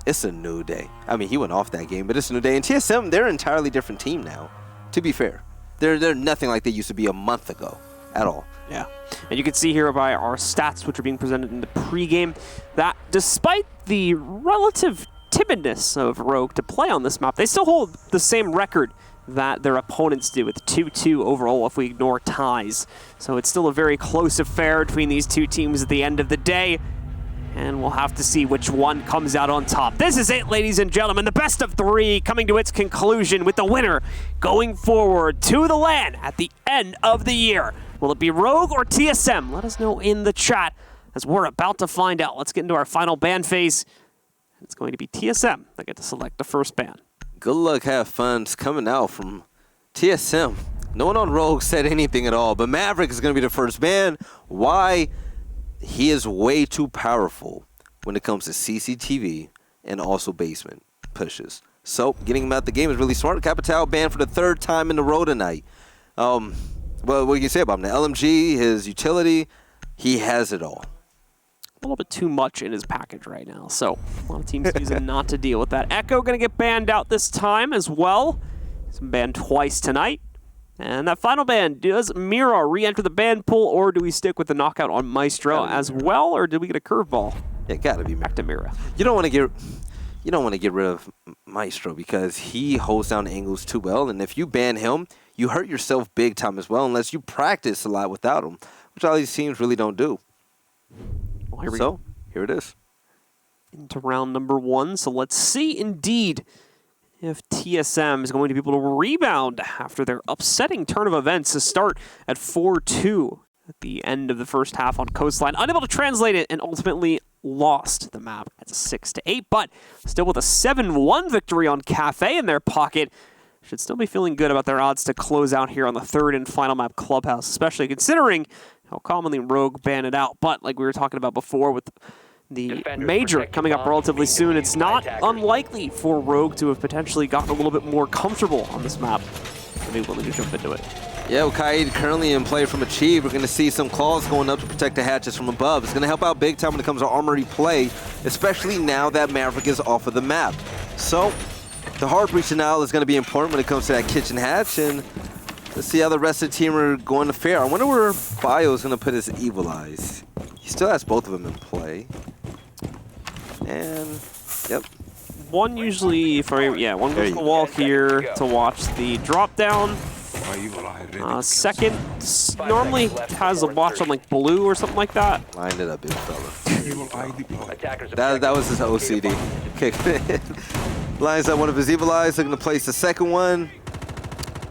Speaker 2: It's a new day. I mean, he went off that game, but it's a new day. And TSM, they're an entirely different team now, to be fair. They're nothing like they used to be a month ago at all.
Speaker 1: Yeah. And you can see here by our stats, which are being presented in the pregame, that despite the relative timidness of Rogue to play on this map, they still hold the same record that their opponents do with 2-2 overall if we ignore ties. So it's still a very close affair between these two teams at the end of the day, and we'll have to see which one comes out on top. This is it, ladies and gentlemen, the best of 3 coming to its conclusion with the winner going forward to the LAN at the end of the year. Will it be Rogue or TSM? Let us know in the chat as we're about to find out. Let's get into our final ban phase. It's going to be TSM that get to select the first ban.
Speaker 2: Good luck, have fun. It's coming out from TSM. No one on Rogue said anything at all, but Maverick is going to be the first ban. Why? He is way too powerful when it comes to CCTV and also basement pushes. So getting him out the game is really smart. Capital banned for the 3rd time in a row tonight. Well, what can you say about him? The LMG, his utility, he has it all.
Speaker 1: A little bit too much in his package right now, so a lot of teams choosing not to deal with that. Echo going to get banned out this time as well. He's been banned twice tonight. And that final ban, does Mira re-enter the ban pool, or do we stick with the knockout on Maestro as well, or did we get a curveball?
Speaker 2: Yeah, gotta be
Speaker 1: back to Mira.
Speaker 2: You don't want to get rid of Maestro because he holds down angles too well, and if you ban him, you hurt yourself big time as well, unless you practice a lot without him, which all these teams really don't do.
Speaker 1: Well,
Speaker 2: here it is.
Speaker 1: Into round number 1. So let's see indeed if TSM is going to be able to rebound after their upsetting turn of events to start at 4-2 at the end of the first half on Coastline. Unable to translate it and ultimately lost the map at 6-8, but still with a 7-1 victory on Cafe in their pocket. Should still be feeling good about their odds to close out here on the 3rd and final map, Clubhouse, especially considering how commonly Rogue ban it out. But like we were talking about before with the
Speaker 3: Defenders
Speaker 1: major coming up relatively soon, it's not unlikely for Rogue to have potentially gotten a little bit more comfortable on this map and be willing to jump into it.
Speaker 2: Yeah, with Kaid currently in play from Achieve, we're going to see some claws going up to protect the hatches from above. It's going to help out big time when it comes to armory play, especially now that Maverick is off of the map. So the hard breach denial is going to be important when it comes to that kitchen hatch, and let's see how the rest of the team are going to fare. I wonder where Bio is going to put his Evil Eyes. He still has both of them in play. And, yep.
Speaker 1: One usually, one goes to the wall here to watch the drop down. Second normally has a watch on like blue or something like that.
Speaker 2: Lined it up, big fella. That was his OCD. Okay. Lines up one of his Evil Eyes, looking to place the second one.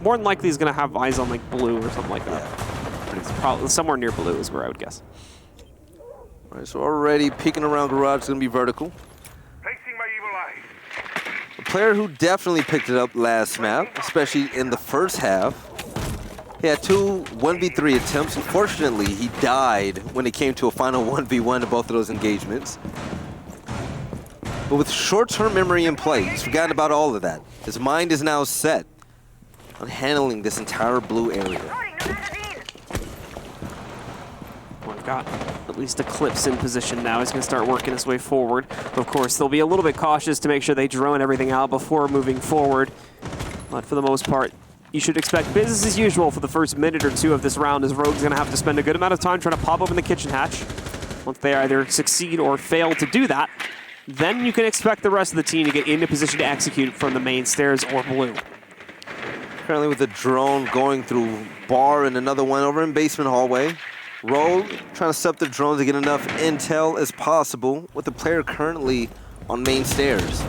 Speaker 1: More than likely he's going to have eyes on like blue or something like that. Yeah. It's probably somewhere near blue is where I would guess.
Speaker 2: All right, so already peeking around garage is going to be vertical.
Speaker 7: Placing my Evil Eye.
Speaker 2: A player who definitely picked it up last map, especially in the first half. He had 2 1v3 attempts. Unfortunately, he died when it came to a final 1v1 in both of those engagements. But with short-term memory in play, he's forgotten about all of that. His mind is now set on handling this entire blue area.
Speaker 1: We've got at least Eclipse in position now. He's going to start working his way forward. Of course, they'll be a little bit cautious to make sure they drone everything out before moving forward. But for the most part, you should expect business as usual for the first minute or two of this round, as Rogue's going to have to spend a good amount of time trying to pop open the kitchen hatch. Once they either succeed or fail to do that, then you can expect the rest of the team to get into position to execute from the main stairs or blue.
Speaker 2: Currently with the drone going through bar and another one over in basement hallway. Rogue trying to set up the drone to get enough intel as possible with the player currently on main stairs.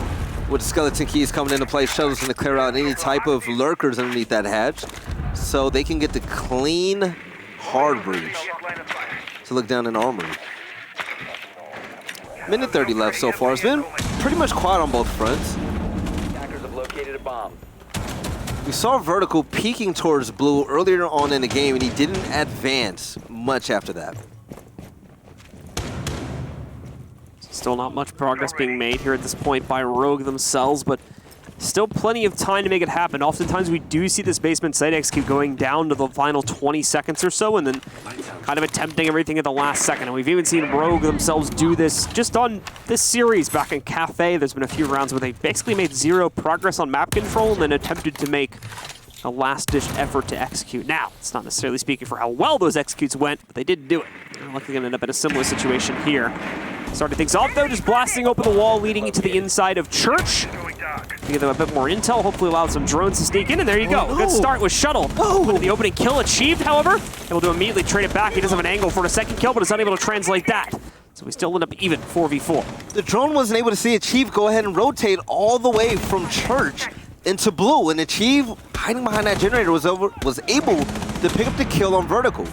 Speaker 2: With the skeleton keys coming into play, Shuttle's going to clear out any type of lurkers underneath that hatch so they can get the clean hard breach to look down in armory. Minute 30 left so far. It's been pretty much quiet on both fronts.
Speaker 3: Attackers have located a bomb.
Speaker 2: We saw Vertical peeking towards blue earlier on in the game, and he didn't advance much after that.
Speaker 1: Still not much progress being made here at this point by Rogue themselves, but still plenty of time to make it happen. Oftentimes we do see this basement site execute going down to the final 20 seconds or so and then kind of attempting everything at the last second. And we've even seen Rogue themselves do this just on this series back in Cafe. There's been a few rounds where they basically made zero progress on map control and then attempted to make a last-ditch effort to execute. Now, it's not necessarily speaking for how well those executes went, but they did do it. They're likely going to end up in a similar situation here. Starting things off, though, just blasting open the wall leading into the inside of Church. To give them a bit more intel, hopefully allow some drones to sneak in, and there you go. Good start with Shuttle. With the opening kill achieved, however, able to immediately trade it back. He does have an angle for a second kill, but is unable to translate that. So we still end up even, 4v4.
Speaker 2: The drone wasn't able to see Achieve go ahead and rotate all the way from Church into blue, and Achieve, hiding behind that generator, was able to pick up the kill on Vertical.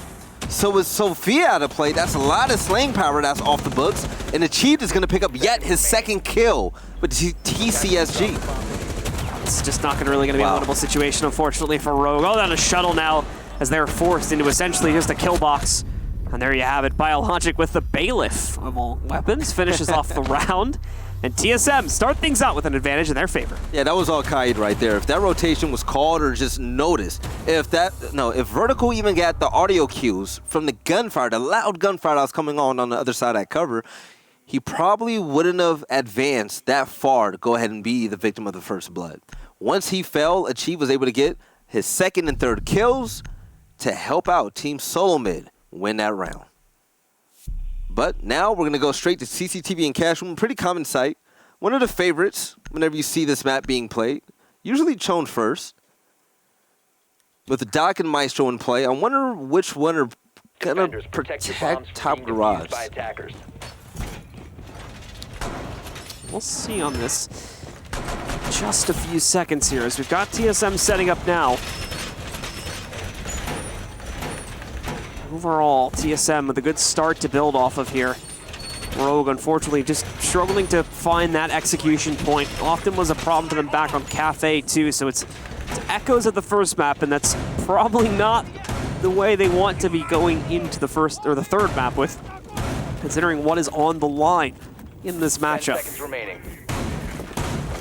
Speaker 2: So with Sophia out of play, that's a lot of slaying power that's off the books, and Achieved is going to pick up yet his second kill with TCSG.
Speaker 1: It's just not really going to be a winnable situation, unfortunately, for Rogue. All down to Shuttle now, as they're forced into essentially just a kill box. And there you have it. Biologic with the Bailiff of all weapons finishes off the round. And TSM start things out with an advantage in their favor.
Speaker 2: Yeah, that was all Kaid right there. If that rotation was called or just noticed, if Vertical even got the audio cues from the gunfire, the loud gunfire that was coming on the other side of that cover, he probably wouldn't have advanced that far to go ahead and be the victim of the first blood. Once he fell, Achieve was able to get his second and third kills to help out Team Solo Mid win that round. But now we're going to go straight to CCTV and Cash Room, pretty common sight. One of the favorites whenever you see this map being played. Usually Chone first. With the Doc and Maestro in play, I wonder which one are going to protect top garage.
Speaker 1: We'll see on this. Just a few seconds here as we've got TSM setting up now. Overall, TSM with a good start to build off of here. Rogue, unfortunately, just struggling to find that execution point. Often was a problem for them back on Cafe, too, so it's echoes of the first map, and that's probably not the way they want to be going into the first or the third map with, considering what is on the line in this matchup.
Speaker 3: 10 seconds remaining.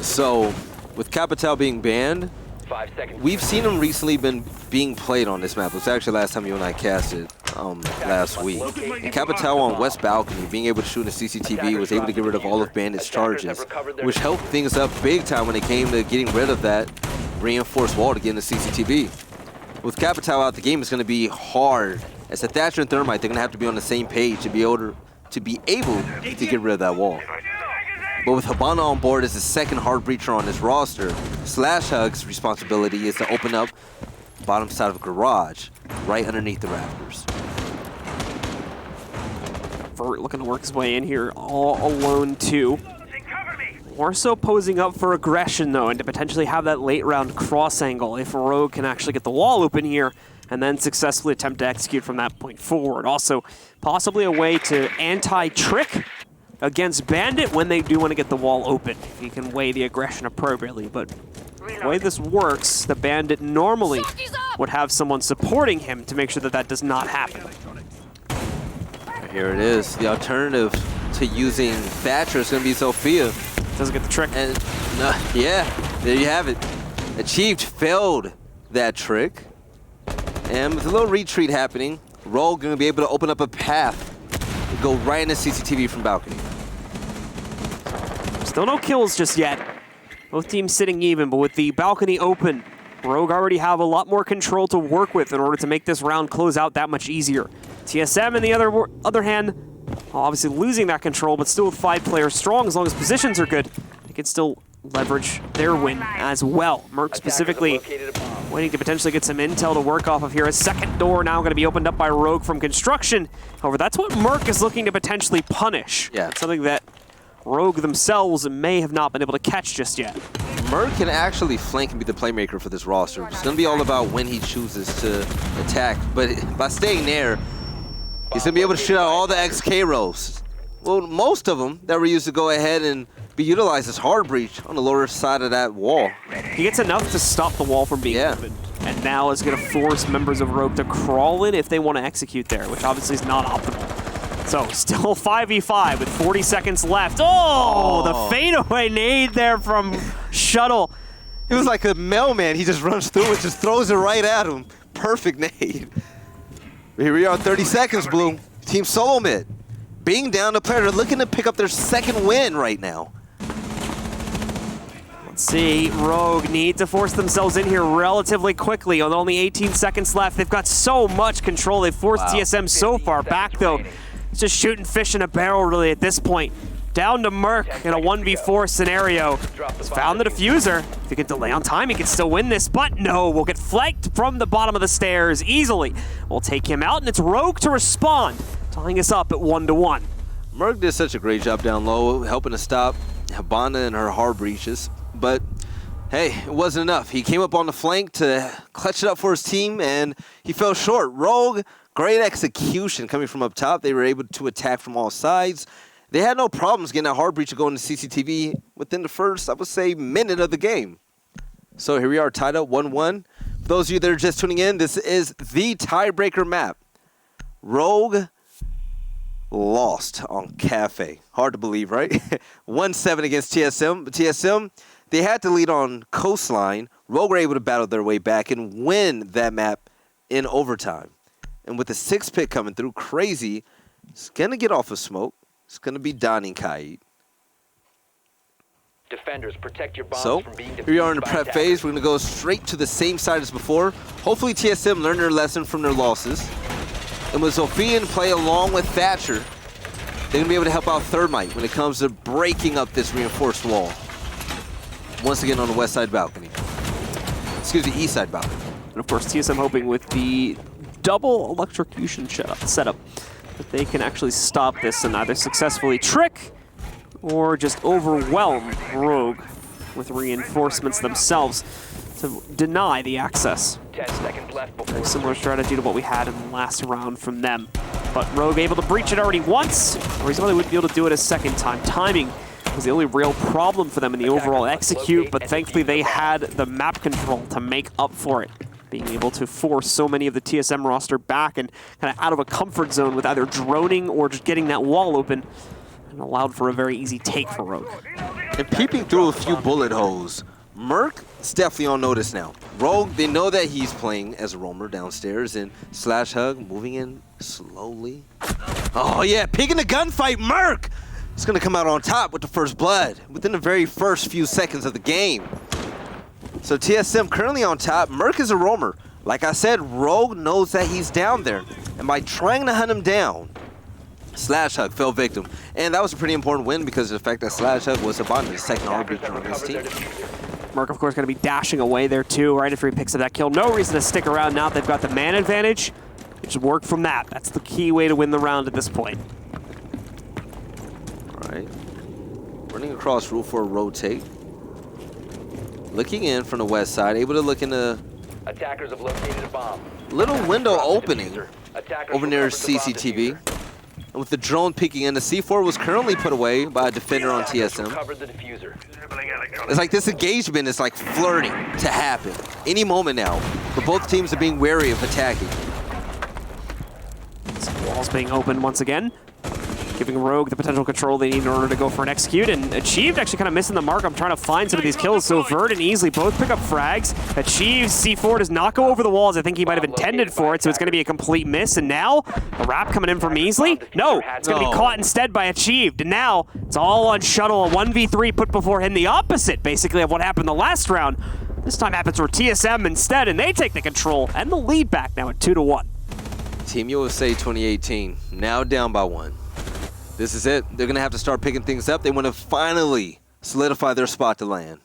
Speaker 2: So, with Capital being banned,
Speaker 3: 5 seconds.
Speaker 2: we've seen him recently being played on this map. It was actually last time you and I casted last week. And Capital on West Balcony, being able to shoot in the CCTV, was able to get rid of all of Bandit's charges, which helped things up big time when it came to getting rid of that reinforced wall to get in the CCTV. With Capital out, the game is going to be hard. As a Thatcher and Thermite, they're going to have to be on the same page to be able to get rid of that wall. But with Habana on board as the second hard breacher on this roster, Slash Hug's responsibility is to open up bottom side of a garage right underneath the rafters.
Speaker 1: Vert looking to work his way in here all alone too. More so posing up for aggression though, and to potentially have that late round cross angle if Rogue can actually get the wall open here and then successfully attempt to execute from that point forward. Also, possibly a way to anti-trick against Bandit when they do want to get the wall open, if you can weigh the aggression appropriately. But the way this works, the Bandit normally would have someone supporting him to make sure that that does not happen.
Speaker 2: Here it is. The alternative to using Thatcher is going to be Sophia.
Speaker 1: Doesn't get the trick.
Speaker 2: And yeah, there you have it. Achieved failed that trick. And with a little retreat happening, Rogue going to be able to open up a path to go right into CCTV from balcony.
Speaker 1: Still no kills just yet. Both teams sitting even, but with the balcony open, Rogue already have a lot more control to work with in order to make this round close out that much easier. TSM, on the other hand, obviously losing that control, but still with 5 players strong, as long as positions are good, they can still leverage their win as well. Merc specifically waiting to potentially get some intel to work off of here. A second door now going to be opened up by Rogue from construction. However, that's what Merc is looking to potentially punish.
Speaker 2: Yeah.
Speaker 1: It's something that Rogue themselves may have not been able to catch just yet.
Speaker 2: Merc can actually flank and be the playmaker for this roster. It's going to be all about when he chooses to attack, but by staying there, he's going to be able to shoot out all the XK rolls. Well, most of them that were used to go ahead and be utilized as hard breach on the lower side of that wall.
Speaker 1: He gets enough to stop the wall from being opened, and now is going to force members of Rogue to crawl in if they want to execute there, which obviously is not optimal. So still 5v5 with 40 seconds left. Oh, the fadeaway nade there from Shuttle.
Speaker 2: It was like a mailman. He just runs through it, just throws it right at him. Perfect nade. Here we are, 30 seconds, Blue. Team Solo Mid. Being down the player, they're looking to pick up their second win right now.
Speaker 1: Let's see, Rogue need to force themselves in here relatively quickly with only 18 seconds left. They've got so much control. They've forced TSM so far back, though. It's just shooting fish in a barrel, really, at this point. Down to Merc in a 1v4 scenario. He's found the diffuser. If he can delay on time, he can still win this, but no, we'll get flanked from the bottom of the stairs easily. We'll take him out, and it's Rogue to respond, tying us up at 1-1.
Speaker 2: Merc did such a great job down low, helping to stop Habana and her hard breaches, but hey, it wasn't enough. He came up on the flank to clutch it up for his team, and he fell short. Rogue, great execution coming from up top. They were able to attack from all sides. They had no problems getting that hard breach to go into CCTV within the first, I would say, minute of the game. So here we are, tied up 1-1. For those of you that are just tuning in, this is the tiebreaker map. Rogue lost on Cafe. Hard to believe, right? 1-7 against TSM. But TSM, they had to lead on Coastline. Rogue were able to battle their way back and win that map in overtime. And with the 6 pick coming through, Crazy is going to get off of smoke. It's going to be donning Kaid.
Speaker 3: Defenders, protect your bombs
Speaker 2: So,
Speaker 3: from being
Speaker 2: here we are in the
Speaker 3: defused by
Speaker 2: prep phase. We're going to go straight to the same side as before. Hopefully TSM learned their lesson from their losses. And with Zophian play along with Thatcher, they're going to be able to help out Thermite when it comes to breaking up this reinforced wall. Once again on the west side balcony. Excuse me, east side balcony.
Speaker 1: And of course, TSM hoping with the double electrocution setup that they can actually stop this and either successfully trick or just overwhelm Rogue with reinforcements themselves to deny the access.
Speaker 3: 10 seconds left before
Speaker 1: Very similar strategy to what we had in the last round from them. But Rogue able to breach it already once, or he's only would be able to do it a second time. Timing was the only real problem for them in the overall execute, but thankfully they had the map control to make up for it. Being able to force so many of the TSM roster back and kind of out of a comfort zone with either droning or just getting that wall open, and allowed for a very easy take for Rogue.
Speaker 2: And peeping through a few bullet holes, Merc is definitely on notice now. Rogue, they know that he's playing as a roamer downstairs, and Slash Hug moving in slowly. Oh yeah, picking the gunfight, Merc! It's gonna come out on top with the first blood within the very first few seconds of the game. So TSM currently on top. Merc is a roamer. Like I said, Rogue knows that he's down there. And by trying to hunt him down, Slash Hug fell victim. And that was a pretty important win because of the fact that Slash Hug was about the second arbiter on his team.
Speaker 1: Merc, of course, going to be dashing away there, too, right after he picks up that kill. No reason to stick around now. They've got the man advantage. They just work from that. That's the key way to win the round at this point.
Speaker 2: All right. Running across roof for a rotate. Looking in from the west side, able to look in the
Speaker 3: attackers have located a bomb.
Speaker 2: little window opening
Speaker 3: Attackers
Speaker 2: over near
Speaker 3: recovered the bomb
Speaker 2: CCTV.
Speaker 3: diffuser.
Speaker 2: And with the drone peeking in, the C4 was currently put away by a defender on
Speaker 3: Attackers
Speaker 2: TSM.
Speaker 3: recovered the diffuser.
Speaker 2: It's like this engagement is like flirting to happen any moment now, but both teams are being wary of attacking.
Speaker 1: Walls being opened once again. giving Rogue the potential control they need in order to go for an execute, and Achieved actually kind of missing the mark. I'm trying to find some of these kills, so Vert and Easily both pick up frags. Achieved C4 does not go over the walls. I think he might have intended for it, so it's going to be a complete miss, and now a wrap coming in from Easily. No, it's going to be caught instead by Achieved, and now it's all on Shuttle, a 1v3 put before him, the opposite basically of what happened the last round. This time happens for TSM instead, and they take the control and the lead back now at 2-1.
Speaker 2: Team USA 2018, now down by 1. This is it. They're going to have to start picking things up. They want to finally solidify their spot to land.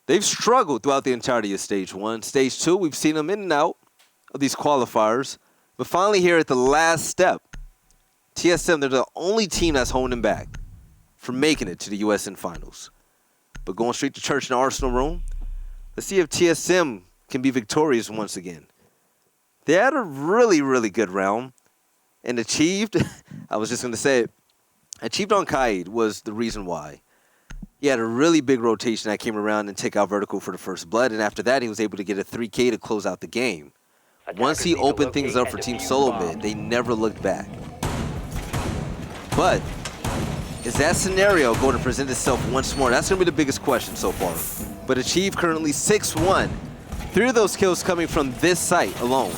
Speaker 2: They've struggled throughout the entirety of Stage 1. Stage 2, we've seen them in and out of these qualifiers. But finally here at the last step, TSM, they're the only team that's holding back from making it to the USN Finals. But going straight to church in the Arsenal room, let's see if TSM can be victorious once again. They had a really, really good round. And Achieved, I was just going to say it, Achieved on Kaid was the reason why. He had a really big rotation that came around and take out Vertical for the first blood, and after that he was able to get a 3K to close out the game. Once he opened things up for Team Solo Mid, they never looked back. But is that scenario going to present itself once more? That's going to be the biggest question so far. But Achieved currently 6-1. 3 of those kills coming from this site alone.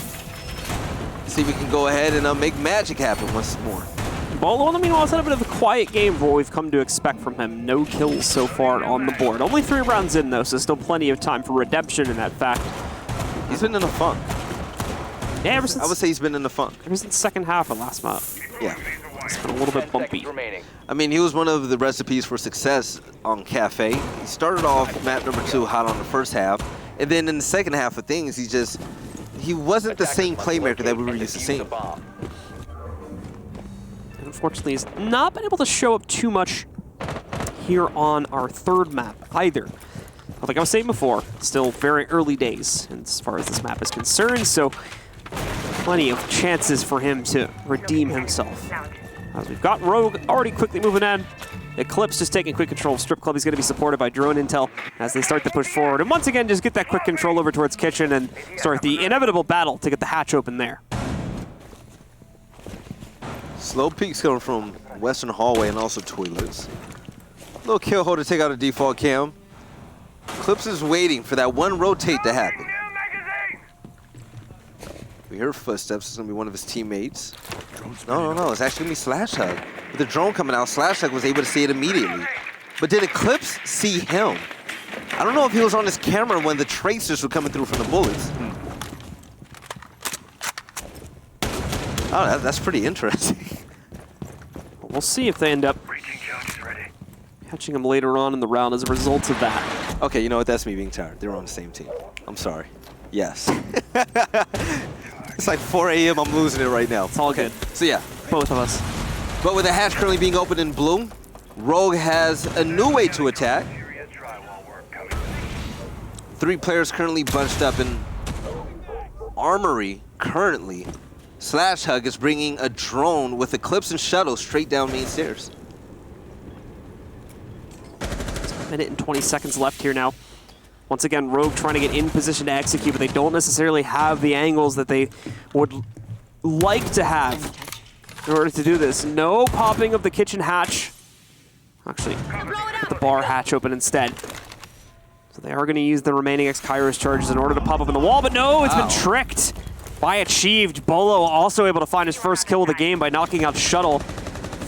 Speaker 2: See if we can go ahead and make magic happen once more.
Speaker 1: Bolo, in the meanwhile, has had a bit of a quiet game for what we've come to expect from him. No kills so far on the board. Only 3 rounds in, though, so still plenty of time for redemption in that fact.
Speaker 2: He's been in a funk.
Speaker 1: Yeah, ever since,
Speaker 2: I would say he's been in the funk.
Speaker 1: Ever since the second half of last map.
Speaker 2: Yeah.
Speaker 1: It's been a little bit bumpy.
Speaker 2: I mean, he was one of the recipes for success on Cafe. He started off map number 2 hot on the first half, and then in the second half of things, he wasn't the same playmaker that we were used to seeing.
Speaker 1: Unfortunately, he's not been able to show up too much here on our third map either. Like I was saying before, still very early days as far as this map is concerned, so plenty of chances for him to redeem himself. As we've got Rogue already quickly moving in. Eclipse just taking quick control of Strip Club. He's going to be supported by drone intel as they start to push forward. And once again, just get that quick control over towards Kitchen and start the inevitable battle to get the hatch open there.
Speaker 2: Slow peaks coming from Western Hallway and also Toilets. Little kill hole to take out a default cam. Eclipse is waiting for that one rotate to happen. We hear footsteps. It's going to be one of his teammates. No. It's actually going to be SlashHug. With the drone coming out, SlashHug was able to see it immediately. But did Eclipse see him? I don't know if he was on his camera when the tracers were coming through from the bullets. Oh, that's pretty interesting.
Speaker 1: We'll see if they end up catching him later on in the round as a result of that.
Speaker 2: Okay, you know what? That's me being tired. They're on the same team. I'm sorry. Yes. It's like 4 a.m. I'm losing it right now.
Speaker 1: It's all good.
Speaker 2: So yeah.
Speaker 1: Both of us.
Speaker 2: But with the hatch currently being opened in blue, Rogue has a new way to attack. 3 players currently bunched up in Armory currently. SlashHug is bringing a drone with Eclipse and Shuttle straight down main stairs.
Speaker 1: It's a minute and 20 seconds left here now. Once again, Rogue trying to get in position to execute, but they don't necessarily have the angles that they would like to have in order to do this. No popping of the kitchen hatch. Actually, put the bar hatch open instead. So they are going to use the remaining X-Kairos charges in order to pop up in the wall, but no, it's been tricked by Achieved. Bolo also able to find his first kill of the game by knocking out Shuttle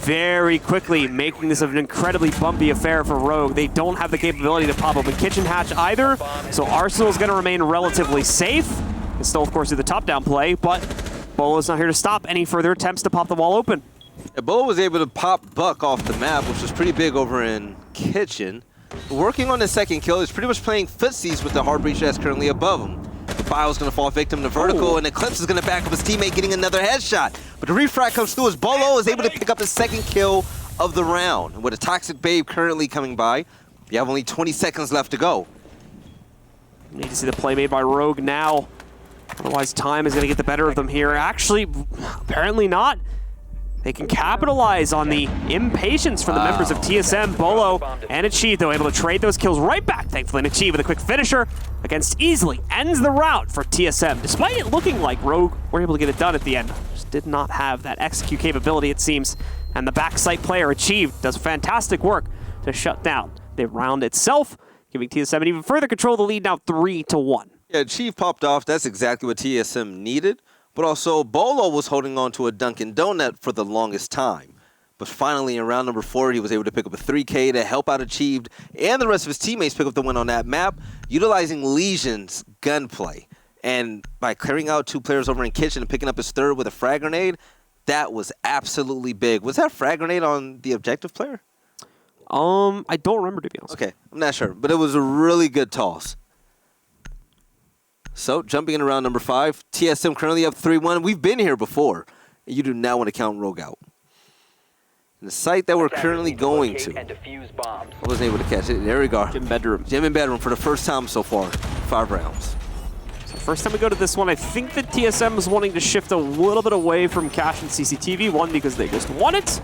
Speaker 1: very quickly, making this an incredibly bumpy affair for Rogue. They don't have the capability to pop up a kitchen hatch either, so Arsenal's going to remain relatively safe. And still, of course, do the top-down play, but Bolo's not here to stop any further attempts to pop the wall open.
Speaker 2: Bolo was able to pop Buck off the map, which was pretty big over in Kitchen. Working on his second kill, he's pretty much playing footsies with the hard breach that's currently above him. Bio's going to fall victim to Vertical, and Eclipse is going to back up his teammate, getting another headshot. But the refract comes through as Bolo is able to pick up his second kill of the round. And with a Toxic Babe currently coming by, you have only 20 seconds left to go.
Speaker 1: Need to see the play made by Rogue now. Otherwise, time is going to get the better of them here. Actually, apparently not. They can capitalize on the impatience from the members of TSM. Bolo and Achieve, though, able to trade those kills right back, thankfully. And Achieve with a quick finisher against Easily ends the round for TSM. Despite it looking like Rogue were able to get it done at the end, just did not have that execute capability, it seems, And the backside player Achieved does fantastic work to shut down the round itself, giving TSM even further control of the lead now 3-1.
Speaker 2: Yeah, Chief popped off. That's exactly what TSM needed. But also, Bolo was holding on to a Dunkin' Donut for the longest time. But finally, in round number 4, he was able to pick up a 3K to help out Achieved and the rest of his teammates pick up the win on that map, utilizing Legion's gunplay. And by clearing out 2 players over in Kitchen and picking up his third with a frag grenade, that was absolutely big. Was that frag grenade on the objective player?
Speaker 1: I don't remember, to be honest.
Speaker 2: Okay, I'm not sure, but it was a really good toss. So, jumping into round number 5, TSM currently up 3-1. We've been here before. You do not want to count Rogue out. And the site that we're
Speaker 3: Attackers
Speaker 2: currently
Speaker 3: need to
Speaker 2: going
Speaker 3: locate
Speaker 2: to,
Speaker 3: and defuse bombs.
Speaker 2: I wasn't able to catch it. There we go.
Speaker 1: Gym bedroom.
Speaker 2: Gym and bedroom for the first time so far. 5 rounds.
Speaker 1: So first time we go to this one, I think that TSM is wanting to shift a little bit away from cash and CCTV. 1, because they just won it.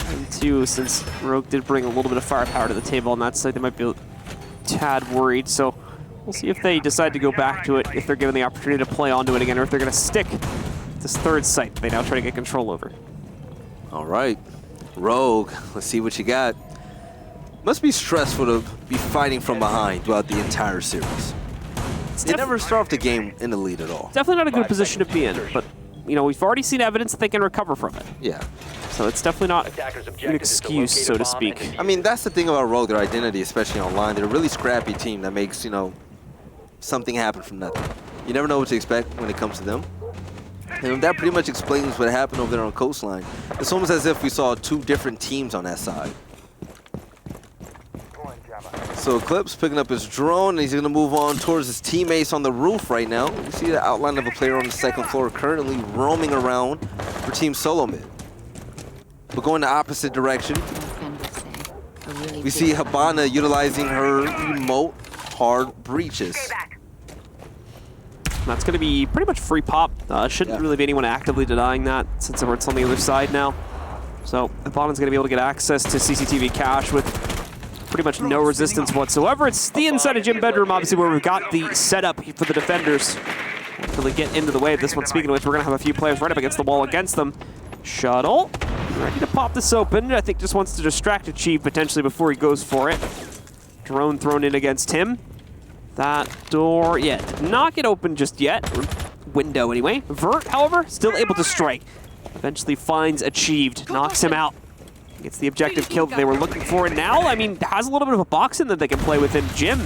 Speaker 1: And 2, since Rogue did bring a little bit of firepower to the table on that side, they might be a tad worried. So we'll see if they decide to go back to it, if they're given the opportunity to play onto it again, or if they're going to stick with this third site they now try to get control over.
Speaker 2: All right. Rogue, let's see what you got. Must be stressful to be fighting from behind throughout the entire series. They never start off the game in the lead at all.
Speaker 1: Definitely not a good position to be in, but you know, we've already seen evidence that they can recover from it.
Speaker 2: Yeah.
Speaker 1: So it's definitely not
Speaker 3: Attackers'
Speaker 1: an
Speaker 3: objective is to
Speaker 1: excuse,
Speaker 3: locate
Speaker 1: so
Speaker 3: a
Speaker 1: to
Speaker 3: bomb
Speaker 1: speak.
Speaker 3: and defuse
Speaker 2: I mean, that's the thing about Rogue, their identity, especially online. They're a really scrappy team that makes, you know, something happen from nothing. You never know what to expect when it comes to them. And that pretty much explains what happened over there on Coastline. It's almost as if we saw 2 different teams on that side. So Eclipse picking up his drone, and he's going to move on towards his teammates on the roof right now. We see the outline of a player on the 2nd floor currently roaming around for Team Solo Mid. But going the opposite direction, we see Habana utilizing her remote hard breaches.
Speaker 1: That's going to be pretty much free pop. Shouldn't really be anyone actively denying that, since it's on the other side now. So Habana's going to be able to get access to CCTV cache with pretty much no resistance whatsoever. It's the inside of Gym Bedroom, obviously, where we've got the setup for the defenders. Won't really get into the way of this one. Speaking of which, we're going to have a few players right up against the wall against them. Shuttle, ready to pop this open. I think just wants to distract Achieve potentially before he goes for it. Drone thrown in against him. That door, yeah, did not get open just yet. Window anyway. Vert, however, still able to strike. Eventually finds Achieved, knocks him out. Gets the objective kill that they were looking for, and now, I mean, has a little bit of a box in that they can play within Jim.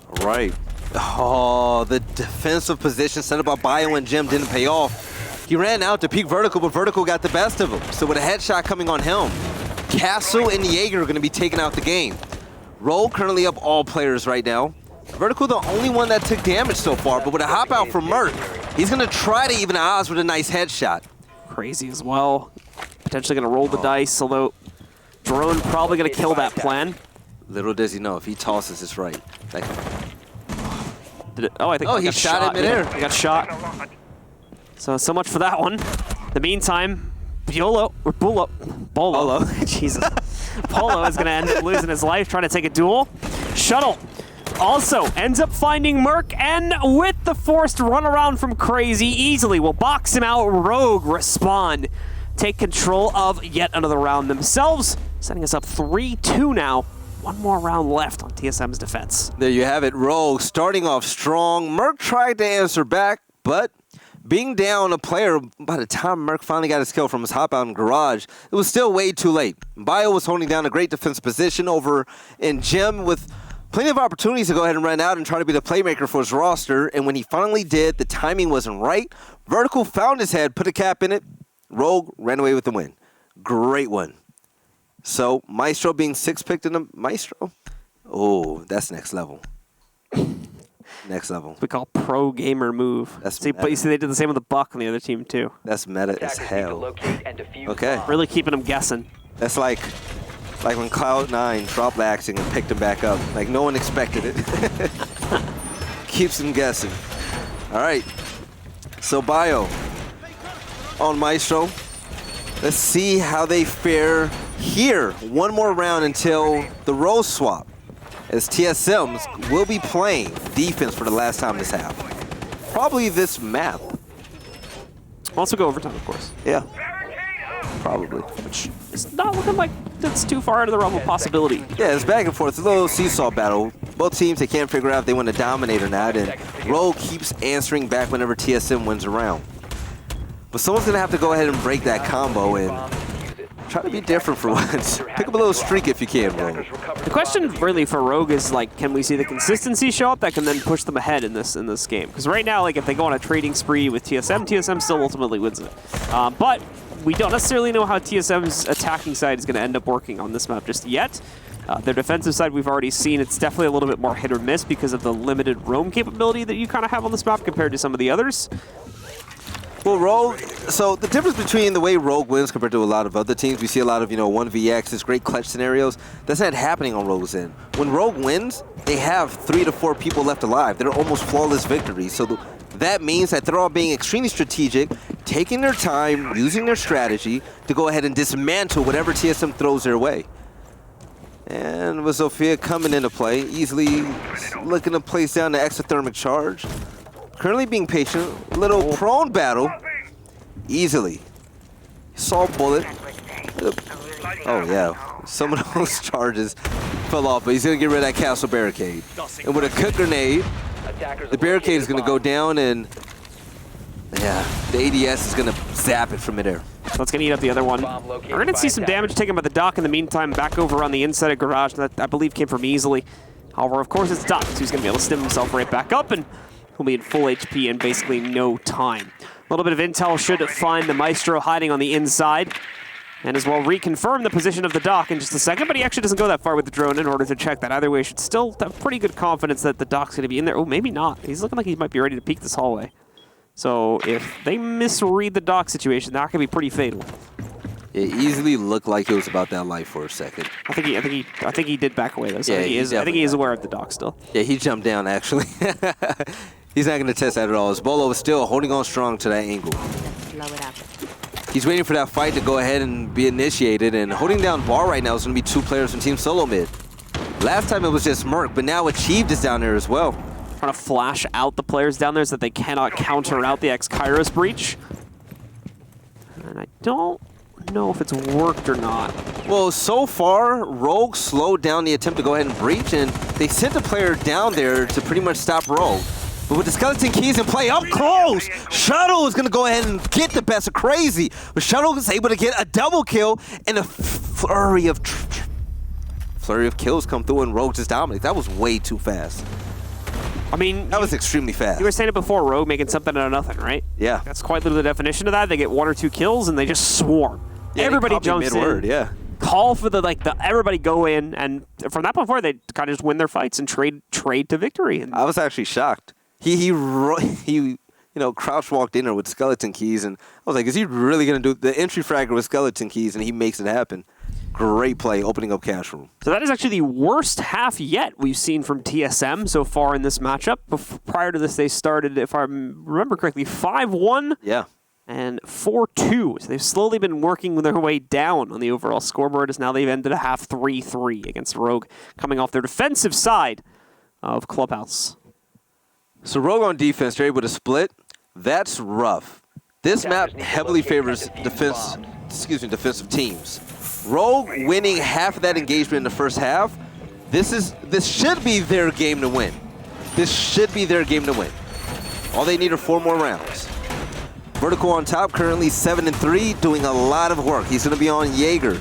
Speaker 2: All right. Oh, the defensive position set up by Bio and Jim didn't pay off. He ran out to peek Vertical, but Vertical got the best of him. So with a headshot coming on him, Castle and Jaeger are going to be taking out the game. Roll currently up all players right now. Vertical the only one that took damage so far, but with a hop out from Mert, he's going to try to even the odds with a nice headshot.
Speaker 1: Crazy as well. Potentially going to roll the dice, although Drone probably going to kill that plan.
Speaker 2: Little does he know, if he tosses, it's right. Like,
Speaker 1: Did it, oh, I think
Speaker 2: he
Speaker 1: got
Speaker 2: shot it midair.
Speaker 1: He got shot. So much for that one. In the meantime, Bolo, Jesus. Polo is going to end up losing his life trying to take a duel. Shuttle also ends up finding Merc, and with the forced runaround from Crazy, easily will box him out. Rogue respond, take control of yet another round themselves, setting us up 3-2 now. One more round left on TSM's defense.
Speaker 2: There you have it, Rogue starting off strong. Merc tried to answer back, but being down a player, by the time Merc finally got his kill from his hop out in garage, it was still way too late. Bio was holding down a great defensive position over in Gym with plenty of opportunities to go ahead and run out and try to be the playmaker for his roster, and when he finally did, the timing wasn't right. Vertical found his head, put a cap in it. Rogue ran away with the win. Great one. So, Maestro being 6-picked in the Maestro. Oh, that's next level. Next level.
Speaker 1: We call pro gamer move. But you see they did the same with the Buck on the other team too.
Speaker 2: That's meta as hell. Okay.
Speaker 1: Really keeping them guessing.
Speaker 2: That's like when Cloud9 dropped axing and picked him back up. Like no one expected it. Keeps them guessing. All right. So Bio on Maestro. Let's see how they fare here. One more round until the role swap, as TSMs will be playing defense for the last time this half. Probably this map.
Speaker 1: Also go overtime, of course.
Speaker 2: Yeah. Probably.
Speaker 1: Which is not looking like that's too far out of the realm of possibility.
Speaker 2: Yeah, it's back and forth. It's a little seesaw battle. Both teams, they can't figure out if they want to dominate or not, and Rogue keeps answering back whenever TSM wins a round. But someone's going to have to go ahead and break that combo and try to be different for once. Pick up a little streak if you can, Rogue.
Speaker 1: The question really for Rogue is, like, can we see the consistency show up that can then push them ahead in this game? Because right now, like, if they go on a trading spree with TSM still ultimately wins it. But we don't necessarily know how TSM's attacking side is going to end up working on this map just yet. Their defensive side we've already seen. It's definitely a little bit more hit or miss because of the limited roam capability that you kind of have on this map compared to some of the others.
Speaker 2: Well, Rogue, so the difference between the way Rogue wins compared to a lot of other teams, we see a lot of, 1vx's, great clutch scenarios. That's not happening on Rogue's end. When Rogue wins, they have 3 to 4 people left alive. They're almost flawless victories. So that means that they're all being extremely strategic, taking their time, using their strategy to go ahead and dismantle whatever TSM throws their way. And with Sophia coming into play, easily looking to place down the exothermic charge. Currently being patient, little prone battle, easily. Saw bullet. Oh yeah, some of those charges fell off, but he's gonna get rid of that castle barricade. And with a cook grenade, the barricade is gonna go down, and yeah, the ADS is gonna zap it from midair.
Speaker 1: So let's gonna eat up the other one. We're gonna see some damage taken by the Doc in the meantime, back over on the inside of garage. That I believe came from easily. However, of course, it's Doc, so he's gonna be able to stim himself right back up, and he'll be in full HP in basically no time. A little bit of intel should find the Maestro hiding on the inside, and as well reconfirm the position of the Doc in just a second, but he actually doesn't go that far with the drone in order to check that. Either way, should still have pretty good confidence that the Doc's going to be in there. Oh, maybe not. He's looking like he might be ready to peek this hallway. So if they misread the Doc situation, that could be pretty fatal.
Speaker 2: It easily looked like it was about that life for a second.
Speaker 1: I think he did back away though. So
Speaker 2: Yeah,
Speaker 1: I think he is aware of the Doc still.
Speaker 2: Yeah, he jumped down actually. He's not going to test that at all. Bolo is still holding on strong to that angle.
Speaker 6: Blow it up.
Speaker 2: He's waiting for that fight to go ahead and be initiated, and holding down bar right now is going to be 2 players from Team Solo Mid. Last time it was just Merc, but now Achieved is down there as well.
Speaker 1: Trying to flash out the players down there so that they cannot counter out the X-Kairos breach. And I don't know if it's worked or not.
Speaker 2: Well, so far, Rogue slowed down the attempt to go ahead and breach, and they sent a player down there to pretty much stop Rogue. But with the skeleton keys in play up close, Shuttle is going to go ahead and get the best of Crazy. But Shuttle is able to get a double kill, and a flurry of kills come through, and Rogue just dominates. That was way too fast.
Speaker 1: I mean,
Speaker 2: That was extremely fast.
Speaker 1: you were saying it before, Rogue making something out of nothing, right?
Speaker 2: Yeah.
Speaker 1: That's quite literally the definition of that. They get 1 or 2 kills and they just swarm.
Speaker 2: Yeah,
Speaker 1: Everybody
Speaker 2: copy
Speaker 1: jumps
Speaker 2: mid-word,
Speaker 1: in.
Speaker 2: yeah.
Speaker 1: Call for everybody go in, and from that point forward, they kind of just win their fights and trade to victory. And
Speaker 2: I was actually shocked. He crouch walked in there with skeleton keys, and I was like, is he really going to do the entry fragger with skeleton keys? And he makes it happen. Great play, opening up cash room.
Speaker 1: so that is actually the worst half yet we've seen from TSM so far in this matchup. Prior to this, they started, if I remember correctly, 5-1
Speaker 2: Yeah.
Speaker 1: and 4-2. So they've slowly been working their way down on the overall scoreboard, as now they've ended a half 3-3 against Rogue, coming off their defensive side of Clubhouse.
Speaker 2: So Rogue on defense, they're able to split. That's rough. This map heavily favors defensive teams. Rogue winning half of that engagement in the first half. This should be their game to win. This should be their game to win. All they need are 4 more rounds. Vertical on top, currently 7-3, doing a lot of work. He's going to be on Jaeger.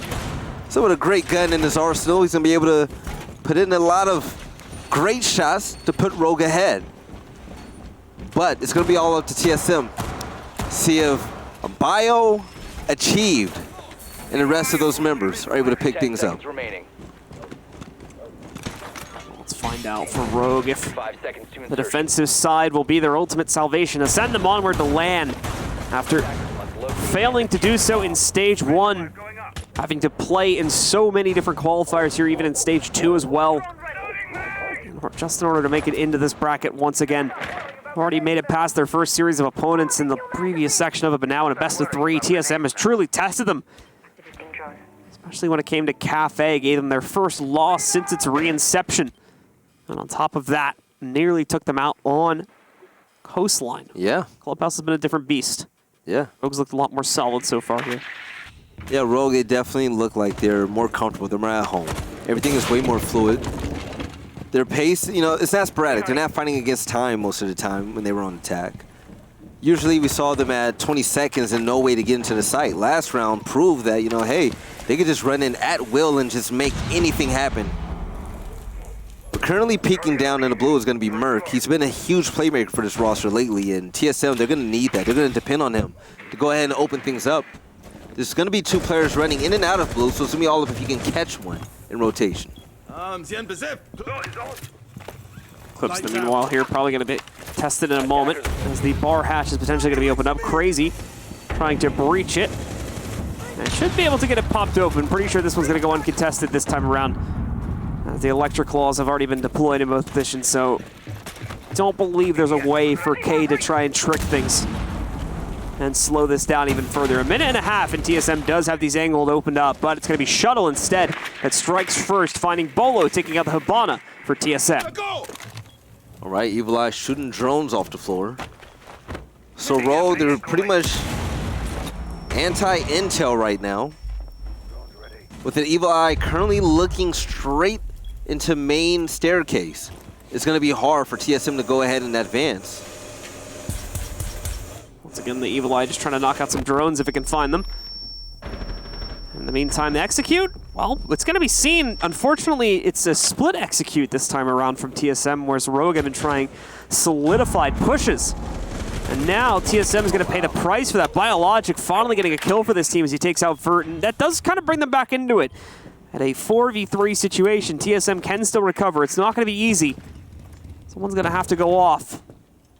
Speaker 2: So with a great gun in his arsenal, he's going to be able to put in a lot of great shots to put Rogue ahead. But it's going to be all up to TSM. See if Bio, Achieved, and the rest of those members are able to pick things up.
Speaker 3: Remaining.
Speaker 1: Let's find out for Rogue if
Speaker 3: 5 seconds to
Speaker 1: the
Speaker 3: insertion.
Speaker 1: defensive side will be their ultimate salvation, to send them onward to LAN after failing to do so in Stage 1, having to play in so many different qualifiers here, even in Stage 2 as well, just in order to make it into this bracket once again. Already made it past their first series of opponents in the previous section of it, but now in a best-of-3, TSM has truly tested them, especially when it came to Cafe, gave them their first loss since its reinception. And on top of that, nearly took them out on Coastline.
Speaker 2: Yeah.
Speaker 1: Clubhouse has been a different beast.
Speaker 2: Yeah.
Speaker 1: Rogues looked a lot more solid so far here.
Speaker 2: Yeah, Rogue, they definitely look like they're more comfortable. They're more at home. Everything is way more fluid. Their pace, you know, it's not sporadic. They're not fighting against time most of the time when they were on attack. Usually we saw them at 20 seconds and no way to get into the site. Last round proved that, you know, hey, they could just run in at will and just make anything happen. But currently peeking down in the blue is going to be Merc. He's been a huge playmaker for this roster lately, and TSM, they're going to need that. They're going to depend on him to go ahead and open things up. There's going to be 2 players running in and out of blue, so it's going to be all of if you can catch one in rotation.
Speaker 1: Clips, the meanwhile, here probably going to be tested in a moment as the bar hatch is potentially going to be opened up. Crazy trying to breach it. And should be able to get it popped open. Pretty sure this one's going to go uncontested this time around. The electric claws have already been deployed in both positions, so don't believe there's a way for K to try and trick things and slow this down even further. 1.5 minutes, and TSM does have these angled opened up, but it's going to be Shuttle instead that strikes first, finding Bolo taking out the Hibana for TSM.
Speaker 2: All right, Evil Eye shooting drones off the floor. So Rogue, they're pretty much anti-intel right now. With an Evil Eye currently looking straight into main staircase. It's going to be hard for TSM to go ahead and advance.
Speaker 1: Once again, the Evil Eye just trying to knock out some drones if it can find them. In the meantime, the execute, well, it's going to be seen. Unfortunately, it's a split execute this time around from TSM, whereas Rogue have been trying solidified pushes. And now TSM is going to pay the price for that. Biologic finally getting a kill for this team as he takes out Vert, and that does kind of bring them back into it. At a 4v3 situation, TSM can still recover. It's not going to be easy. Someone's going to have to go off.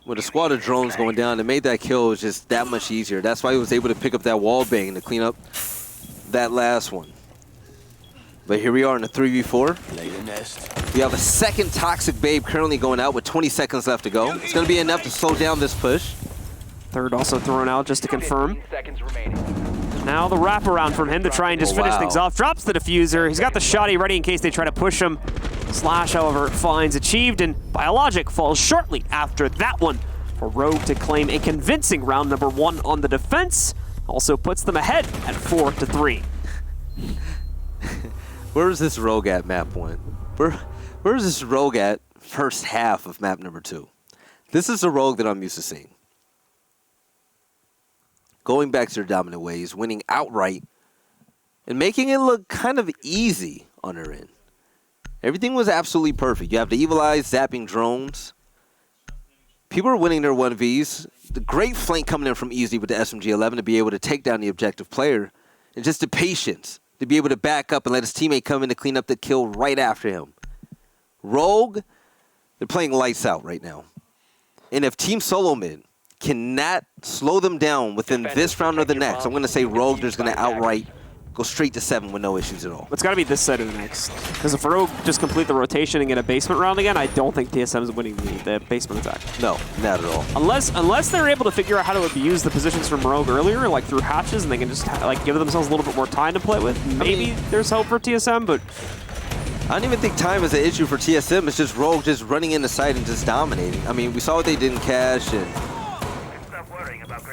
Speaker 2: With a squad of drones going down, it made that kill just that much easier. That's why he was able to pick up that wall bang to clean up that last one. But here we are in the 3v4. We have a second Toxic Babe currently going out with 20 seconds left to go. It's going to be enough to slow down this push.
Speaker 1: Third also thrown out just to confirm.
Speaker 3: 15 seconds remaining.
Speaker 1: Now the wraparound from him to try and just finish things off. Drops the diffuser. He's got the shotty ready in case they try to push him. Slash, however, finds achieved, and Biologic falls shortly after that one for Rogue to claim a convincing round number 1 on the defense. Also puts them ahead at 4-3.
Speaker 2: Where's this Rogue at map 1? Where's this Rogue at first half of map number 2? This is the Rogue that I'm used to seeing. Going back to their dominant ways, winning outright, and making it look kind of easy on their end. Everything was absolutely perfect. You have the Evil Eyes zapping drones. People are winning their 1Vs. The great flank coming in from Easy with the SMG-11 to be able to take down the objective player. And just the patience to be able to back up and let his teammate come in to clean up the kill right after him. Rogue, they're playing lights out right now. And if Team Solo Mid cannot slow them down within this round or the next, I'm going to say Rogue is going to outright go straight to 7 with no issues at all.
Speaker 1: It's got to be this side of the next. Because if Rogue just complete the rotation and get a basement round again, I don't think TSM is winning the basement attack.
Speaker 2: No, not at all.
Speaker 1: Unless they're able to figure out how to abuse the positions from Rogue earlier, like through hatches, and they can just like give themselves a little bit more time to play with. Maybe there's hope for TSM, but
Speaker 2: I don't even think time is an issue for TSM. It's just Rogue just running in the side and just dominating. I mean, we saw what they did in Cash, and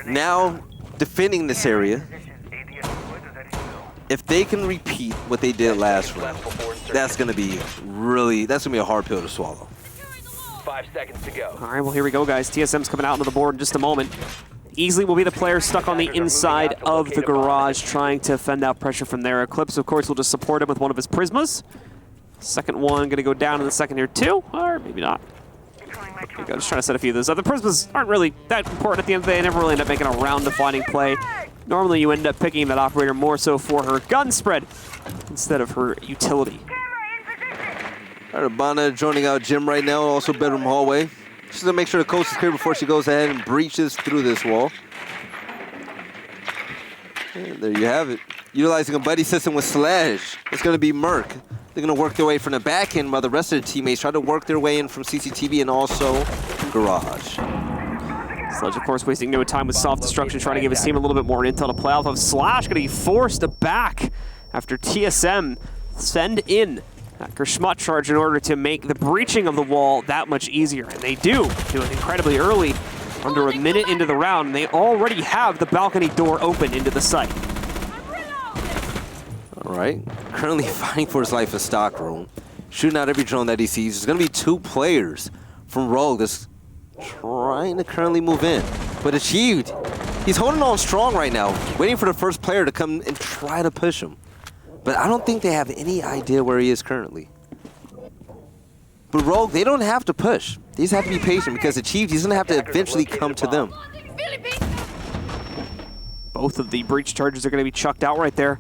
Speaker 2: now defending this area. If they can repeat what they did last round, that's going to be a hard pill to swallow.
Speaker 3: 5 seconds to go.
Speaker 1: all right, well, here we go, guys. TSM's coming out onto the board in just a moment. Easily will be the player stuck on the inside of the garage, trying to fend out pressure from there. Eclipse, of course, will just support him with one of his Prismas. Second one going to go down in the second here, too, or maybe not. There we go, just trying to set a few of those. The Prismas aren't really that important at the end of the day. They never really end up making a round-defining play. Normally, you end up picking that operator more so for her gun spread instead of her utility.
Speaker 2: Hibana joining out Jim right now, also bedroom hallway. She's going to make sure the coast is clear before she goes ahead and breaches through this wall. And there you have it. Utilizing a buddy system with Slash. It's going to be Merc. They're going to work their way from the back end while the rest of the teammates try to work their way in from CCTV and also Garage.
Speaker 1: Sledge, of course, wasting no time with soft destruction, trying to give his team a little bit more intel to play off of. Slash going to be forced back after TSM send in that Gershmut charge in order to make the breaching of the wall that much easier. And they do it incredibly early. under a minute into the round, and they already have the balcony door open into the site.
Speaker 2: All right. Currently fighting for his life in stock room. Shooting out every drone that he sees. There's going to be 2 players from Rogue that's trying to currently move in. But Achieved, he's holding on strong right now, waiting for the first player to come and try to push him. But I don't think they have any idea where he is currently. But Rogue, they don't have to push. They just have to be patient because Achieved, he's going to have to eventually come to them.
Speaker 1: Both of the breach charges are going to be chucked out right there.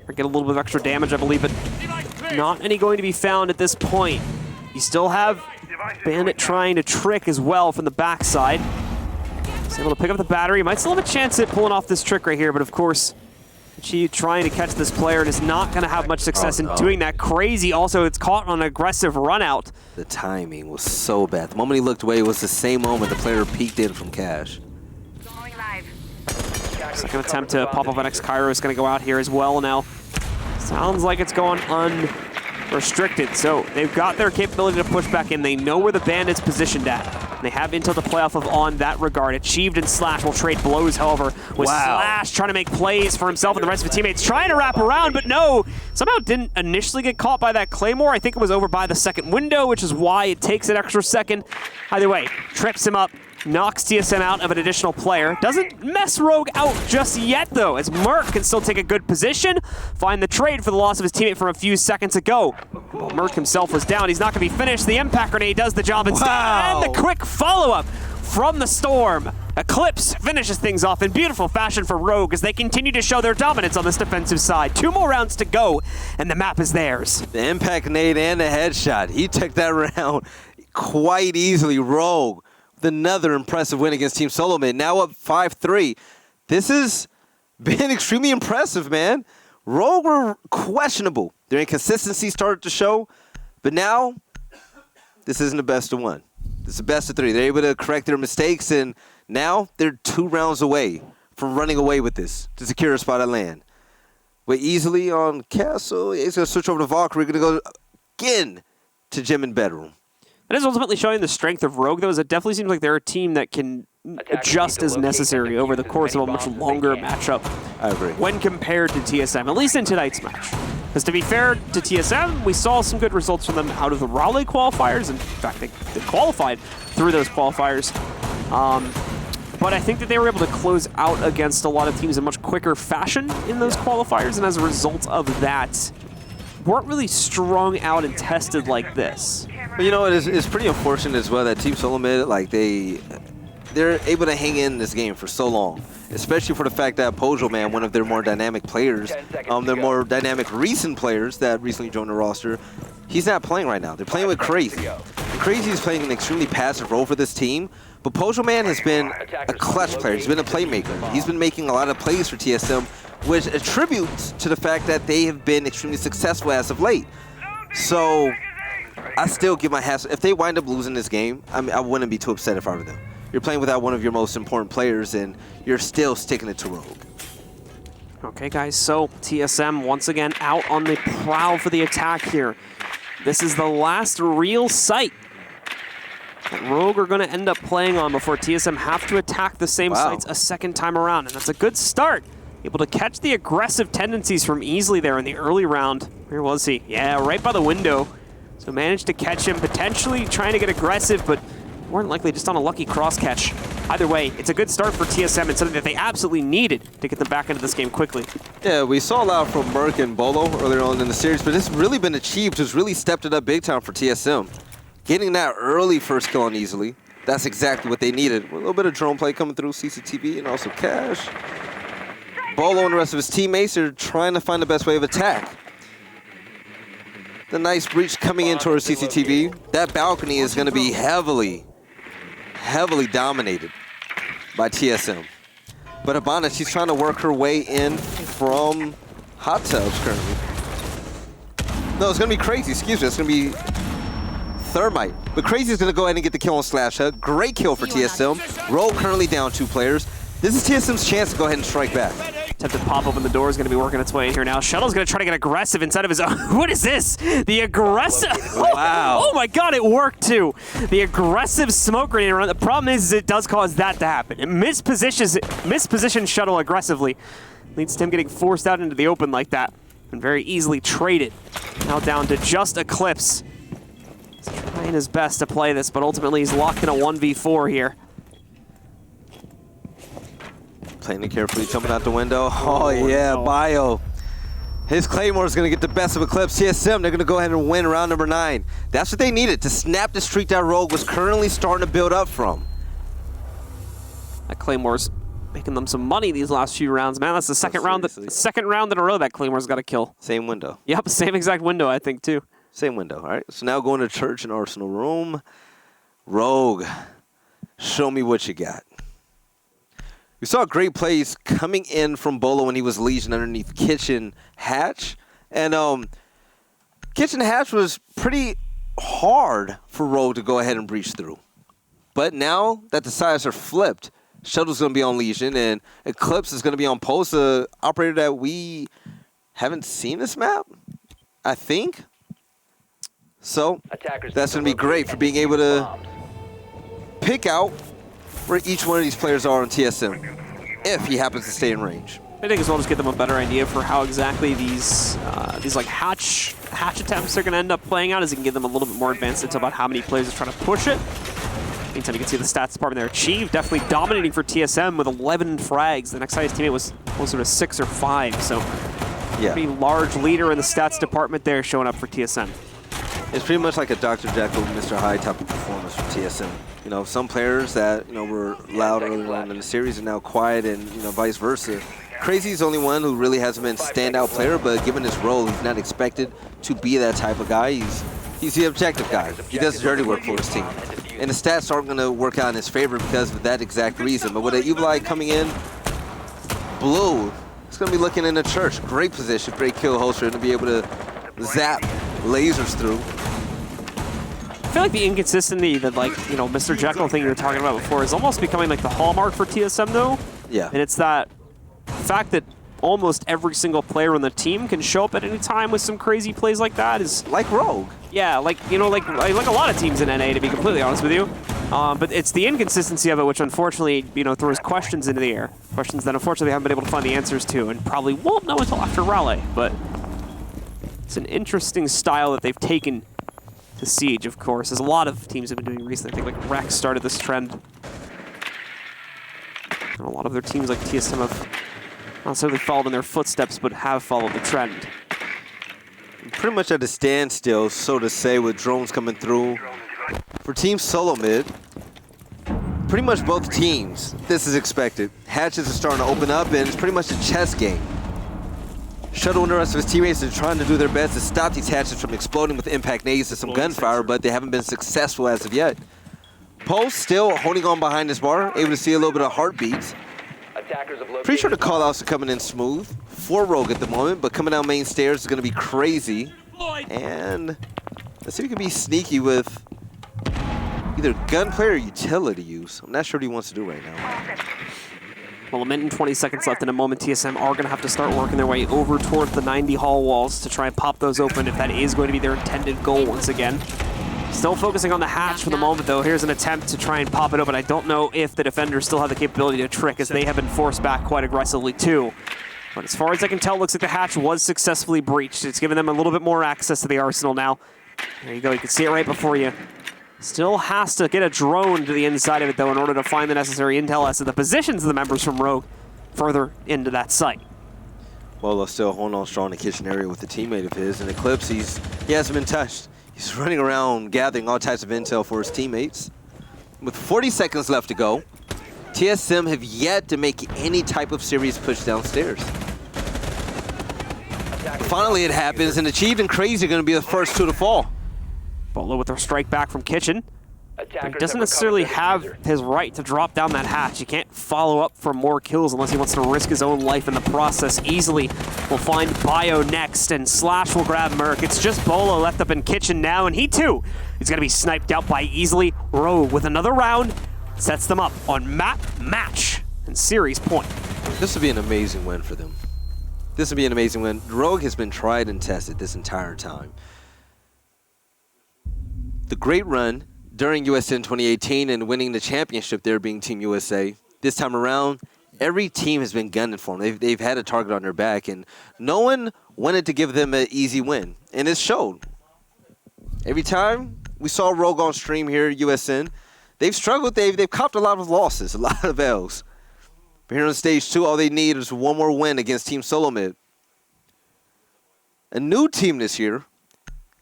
Speaker 1: Or get a little bit of extra damage, I believe, but not any going to be found at this point. You still have Bandit trying to trick as well from the backside. He's able to pick up the battery. Might still have a chance at pulling off this trick right here, but of course, Achieved trying to catch this player and is not going to have much success in doing that. Crazy also, it's caught on an aggressive run out.
Speaker 2: The timing was so bad. The moment he looked away was the same moment the player peeked in from Cash.
Speaker 1: Second attempt to pop up an X-Cairo is going to go out here as well now. Sounds like it's going unrestricted. So they've got their capability to push back in. They know where the Bandit's positioned at. And they have intel to play off of on that regard. Achieved and Slash will trade blows, however, with Slash trying to make plays for himself and the rest of his teammates. Trying to wrap around, but no. Somehow didn't initially get caught by that Claymore. I think it was over by the second window, which is why it takes an extra second. Either way, trips him up. Knocks TSM out of an additional player. Doesn't mess Rogue out just yet, though, as Merc can still take a good position. Find the trade for the loss of his teammate from a few seconds ago. Well, Merc himself was down. He's not going to be finished. The impact grenade does the job instead.
Speaker 2: Wow.
Speaker 1: And the quick follow-up from the Storm. Eclipse finishes things off in beautiful fashion for Rogue as they continue to show their dominance on this defensive side. 2 more rounds to go, and the map is theirs.
Speaker 2: The impact grenade and the headshot. He took that round quite easily. Rogue, another impressive win against Team Solo Mid, now up 5-3. This has been extremely impressive, man. Rogue were questionable. Their inconsistency started to show, but now this isn't the best of 1. This is the best of 3. They're able to correct their mistakes, and now they're 2 rounds away from running away with this to secure a spot at land. But easily on Castle, it's going to switch over to Valkyrie. We're going to go again to Gym and Bedroom.
Speaker 1: It is ultimately showing the strength of Rogue, though, as it definitely seems like they're a team that can adjust as necessary over the course of a much longer matchup.
Speaker 2: I agree.
Speaker 1: When compared to TSM, at least in tonight's match. Because to be fair to TSM, we saw some good results from them out of the Raleigh qualifiers. In fact, they qualified through those qualifiers. But I think that they were able to close out against a lot of teams in much quicker fashion in those qualifiers, and as a result of that, weren't really strung out and tested like this.
Speaker 2: But you know, it's pretty unfortunate as well that Team Solo Mid, like they're able to hang in this game for so long, especially for the fact that Pojo Man, one of their more dynamic players, their more dynamic recent players that recently joined the roster, he's not playing right now. They're playing with Crazy. Crazy is playing an extremely passive role for this team, but Pojo Man has been a clutch player. He's been a playmaker. He's been making a lot of plays for TSM, which attributes to the fact that they have been extremely successful as of late. So I still give my hats. If they wind up losing this game, I wouldn't be too upset if I were them. You're playing without one of your most important players, and you're still sticking it to Rogue.
Speaker 1: Okay, guys, so TSM once again out on the prowl for the attack here. This is the last real site that Rogue are going to end up playing on before TSM have to attack the same sites a second time around, and that's a good start. Able to catch the aggressive tendencies from Easily there in the early round. Where was he? Yeah, right by the window. So managed to catch him, potentially trying to get aggressive, but more than likely just on a lucky cross catch. Either way, it's a good start for TSM and something that they absolutely needed to get them back into this game quickly.
Speaker 2: Yeah, we saw a lot from Merc and Bolo earlier on in the series, but it's really been Achieved who's really stepped it up big time for TSM. Getting that early first kill on Easily, that's exactly what they needed. A little bit of drone play coming through CCTV and also Cash. Bolo and the rest of his teammates are trying to find the best way of attack. The nice breach coming in towards CCTV. That balcony is going to be heavily dominated by TSM. But Habana, she's trying to work her way in from hot tubs currently. No, it's going to be Crazy, excuse me. It's going to be Thermite. But Crazy's going to go ahead and get the kill on Slash Hug. Great kill for TSM. Rogue currently down 2 players. This is TSM's chance to go ahead and strike back.
Speaker 1: Attempted pop open the door is going to be working its way in here now. Shuttle's going to try to get aggressive inside of his own. What is this? The aggressive.
Speaker 2: Wow.
Speaker 1: Oh my God, it worked too. The aggressive smoke grenade run. The problem is it does cause that to happen. It mispositions Shuttle aggressively. Leads to him getting forced out into the open like that and very easily traded. Now down to just Eclipse. He's trying his best to play this, but ultimately he's locked in a 1v4 here.
Speaker 2: Playing it carefully, jumping out the window. Oh yeah, Bio. His Claymore is going to get the best of Eclipse. TSM, they're going to go ahead and win round number 9. That's what they needed to snap the streak that Rogue was currently starting to build up from.
Speaker 1: That Claymore's making them some money these last few rounds, man. That's the second round in a row that Claymore's got a kill.
Speaker 2: Same window.
Speaker 1: Yep, same exact window, I think, too.
Speaker 2: Same window, all right? So now going to Church and Arsenal Room. Rogue, show me what you got. We saw great plays coming in from Bolo when he was Legion underneath Kitchen Hatch. And Kitchen Hatch was pretty hard for Rogue to go ahead and breach through. But now that the sides are flipped, Shuttle's going to be on Legion, and Eclipse is going to be on Pulse, an operator that we haven't seen this map, I think. So that's going to be great for being able to pick out where each one of these players are on TSM, if he happens to stay in range.
Speaker 1: I think as well just get them a better idea for how exactly these like hatch attempts are going to end up playing out, as it can give them a little bit more advanced intel about how many players are trying to push it. Meantime, you can see the stats department there. Achieve definitely dominating for TSM with 11 frags. The next highest teammate was closer to 6 or 5, so
Speaker 2: Yeah.
Speaker 1: pretty large leader in the stats department there showing up for TSM.
Speaker 2: It's pretty much like a Dr. Jekyll, Mr. Hyde type of performance from TSM. You know, some players that, were loud earlier on in the series are now quiet, and, vice versa. Crazy's the only one who really hasn't been a standout player, but given his role, he's not expected to be that type of guy. He's the objective guy. He does dirty work for his team. And the stats aren't going to work out in his favor because of that exact reason. But with an Evil Eye coming in, Blue, it's going to be looking in the Church. Great position, great kill holster, to be able to zap lasers through.
Speaker 1: I feel like the inconsistency that, Mr. Jekyll thing you were talking about before is almost becoming like the hallmark for TSM, though.
Speaker 2: Yeah.
Speaker 1: And it's that fact that almost every single player on the team can show up at any time with some crazy plays like that is...
Speaker 2: Like Rogue.
Speaker 1: Yeah, like a lot of teams in NA, to be completely honest with you. But it's the inconsistency of it which unfortunately, throws questions into the air. Questions that unfortunately haven't been able to find the answers to and probably won't know until after Raleigh. But it's an interesting style that they've taken to Siege, of course, as a lot of teams have been doing recently. I think like Rex started this trend. And a lot of their teams like TSM have not necessarily followed in their footsteps, but have followed the trend.
Speaker 2: Pretty much at a standstill, so to say, with drones coming through. For Team Solo Mid, pretty much both teams, this is expected. Hatches are starting to open up, and it's pretty much a chess game. Shuttle and the rest of his teammates are trying to do their best to stop these hatches from exploding with impact nades and some gunfire, but they haven't been successful as of yet. Pulse still holding on behind this bar, able to see a little bit of heartbeats. Pretty sure the call-outs are coming in smooth for Rogue at the moment, but coming down main stairs is going to be crazy. And let's see if he can be sneaky with either gunplay or utility use. I'm not sure what he wants to do right now.
Speaker 1: Well, a minute and 20 seconds left in a moment. TSM are going to have to start working their way over towards the 90 hall walls to try and pop those open if that is going to be their intended goal once again. Still focusing on the hatch for the moment, though. Here's an attempt to try and pop it open. I don't know if the defenders still have the capability to trick, as they have been forced back quite aggressively, too. But as far as I can tell, it looks like the hatch was successfully breached. It's given them a little bit more access to the arsenal now. There you go. You can see it right before you. Still has to get a drone to the inside of it, though, in order to find the necessary intel as to the positions of the members from Rogue further into that site.
Speaker 2: Bolo still holding on strong in the kitchen area with a teammate of his. And Eclipse, he hasn't been touched. He's running around gathering all types of intel for his teammates. With 40 seconds left to go, TSM have yet to make any type of serious push downstairs. Finally it happens, and Achieved and Crazy are going to be the first two to fall.
Speaker 1: Bolo with their strike back from Kitchen. He doesn't necessarily have his right to drop down that hatch. He can't follow up for more kills unless he wants to risk his own life in the process easily. We'll find Bio next, and Slash will grab Merc. It's just Bolo left up in Kitchen now, and he too is going to be sniped out by easily Rogue with another round. Sets them up on map, match, and series point.
Speaker 2: This would be an amazing win for them. This would be an amazing win. Rogue has been tried and tested this entire time. The great run during USN 2018 and winning the championship there being Team USA. This time around, every team has been gunning for them. They've had a target on their back, and no one wanted to give them an easy win, and it showed. Every time we saw Rogue on stream here at USN, they've struggled. They've copped a lot of losses, a lot of L's. But here on stage 2, all they need is one more win against Team Solo Mid. A new team this year,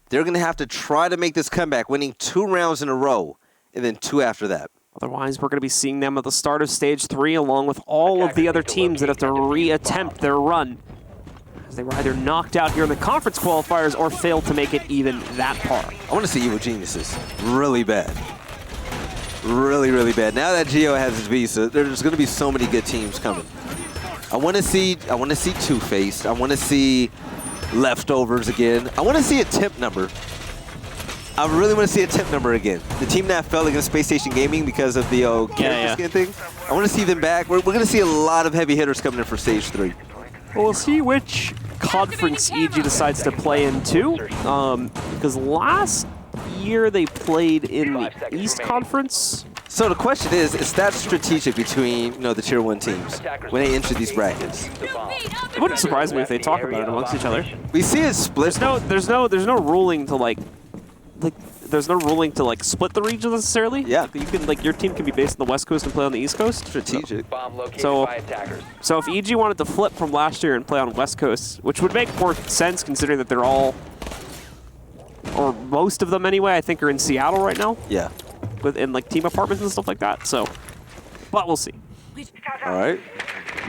Speaker 2: they're going to have to try to make this comeback, winning 2 rounds in a row, and then 2 after that.
Speaker 1: Otherwise, we're going to be seeing them at the start of stage 3, along with all of the other teams that have to re-attempt their run, as they were either knocked out here in the conference qualifiers or failed to make it even that far.
Speaker 2: I want to see Evil Geniuses really bad. Really, really bad. Now that Gio has his visa, there's going to be so many good teams coming. I want to see Two-Faced. I want to see Leftovers again. I want to see a tip number. I really want to see a tip number again. The team that fell against Space Station Gaming because of the character skin thing. I want to see them back. We're going to see a lot of heavy hitters coming in for stage 3.
Speaker 1: Well, we'll see which conference EG decides to play into, because last year they played in the East Conference.
Speaker 2: So the question is that strategic between the Tier 1 teams when they enter these brackets?
Speaker 1: It wouldn't surprise me if they talk about it amongst each other.
Speaker 2: We see it split.
Speaker 1: There's no ruling to there's no ruling to split the region necessarily.
Speaker 2: Yeah.
Speaker 1: You can your team can be based on the West Coast and play on the East Coast.
Speaker 2: Strategic.
Speaker 1: So if EG wanted to flip from last year and play on West Coast, which would make more sense considering that they're all, or most of them anyway, I think are in Seattle right now.
Speaker 2: Yeah.
Speaker 1: In team apartments and stuff like that. So, but we'll see.
Speaker 2: All right.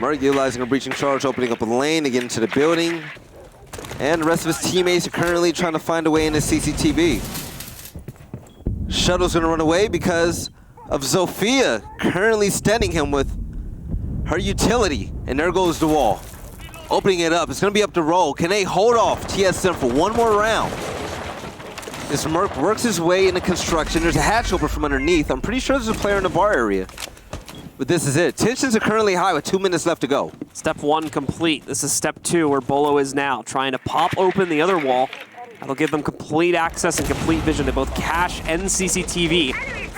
Speaker 2: Merc utilizing a breaching charge, opening up a lane to get into the building. And the rest of his teammates are currently trying to find a way into CCTV. Shuttle's going to run away because of Zofia currently stunning him with her utility. And there goes the wall. Opening it up. It's going to be up to Roll. Can they hold off TSM for one more round? As Merc works his way into construction, there's a hatch open from underneath. I'm pretty sure there's a player in the bar area. But this is it. Tensions are currently high with 2 minutes left to go.
Speaker 1: Step 1 complete. This is step 2 where Bolo is now trying to pop open the other wall. That'll give them complete access and complete vision to both cache and CCTV.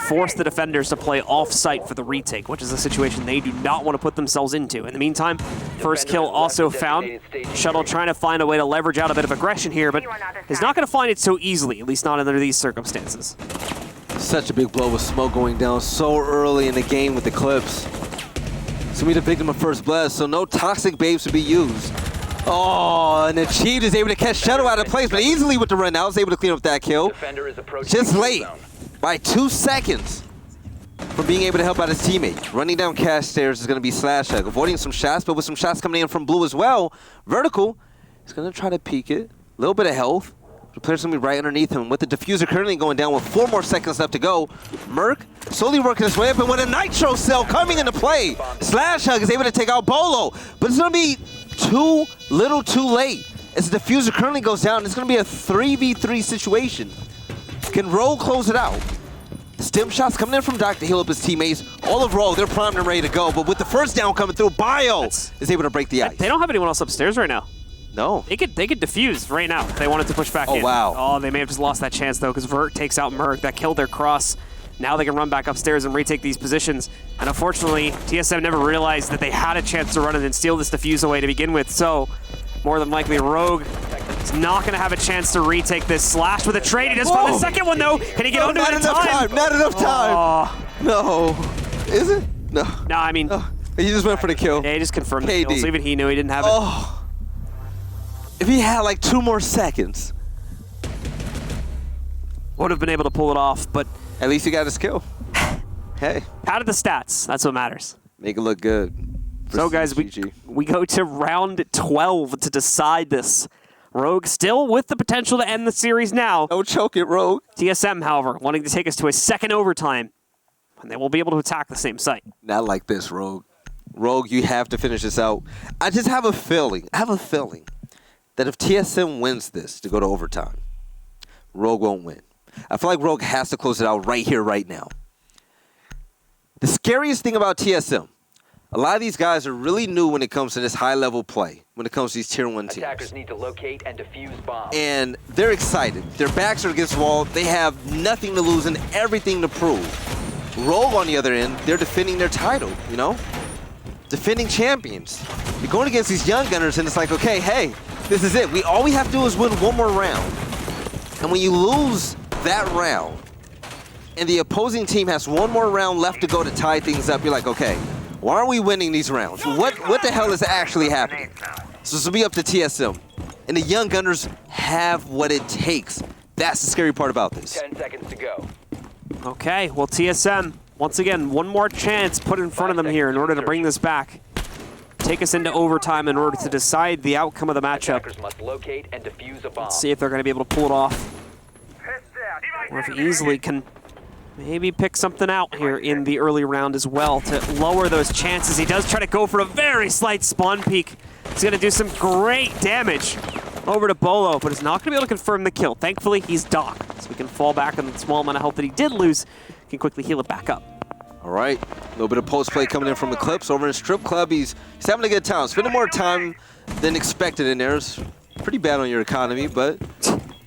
Speaker 1: Force the defenders to play off-site for the retake, which is a situation they do not want to put themselves into. In the meantime, first kill also found. Shuttle trying to find a way to leverage out a bit of aggression here, but is not going to find it so easily, at least not under these circumstances.
Speaker 2: Such a big blow with smoke going down so early in the game with the clips. It's going to be the victim of first blood, so no toxic babes to be used. Oh, and Achieved is able to catch Shuttle out of place, but easily with the run out, is able to clean up that kill. Just late, by 2 seconds from being able to help out his teammate. Running down cash stairs is going to be Slash Hug, avoiding some shots, but with some shots coming in from Blue as well. Vertical is going to try to peek it. A little bit of health. The player's going to be right underneath him with the diffuser currently going down with 4 more seconds left to go. Merc slowly working his way up, and with a Nitro Cell coming into play, Slash Hug is able to take out Bolo, but it's going to be too little too late. As the diffuser currently goes down, it's going to be a 3v3 situation. Can Rogue close it out? Stim shots coming in from Doc to heal up his teammates. All of Rogue, they're primed and ready to go, but with the first down coming through, Bio is able to break the ice.
Speaker 1: They don't have anyone else upstairs right now.
Speaker 2: No.
Speaker 1: They could defuse right now if they wanted to push back in.
Speaker 2: Oh, wow.
Speaker 1: Oh, they may have just lost that chance, though, because Vert takes out Merc. That killed their cross. Now they can run back upstairs and retake these positions. And unfortunately, TSM never realized that they had a chance to run in and steal this defuse away to begin with. So, more than likely, Rogue is not going to have a chance to retake this. Slash with a trade. He does find the second one, though. Can he get onto it in time?
Speaker 2: Not enough time. No. Is it? No.
Speaker 1: No, I mean...
Speaker 2: He just went for the kill.
Speaker 1: Yeah, he just confirmed the kill, so even he knew he didn't have it.
Speaker 2: Oh. If he had like 2 more seconds,
Speaker 1: would have been able to pull it off, but
Speaker 2: at least he got his kill. Hey.
Speaker 1: Out of the stats, that's what matters.
Speaker 2: Make it look good.
Speaker 1: So guys, we go to round 12 to decide this. Rogue still with the potential to end the series now.
Speaker 2: Don't choke it, Rogue.
Speaker 1: TSM, however, wanting to take us to a second overtime, and they will be able to attack the same site.
Speaker 2: Not like this, Rogue. Rogue, you have to finish this out. I just have a feeling. That if TSM wins this to go to overtime, Rogue won't win. I feel like Rogue has to close it out right here, right now. The scariest thing about TSM, A lot of these guys are really new when it comes to this high-level play, when it comes to these Tier 1 teams.
Speaker 3: Attackers need to locate and defuse bombs.
Speaker 2: And they're excited. Their backs are against the wall. They have nothing to lose and everything to prove. Rogue, on the other end, they're defending their title, you know? Defending champions. You're going against these young gunners, and it's like, okay, hey, this is it. All we have to do is win one more round. And when you lose that round, and the opposing team has one more round left to go to tie things up, you're like, okay, why aren't we winning these rounds? What the hell is actually happening? So this will be up to TSM. And the young gunners have what it takes. That's the scary part about this.
Speaker 3: 10 seconds to go.
Speaker 1: Okay, well, TSM, once again, one more chance put in front of them here in order to bring this back. Take us into overtime in order to decide the outcome of the matchup.
Speaker 3: Attackers must locate and defuse a bomb.
Speaker 1: Let's see if they're going to be able to pull it off. Or if Easily can maybe pick something out here in the early round as well to lower those chances. He does try to go for a very slight spawn peek. He's going to do some great damage over to Bolo, but is not going to be able to confirm the kill. Thankfully, he's Doc, so we can fall back on the small amount of health that he did lose. Can quickly heal it back up.
Speaker 2: All right, a little bit of post play coming in from Eclipse over in Strip Club. He's having a good time, spending more time than expected in there. It's pretty bad on your economy, but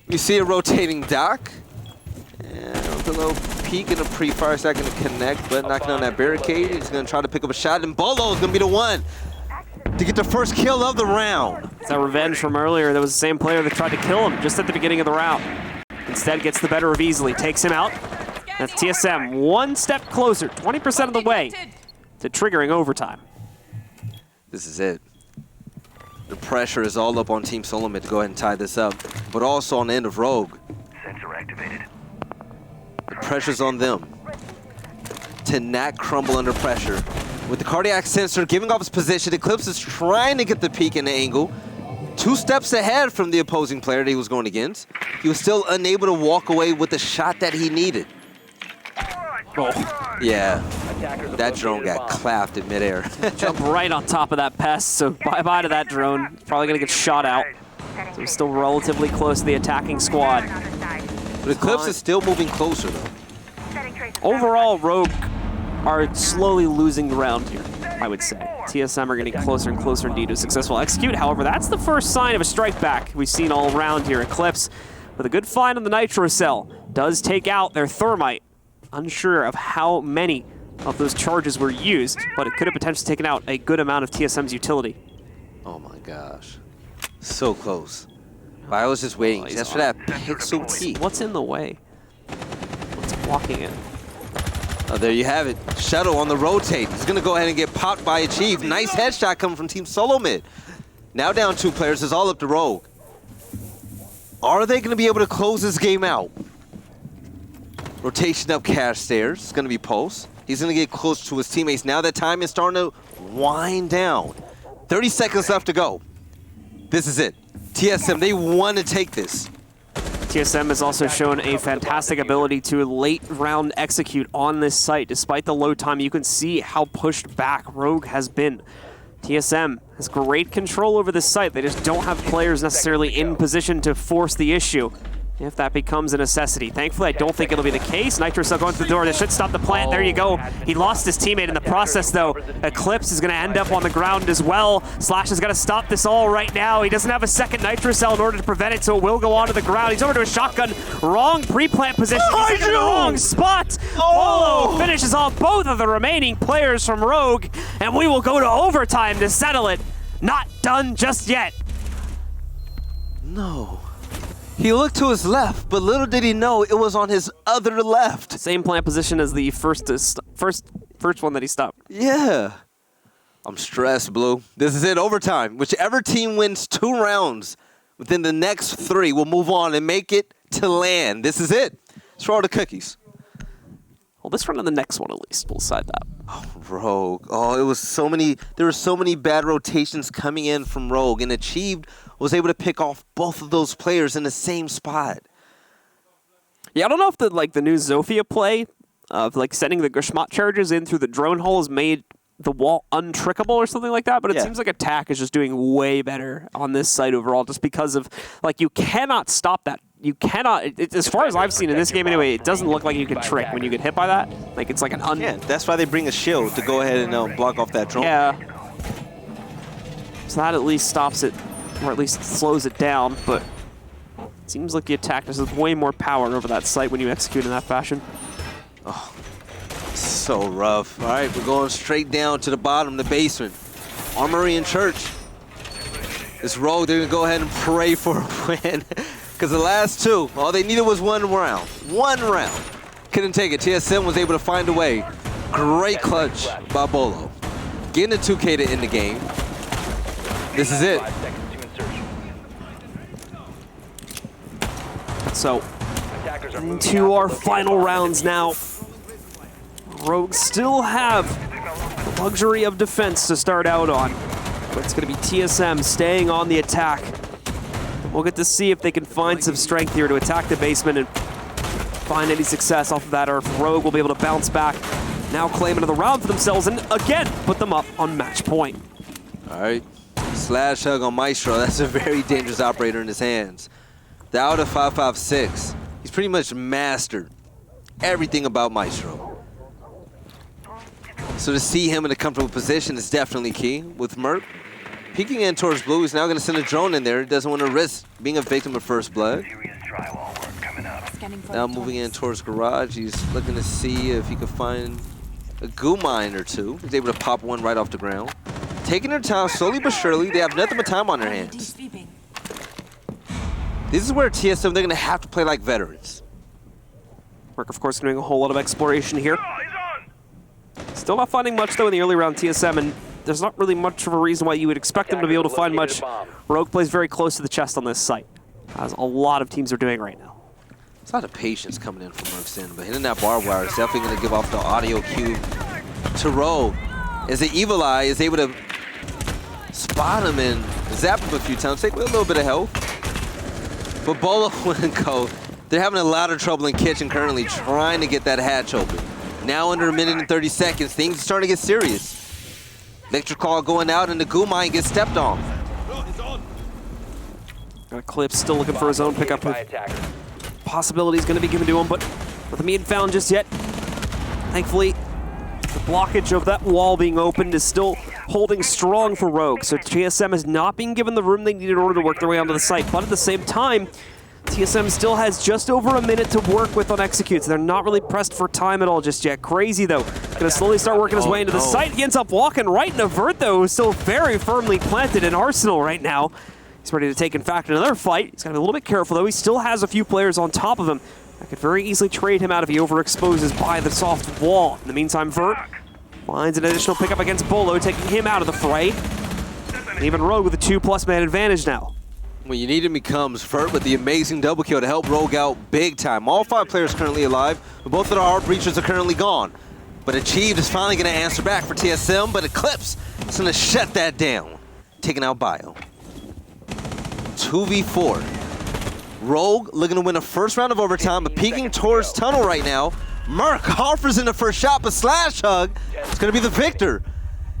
Speaker 2: you see a rotating Doc. And with a little peek in the pre-fire, it's not going to connect, but knocking on that barricade. He's going to try to pick up a shot, and Bolo is going to be the one to get the first kill of the round.
Speaker 1: It's that revenge from earlier. That was the same player that tried to kill him just at the beginning of the round. Instead, gets the better of Easily, takes him out. That's TSM one step closer, 20% of the way to triggering overtime.
Speaker 2: This is it. The pressure is all up on Team Solomid to go ahead and tie this up, but also on the end of Rogue.
Speaker 7: Sensor activated.
Speaker 2: The pressure's on them to not crumble under pressure. With the cardiac sensor giving off his position, Eclipse is trying to get the peek in the angle. 2 steps ahead from the opposing player that he was going against. He was still unable to walk away with the shot that he needed.
Speaker 1: Oh,
Speaker 2: Yeah,
Speaker 3: Attackers have
Speaker 2: that drone
Speaker 3: located a
Speaker 2: got
Speaker 3: bomb.
Speaker 2: clapped in midair.
Speaker 1: jump right on top of that pest, so bye-bye to that drone. Probably going to get shot out. So he's still relatively close to the attacking squad.
Speaker 2: But Eclipse is still moving closer, though.
Speaker 1: Overall, Rogue are slowly losing the round here, I would say. TSM are getting closer and closer indeed to a successful execute. However, that's the first sign of a strike back we've seen all around here. Eclipse, with a good find on the Nitro Cell, does take out their Thermite. Unsure of how many of those charges were used, but it could have potentially taken out a good amount of TSM's utility.
Speaker 2: Oh my gosh. So close. But I was just waiting
Speaker 1: he's
Speaker 2: just for that pixel peek.
Speaker 1: What's in the way? What's blocking it?
Speaker 2: Oh, there you have it. Shuttle on the rotate. He's going to go ahead and get popped by Achieve. Nice headshot coming from Team Solomid. Now down 2 players. It's all up to Rogue. Are they going to be able to close this game out? Rotation up cash stairs. It's going to be Pulse. He's going to get close to his teammates. Now that time is starting to wind down. 30 seconds left to go. This is it. TSM, they want to take this.
Speaker 1: TSM has also shown a fantastic ability to late round execute on this site. Despite the low time, you can see how pushed back Rogue has been. TSM has great control over this site. They just don't have players necessarily in position to force the issue if that becomes a necessity. Thankfully, I don't think it'll be the case. Nitro Cell going through the door. This should stop the plant. There you go. He lost his teammate in the process, though. Eclipse is going to end up on the ground as well. Slash has got to stop this all right now. He doesn't have a second Nitro Cell in order to prevent it, so it will go onto the ground. He's over to a shotgun. Wrong pre-plant position. He's in the wrong spot. Bolo finishes off both of the remaining players from Rogue, and we will go to overtime to settle it. Not done just yet.
Speaker 2: No. He looked to his left, but little did he know it was on his other left.
Speaker 1: Same plant position as the first one that he stopped.
Speaker 2: Yeah. I'm stressed, Blue. This is it, overtime. Whichever team wins 2 rounds within the next 3 will move on and make it to land. This is it. It's for all the cookies.
Speaker 1: Well, this run and the next one at least, we'll decide that.
Speaker 2: Oh, Rogue. Oh, there were so many bad rotations coming in from Rogue, and Achieved was able to pick off both of those players in the same spot.
Speaker 1: Yeah, I don't know if the new Zofia play of sending the Gashmat charges in through the drone hole has made the wall untrickable or something like that, but it seems like Attack is just doing way better on this site overall, just because of you cannot stop that you cannot, as far as I've seen in this game anyway, it doesn't look like you can trick when you get hit by that. Like, it's like an
Speaker 2: Yeah, that's why they bring a shield to go ahead and block off that drone.
Speaker 1: Yeah. So that at least stops it, or at least slows it down, but it seems like the attack has way more power over that site when you execute in that fashion.
Speaker 2: So rough. All right, we're going straight down to the bottom, the basement. Armory and Church. This Rogue, they're going to go ahead and pray for a win. Because the last two, all they needed was one round. One round. Couldn't take it. TSM was able to find a way. Great clutch by Bolo. Getting a 2K to end the game. This is it.
Speaker 3: 5 seconds to insertion.
Speaker 1: So,
Speaker 3: Attackers are moving out
Speaker 1: into
Speaker 3: to
Speaker 1: our
Speaker 3: locate
Speaker 1: final
Speaker 3: bombs.
Speaker 1: rounds now. Rogues still have the luxury of defense to start out on. But it's going to be TSM staying on the attack. We'll get to see if they can find some strength here to attack the basement and find any success off of that, or if Rogue will be able to bounce back, now claim another round for themselves, and again, put them up on match point.
Speaker 2: All right. Slash hug on Maestro. That's a very dangerous operator in his hands. The out of 5.56. He's pretty much mastered everything about Maestro. So to see him in a comfortable position is definitely key. With Merc peeking in towards blue, he's now going to send a drone in there. He doesn't want to risk being a victim of first blood. Now moving in towards garage, he's looking to see if he can find a goo mine or two. He's able to pop one right off the ground. Taking their time slowly but surely. They have nothing but time on their hands. This is where TSM, they're going to have to play like veterans.
Speaker 1: Merc, of course, doing a whole lot of exploration here.
Speaker 7: Oh, he's on.
Speaker 1: Still not finding much, though, in the early round TSM, and there's not really much of a reason why you would expect them to be able to find much. Rogue plays very close to the chest on this site, as a lot of teams are doing right now.
Speaker 2: There's a lot of patience coming in from Merckson, but hitting that barbed wire is definitely going to give off the audio cue to Rogue. As the Evil Eye is able to spot him and zap him a few times, take a little bit of health. But Bolo and Co, they're having a lot of trouble in kitchen currently trying to get that hatch open. Now under a minute and 30 seconds, things are starting to get serious. Victor Call going out and the goo mine gets stepped on.
Speaker 1: Clips still looking for his own pickup.
Speaker 3: By attackers.
Speaker 1: Possibility is going to be given to him, but nothing being found just yet. Thankfully, the blockage of that wall being opened is still holding strong for Rogue, so TSM is not being given the room they need in order to work their way onto the site, but at the same time, TSM still has just over a minute to work with on executes. They're not really pressed for time at all just yet. Crazy, though. Going to slowly start working his way into the site. He ends up walking right into Vert, though, who's still very firmly planted in Arsenal right now. He's ready to take, in fact, another fight. He's got to be a little bit careful, though. He still has a few players on top of him. I could very easily trade him out if he overexposes by the soft wall. In the meantime, Vert finds an additional pickup against Bolo, taking him out of the fray. And even Rogue with a 2+ man advantage now.
Speaker 2: When you need him, he comes. Vert with the amazing double kill to help Rogue out big time. All 5 players currently alive, but both of the hard breachers are currently gone. But Achieved is finally going to answer back for TSM, but Eclipse is going to shut that down, taking out Bio. 2v4. Rogue looking to win a first round of overtime, but peeking towards tunnel right now. Merc offers in the first shot, but Slash Hug is going to be the victor.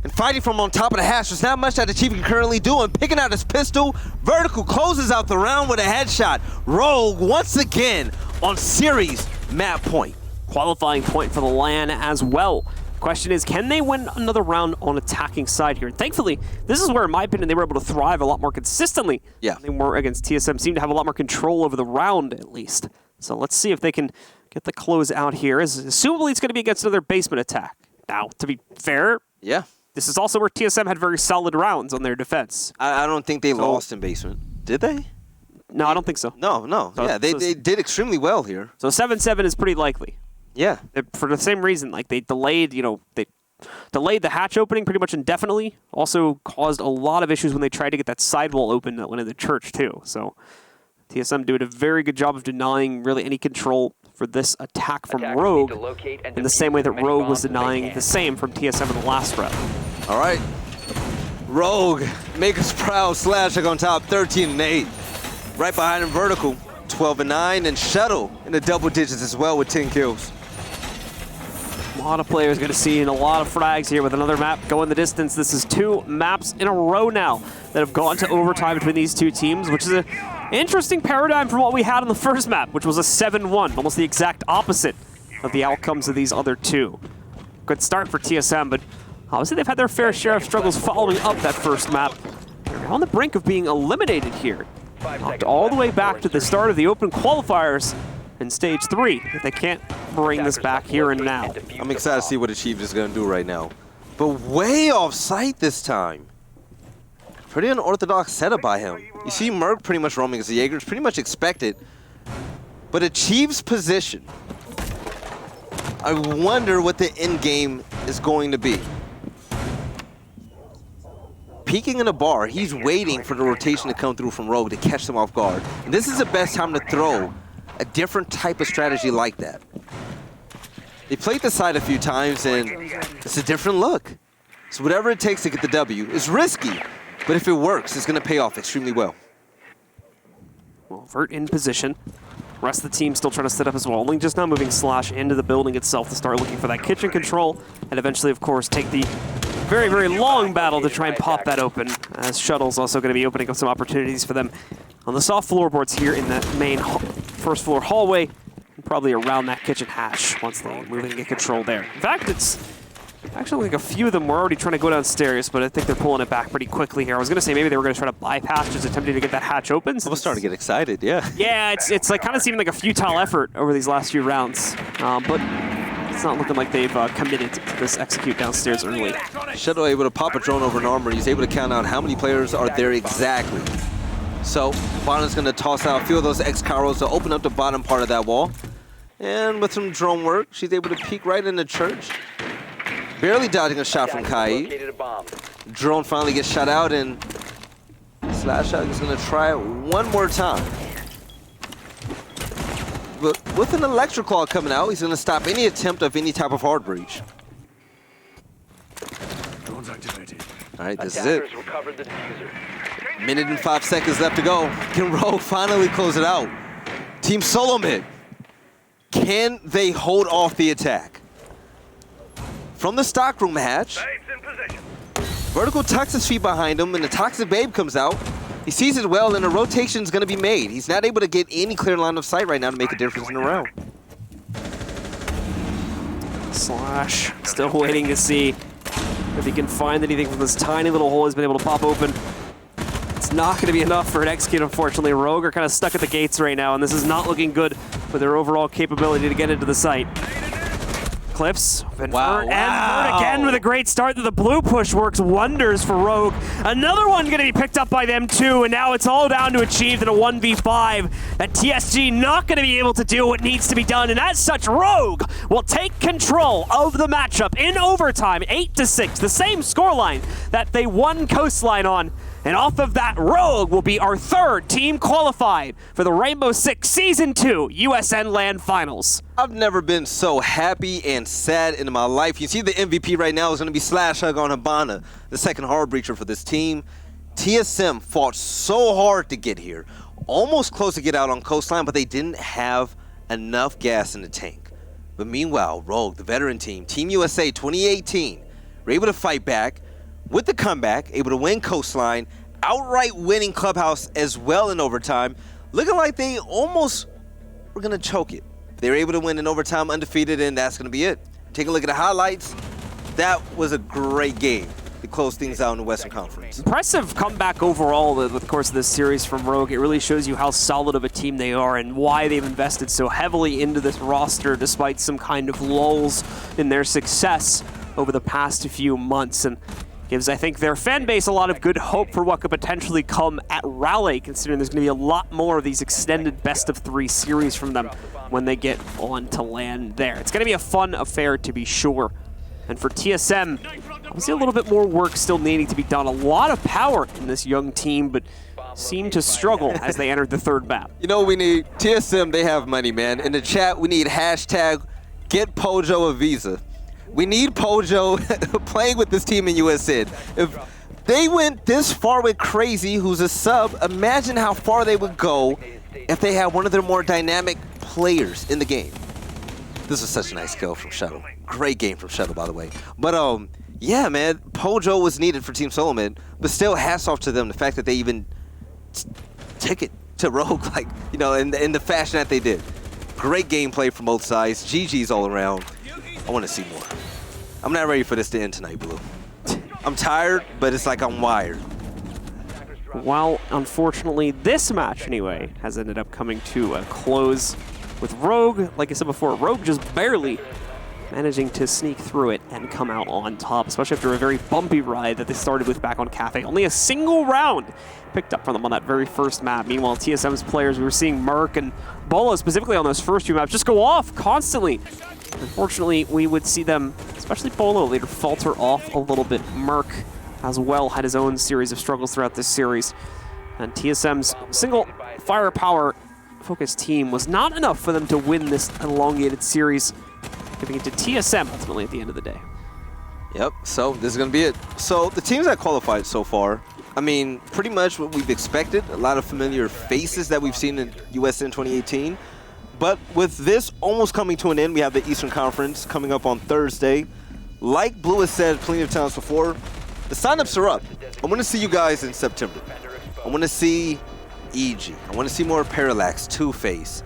Speaker 2: And fighting from on top of the hatch, there's not much that Achieve can currently do. And picking out his pistol, Vertical closes out the round with a headshot. Rogue once again on series map point.
Speaker 1: Qualifying point for the LAN as well. Question is, can they win another round on attacking side here? And thankfully, this is where, in my opinion, they were able to thrive a lot more consistently.
Speaker 2: Yeah.
Speaker 1: They were against TSM, seem to have a lot more control over the round, at least. So let's see if they can get the close out here. Assumably, it's going to be against another basement attack. Now, to be fair,
Speaker 2: Yeah.
Speaker 1: this is also where TSM had very solid rounds on their defense.
Speaker 2: I don't think they lost in basement. Did they?
Speaker 1: No, I don't think so.
Speaker 2: No.
Speaker 1: So-
Speaker 2: Yeah, they did extremely well here.
Speaker 1: So 7-7 is pretty likely.
Speaker 2: Yeah.
Speaker 1: For the same reason, like they delayed, they delayed the hatch opening pretty much indefinitely. Also caused a lot of issues when they tried to get that sidewall open that went in the church too. So TSM doing a very good job of denying really any control for this attack from
Speaker 3: Attackers
Speaker 1: Rogue,
Speaker 3: need to locate and
Speaker 1: in the
Speaker 3: defuse
Speaker 1: same way that
Speaker 3: as many
Speaker 1: Rogue was
Speaker 3: bombs as they
Speaker 1: denying
Speaker 3: can.
Speaker 1: the same from TSM in the last round.
Speaker 2: All right. Rogue, make us proud. Slash on top, 13-8. Right behind him, Vertical, 12-9, and Shuttle in the double digits as well with 10 kills.
Speaker 1: A lot of players going to see in a lot of frags here with another map going the distance. This is 2 maps in a row now that have gone to overtime between these two teams, which is a Interesting paradigm from what we had on the first map, which was a 7-1, almost the exact opposite of the outcomes of these other two. Good start for TSM, but obviously they've had their fair share of struggles following up that first map. They're on the brink of being eliminated here. Knocked all the way back to the start of the open qualifiers in stage 3. If they can't bring this back here and now.
Speaker 2: I'm excited to see what Achieved is going to do right now. But way off site this time. Pretty unorthodox setup by him. You see Merc pretty much roaming as a Jaeger. It's pretty much expected. But Achieved's position, I wonder what the end game is going to be. Peeking in a bar, he's waiting for the rotation to come through from Rogue to catch them off guard. And this is the best time to throw a different type of strategy like that. They played the side a few times and it's a different look. So whatever it takes to get the W is risky. But if it works, it's going to pay off extremely well.
Speaker 1: Well, Vert in position. Rest of the team still trying to set up as well. Only just now moving Slash into the building itself to start looking for that kitchen control. And eventually, of course, take the very, very long battle to try and pop that open. As Shuttle's also going to be opening up some opportunities for them on the soft floorboards here in the main first floor hallway. And probably around that kitchen hatch once they move in and get control there. In fact, it's actually like a few of them were already trying to go downstairs, but I think they're pulling it back pretty quickly here. I was going to say maybe they were going to try to bypass, just attempting to get that hatch open.
Speaker 2: I'm starting to get excited, yeah.
Speaker 1: Yeah, it's like kind of seeming like a futile effort over these last few rounds, but it's not looking like they've committed to this execute downstairs early.
Speaker 2: Shuttle able to pop a drone over an armor. He's able to count out how many players are there exactly. So Bonner's going to toss out a few of those X-Caros to open up the bottom part of that wall. And with some drone work, she's able to peek right into church. Barely dodging a shot from Kai. Drone finally gets shot out, and Slashhug is going to try it one more time. But with an Electric Claw coming out, he's going to stop any attempt of any type of hard breach. All right, this is it. Minute and 5 seconds left to go. Can Rogue finally close it out? Team Solo Mid, can they hold off the attack? From the stockroom hatch, Vertical tucks his feet behind him, and the Toxic Babe comes out. He sees it well, and a rotation's going to be made. He's not able to get any clear line of sight right now to make a difference in the round.
Speaker 1: Slash still waiting to see if he can find anything from this tiny little hole he's been able to pop open. It's not going to be enough for an execute, unfortunately. Rogue are kind of stuck at the gates right now, and this is not looking good for their overall capability to get into the site. Clips,
Speaker 2: Wow.
Speaker 1: And Vert again with a great start. The blue push works wonders for Rogue. Another one going to be picked up by them too, and now it's all down to Achieved in a 1v5. That TSG not going to be able to do what needs to be done, and as such, Rogue will take control of the matchup in overtime, 8-6, the same scoreline that they won Coastline on. And off of that, Rogue will be our third team qualified for the Rainbow Six Season 2 USN LAN Finals.
Speaker 2: I've never been so happy and sad in my life. You see the MVP right now is going to be Slashhug on Habana, the second hard breacher for this team. TSM fought so hard to get here. Almost close to get out on Coastline, but they didn't have enough gas in the tank. But meanwhile, Rogue, the veteran team, Team USA 2018, were able to fight back with the comeback, able to win Coastline, outright winning Clubhouse as well in overtime, looking like they almost were going to choke it. They were able to win in overtime undefeated, and that's going to be it. Take a look at the highlights. That was a great game to close things out in the Western Conference.
Speaker 1: Impressive comeback overall with the course of this series from Rogue. It really shows you how solid of a team they are and why they've invested so heavily into this roster despite some kind of lulls in their success over the past few months. And gives, I think, their fan base a lot of good hope for what could potentially come at Raleigh, considering there's going to be a lot more of these extended best-of-3 series from them when they get on to land there. It's going to be a fun affair, to be sure. And for TSM, obviously a little bit more work still needing to be done. A lot of power in this young team, but seem to struggle as they entered the third map.
Speaker 2: You know what we need? TSM, they have money, man. In the chat, we need hashtag get Pojo a visa. We need Pojo playing with this team in USN. If they went this far with Crazy, who's a sub, imagine how far they would go if they had one of their more dynamic players in the game. This was such a nice kill from Shuttle. Great game from Shuttle, by the way. But yeah, man, Pojo was needed for Team Solomon, but still hats off to them, the fact that they even took it to Rogue, like, you know, in the fashion that they did. Great gameplay from both sides. GG's all around. I want to see more. I'm not ready for this to end tonight, Blue. I'm tired, but it's like I'm wired.
Speaker 1: Well, unfortunately, this match, anyway, has ended up coming to a close with Rogue, like I said before, Rogue just barely managing to sneak through it and come out on top, especially after a very bumpy ride that they started with back on Cafe. Only a single round picked up from them on that very first map. Meanwhile, TSM's players, we were seeing Merc and Bolo specifically on those first two maps just go off constantly. Unfortunately, we would see them, especially Bolo, later falter off a little bit. Merc as well had his own series of struggles throughout this series. And TSM's single firepower focused team was not enough for them to win this elongated series, giving it to TSM ultimately at the end of the day.
Speaker 2: Yep, so this is going to be it. So the teams that qualified so far, I mean, pretty much what we've expected. A lot of familiar faces that we've seen in USN 2018. But with this almost coming to an end, we have the Eastern Conference coming up on Thursday. Like Blue has said plenty of times before, the signups are up. I want to see you guys in September. I want to see EG. I want to see more Parallax, Two-Face.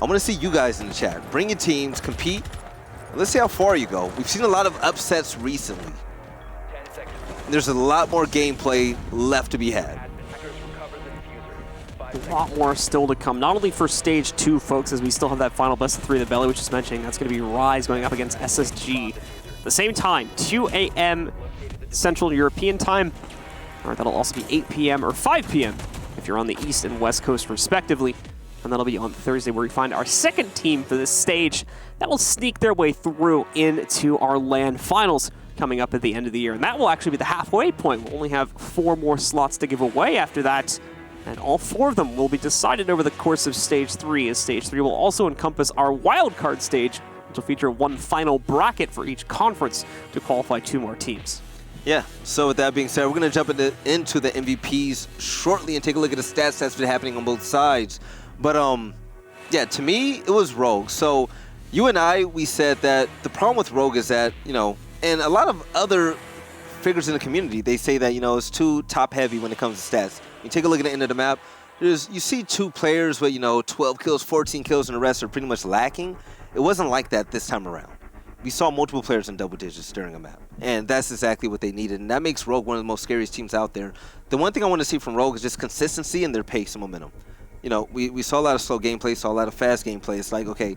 Speaker 2: I want to see you guys in the chat. Bring your teams, compete. Let's see how far you go. We've seen a lot of upsets recently. There's a lot more gameplay left to be had.
Speaker 1: A lot more still to come, not only for Stage 2, folks, as we still have that final best of 3 of the Belly, which is mentioning. That's going to be Rise going up against SSG. At the same time, 2 a.m. Central European time. Or that'll also be 8 p.m. or 5 p.m. if you're on the East and West Coast, respectively. And that'll be on Thursday, where we find our second team for this stage that will sneak their way through into our LAN finals coming up at the end of the year. And that will actually be the halfway point. We'll only have 4 more slots to give away after that. And all 4 of them will be decided over the course of Stage 3, as Stage 3 will also encompass our wildcard stage, which will feature 1 final bracket for each conference to qualify 2 more teams.
Speaker 2: Yeah, so with that being said, we're going to jump into the MVPs shortly and take a look at the stats that's been happening on both sides. But, yeah, to me, it was Rogue. So you and I, we said that the problem with Rogue is that, you know, and a lot of other figures in the community, they say that, you know, it's too top-heavy when it comes to stats. You take a look at the end of the map, you see 2 players with, you know, 12 kills, 14 kills, and the rest are pretty much lacking. It wasn't like that this time around. We saw multiple players in double digits during a map, and that's exactly what they needed, and that makes Rogue one of the most scariest teams out there. The one thing I want to see from Rogue is just consistency and their pace and momentum. You know, we saw a lot of slow gameplay, saw a lot of fast gameplay. It's like, okay,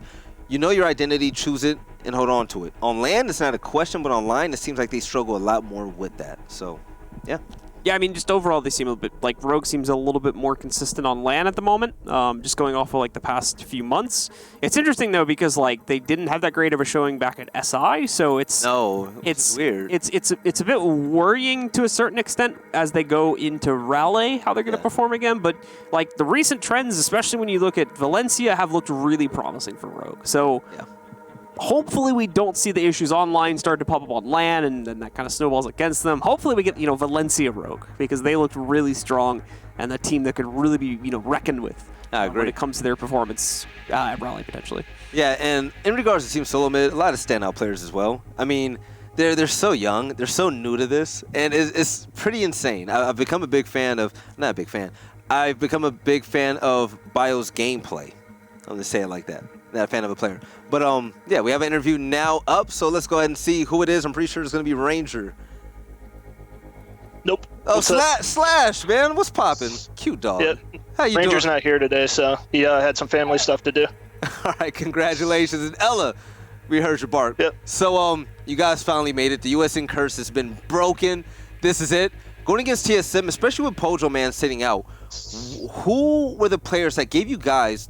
Speaker 2: you know your identity, choose it, and hold on to it. On LAN, it's not a question, but online, it seems like they struggle a lot more with that. So, yeah.
Speaker 1: Yeah, I mean, just overall, they seem a bit, like, Rogue seems a little bit more consistent on LAN at the moment, just going off of, like, the past few months. It's interesting, though, because, like, they didn't have that great of a showing back at SI, so it's
Speaker 2: weird.
Speaker 1: It's a bit worrying to a certain extent as they go into Raleigh, how they're going to perform again, but, like, the recent trends, especially when you look at Valencia, have looked really promising for Rogue. So, hopefully we don't see the issues online start to pop up on LAN, and then that kind of snowballs against them. Hopefully we get, you know, Valencia Rogue, because they looked really strong and a team that could really be, you know, reckoned with when it comes to their performance at Raleigh, potentially.
Speaker 2: Yeah, and in regards to Team Solo Mid, a lot of standout players as well. I mean, they're so young, they're so new to this, and it's pretty insane. I've become a big fan of, not a big fan, I've become a big fan of Bio's gameplay. I'm going to say it like that. Not a fan of a player. But, yeah, we have an interview now up, so let's go ahead and see who it is. I'm pretty sure it's going to be Ranger.
Speaker 8: Nope.
Speaker 2: Oh, Slash, man. What's popping? Cute dog.
Speaker 8: Yeah.
Speaker 2: How you
Speaker 8: Ranger's
Speaker 2: doing?
Speaker 8: not here today, so he had some family stuff to do.
Speaker 2: All right, congratulations. And Ella, we heard your bark.
Speaker 8: Yep.
Speaker 2: So, you guys finally made it. The USN curse has been broken. This is it. Going against TSM, especially with Pojo Man sitting out, who were the players that gave you guys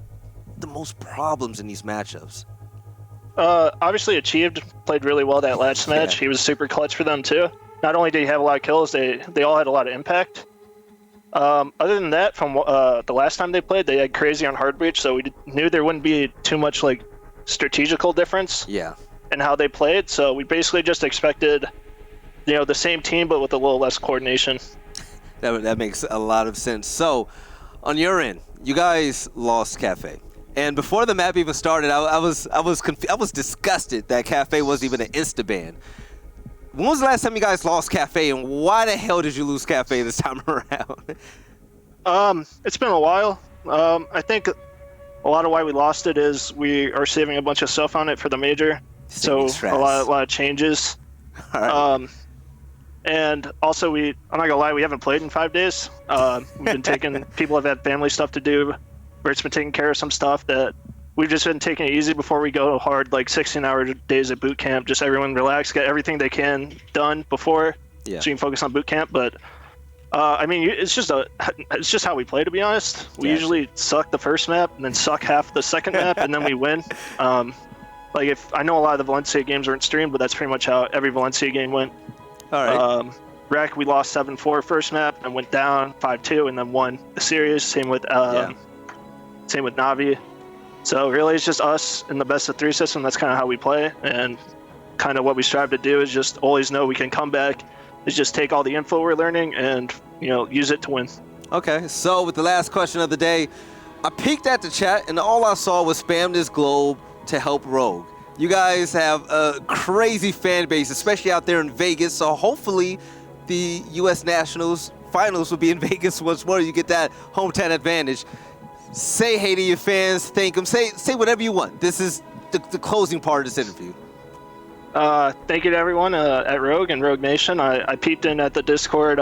Speaker 2: the most problems in these matchups?
Speaker 8: Obviously, Achieved played really well that last match. He was super clutch for them, too. Not only did he have a lot of kills, they all had a lot of impact. Other than that, from the last time they played, they had Crazy on Hard Breach, so we knew there wouldn't be too much like strategical difference in how they played. So we basically just expected, you know, the same team, but with a little less coordination.
Speaker 2: That makes a lot of sense. So, on your end, you guys lost Cafe. And before the map even started, I was disgusted that Cafe wasn't even an insta-ban. When was the last time you guys lost Cafe, and why the hell did you lose Cafe this time around?
Speaker 8: It's been a while. I think a lot of why we lost it is we are saving a bunch of stuff on it for the major. So a lot of changes.
Speaker 2: All right.
Speaker 8: And also I'm not gonna lie, we haven't played in 5 days. We've been people have had family stuff to do. Bert's been taking care of some stuff that we've just been taking it easy before we go hard, like 16-hour days at boot camp. Just everyone relax, get everything they can done before, so you can focus on boot camp. But I mean, it's just how we play, to be honest. We usually suck the first map and then suck half the second map, and then we win. Like if I know a lot of the Valencia games weren't streamed, but that's pretty much how every Valencia game went.
Speaker 2: All right.
Speaker 8: Rec, we lost 7-4 first map and went down 5-2 and then won the series. Same with Navi. So really, it's just us in the best of 3 system. That's kind of how we play, and kind of what we strive to do is just always know we can come back. Is just take all the info we're learning and use it to win.
Speaker 2: Okay, so with the last question of the day, I peeked at the chat and all I saw was spam this globe to help Rogue. You guys have a crazy fan base, especially out there in Vegas. So hopefully, the U.S. Nationals finals will be in Vegas once more. You get that hometown advantage. Say hey to your fans, thank them. Say whatever you want. This is the closing part of this interview.
Speaker 8: Thank you to everyone at Rogue and Rogue Nation. I peeped in at the Discord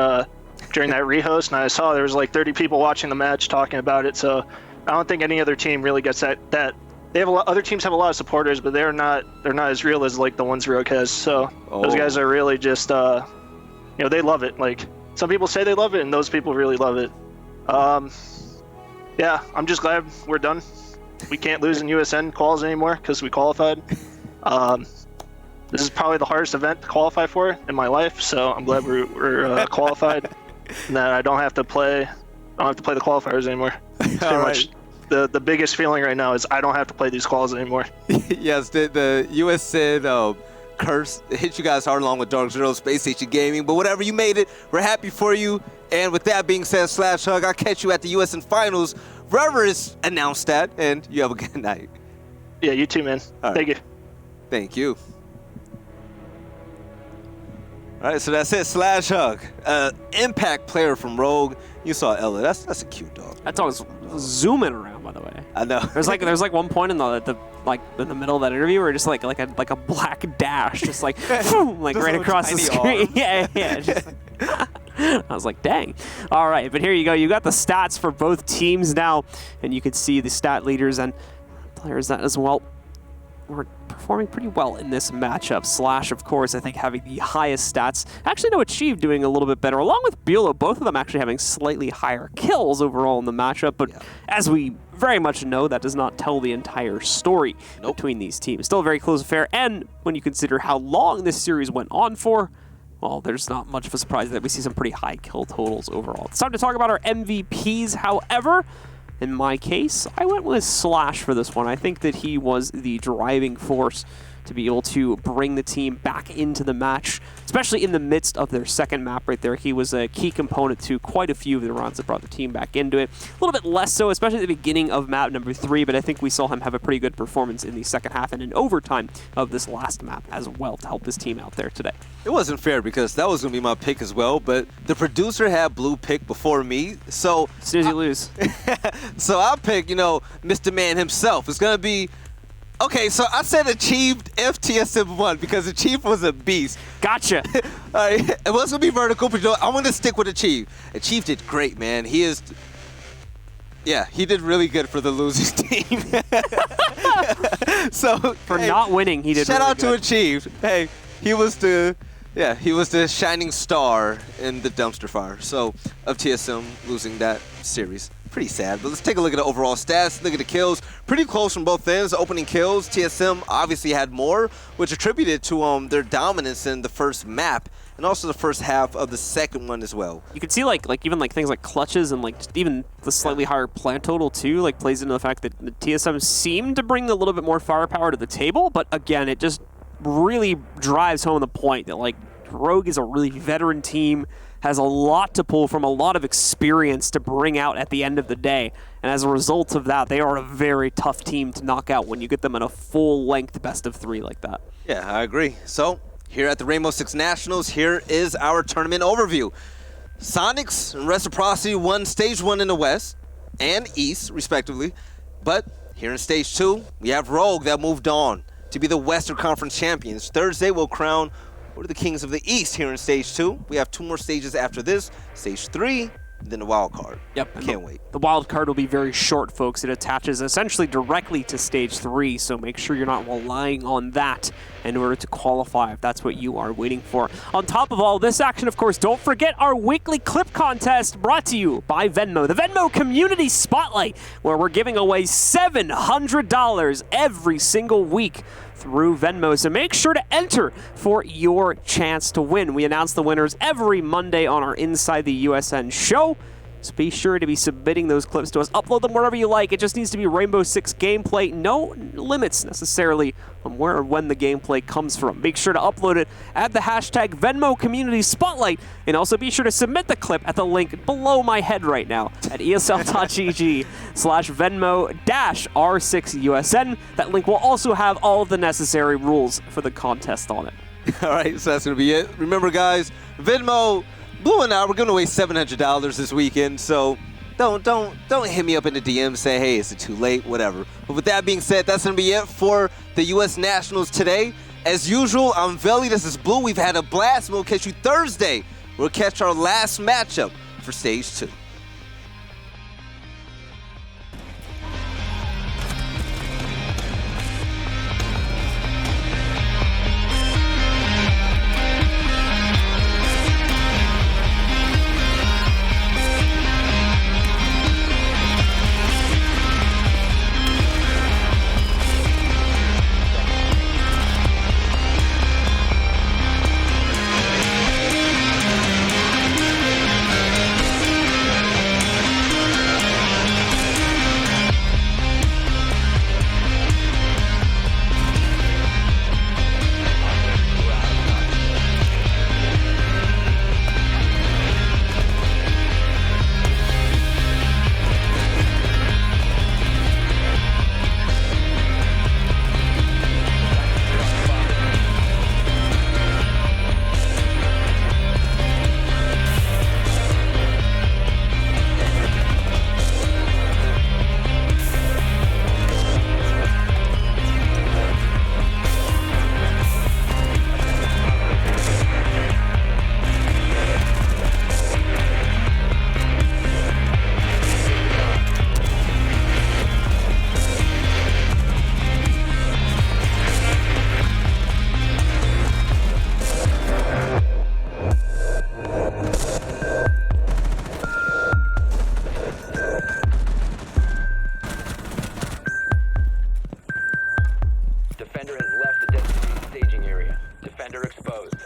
Speaker 8: during that rehost, and I saw there was like 30 people watching the match talking about it. So I don't think any other team really gets that. They have other teams have a lot of supporters, but they're not as real as like the ones Rogue has. So those guys are really just they love it. Like some people say they love it, and those people really love it. Yeah, I'm just glad we're done. We can't lose in USN quals anymore because we qualified. This is probably the hardest event to qualify for in my life, so I'm glad we're qualified, and that I don't have to play the qualifiers anymore. Pretty much the biggest feeling right now is I don't have to play these quals anymore.
Speaker 2: Yes, the USN curse hit you guys hard along with Dark Zero, Space Station Gaming, but whatever, you made it. We're happy for you. And with that being said, Slash Hug, I'll catch you at the USN Finals. Wherever is announced that, and you have a good night.
Speaker 8: Yeah, you too, man.
Speaker 2: All right.
Speaker 8: Thank you.
Speaker 2: Thank you. All right, so that's it. Slash Hug, impact player from Rogue. You saw Ella. That's a cute dog.
Speaker 1: That dog's zooming around, by the way.
Speaker 2: I know.
Speaker 1: There's like one point in the middle of that interview where just like a black dash, just like boom, like
Speaker 2: Those
Speaker 1: right
Speaker 2: little
Speaker 1: across the
Speaker 2: tiny
Speaker 1: screen. Yeah. Just like, I was like, dang. All right, but here you go. You got the stats for both teams now, and you can see the stat leaders and players that as well were performing pretty well in this matchup. Slash, of course, I think having the highest stats. Actually, no, Achieve doing a little bit better, along with Buelow, both of them actually having slightly higher kills overall in the matchup. But as we very much know, that does not tell the entire story between these teams. Still a very close affair, and when you consider how long this series went on for, well, there's not much of a surprise that we see some pretty high kill totals overall. It's time to talk about our MVPs, however. In my case, I went with Slash for this one. I think that he was the driving force to be able to bring the team back into the match, especially in the midst of their second map right there. He was a key component to quite a few of the rounds that brought the team back into it. A little bit less so, especially at the beginning of map number 3, but I think we saw him have a pretty good performance in the second half and in overtime of this last map as well to help his team out there today.
Speaker 2: It wasn't fair because that was going to be my pick as well, but the producer had blue pick before me, so...
Speaker 1: As soon as you lose.
Speaker 2: So I'll pick, Mr. Man himself. It's going to be... Okay, so I said Achieved FTSM 1 because Achieve was a beast.
Speaker 1: Gotcha.
Speaker 2: All right, it was going to be vertical, but I'm going to stick with Achieve. Achieve did great, man. He did really good for the losing team. So
Speaker 1: for not winning, he did
Speaker 2: shout
Speaker 1: really
Speaker 2: out to Achieve. Hey, he was the shining star in the dumpster fire. So of TSM losing that series. Pretty sad, but let's take a look at the overall stats, look at the kills. Pretty close from both ends. The opening kills, TSM obviously had more, which attributed to their dominance in the first map and also the first half of the second one as well.
Speaker 1: You can see like even things like clutches and like just even the slightly higher plant total too, like plays into the fact that the TSM seemed to bring a little bit more firepower to the table, but again, it just really drives home the point that like Rogue is a really veteran team, has a lot to pull from, a lot of experience to bring out at the end of the day. And as a result of that, they are a very tough team to knock out when you get them in a full-length best-of-3 like that.
Speaker 2: Yeah, I agree. So here at the Rainbow Six Nationals, here is our tournament overview. Sonics and Reciprocity won Stage 1 in the West. and East, respectively. But here in Stage 2, we have Rogue that moved on to be the Western Conference champions. Thursday will crown one of the kings of the East here in Stage 2. We have 2 more stages after this, Stage 3, then the wild card.
Speaker 1: Yep.
Speaker 2: Can't wait.
Speaker 1: The wild card will be very short, folks. It attaches essentially directly to Stage 3, so make sure you're not relying on that in order to qualify if that's what you are waiting for. On top of all this action, of course, don't forget our weekly clip contest brought to you by Venmo. The Venmo Community Spotlight, where we're giving away $700 every single week through Venmo. So make sure to enter for your chance to win. We announce the winners every Monday on our Inside the USN show. So be sure to be submitting those clips to us. Upload them wherever you like. It just needs to be Rainbow Six gameplay. No limits necessarily on where or when the gameplay comes from. Make sure to upload it at the hashtag Venmo Community Spotlight. And also be sure to submit the clip at the link below my head right now at esl.gg/Venmo-R6USN. That link will also have all of the necessary rules for the contest on it.
Speaker 2: All right, so that's going to be it. Remember, guys, Venmo blew out. We're giving away $700 this weekend, so don't hit me up in the DM saying, hey, is it too late? Whatever. But with that being said, that's going to be it for the U.S. Nationals today. As usual, I'm Veli. This is Blue. We've had a blast. We'll catch you Thursday. We'll catch our last matchup for Stage 2.
Speaker 3: Defender has left the designated staging area. Defender exposed.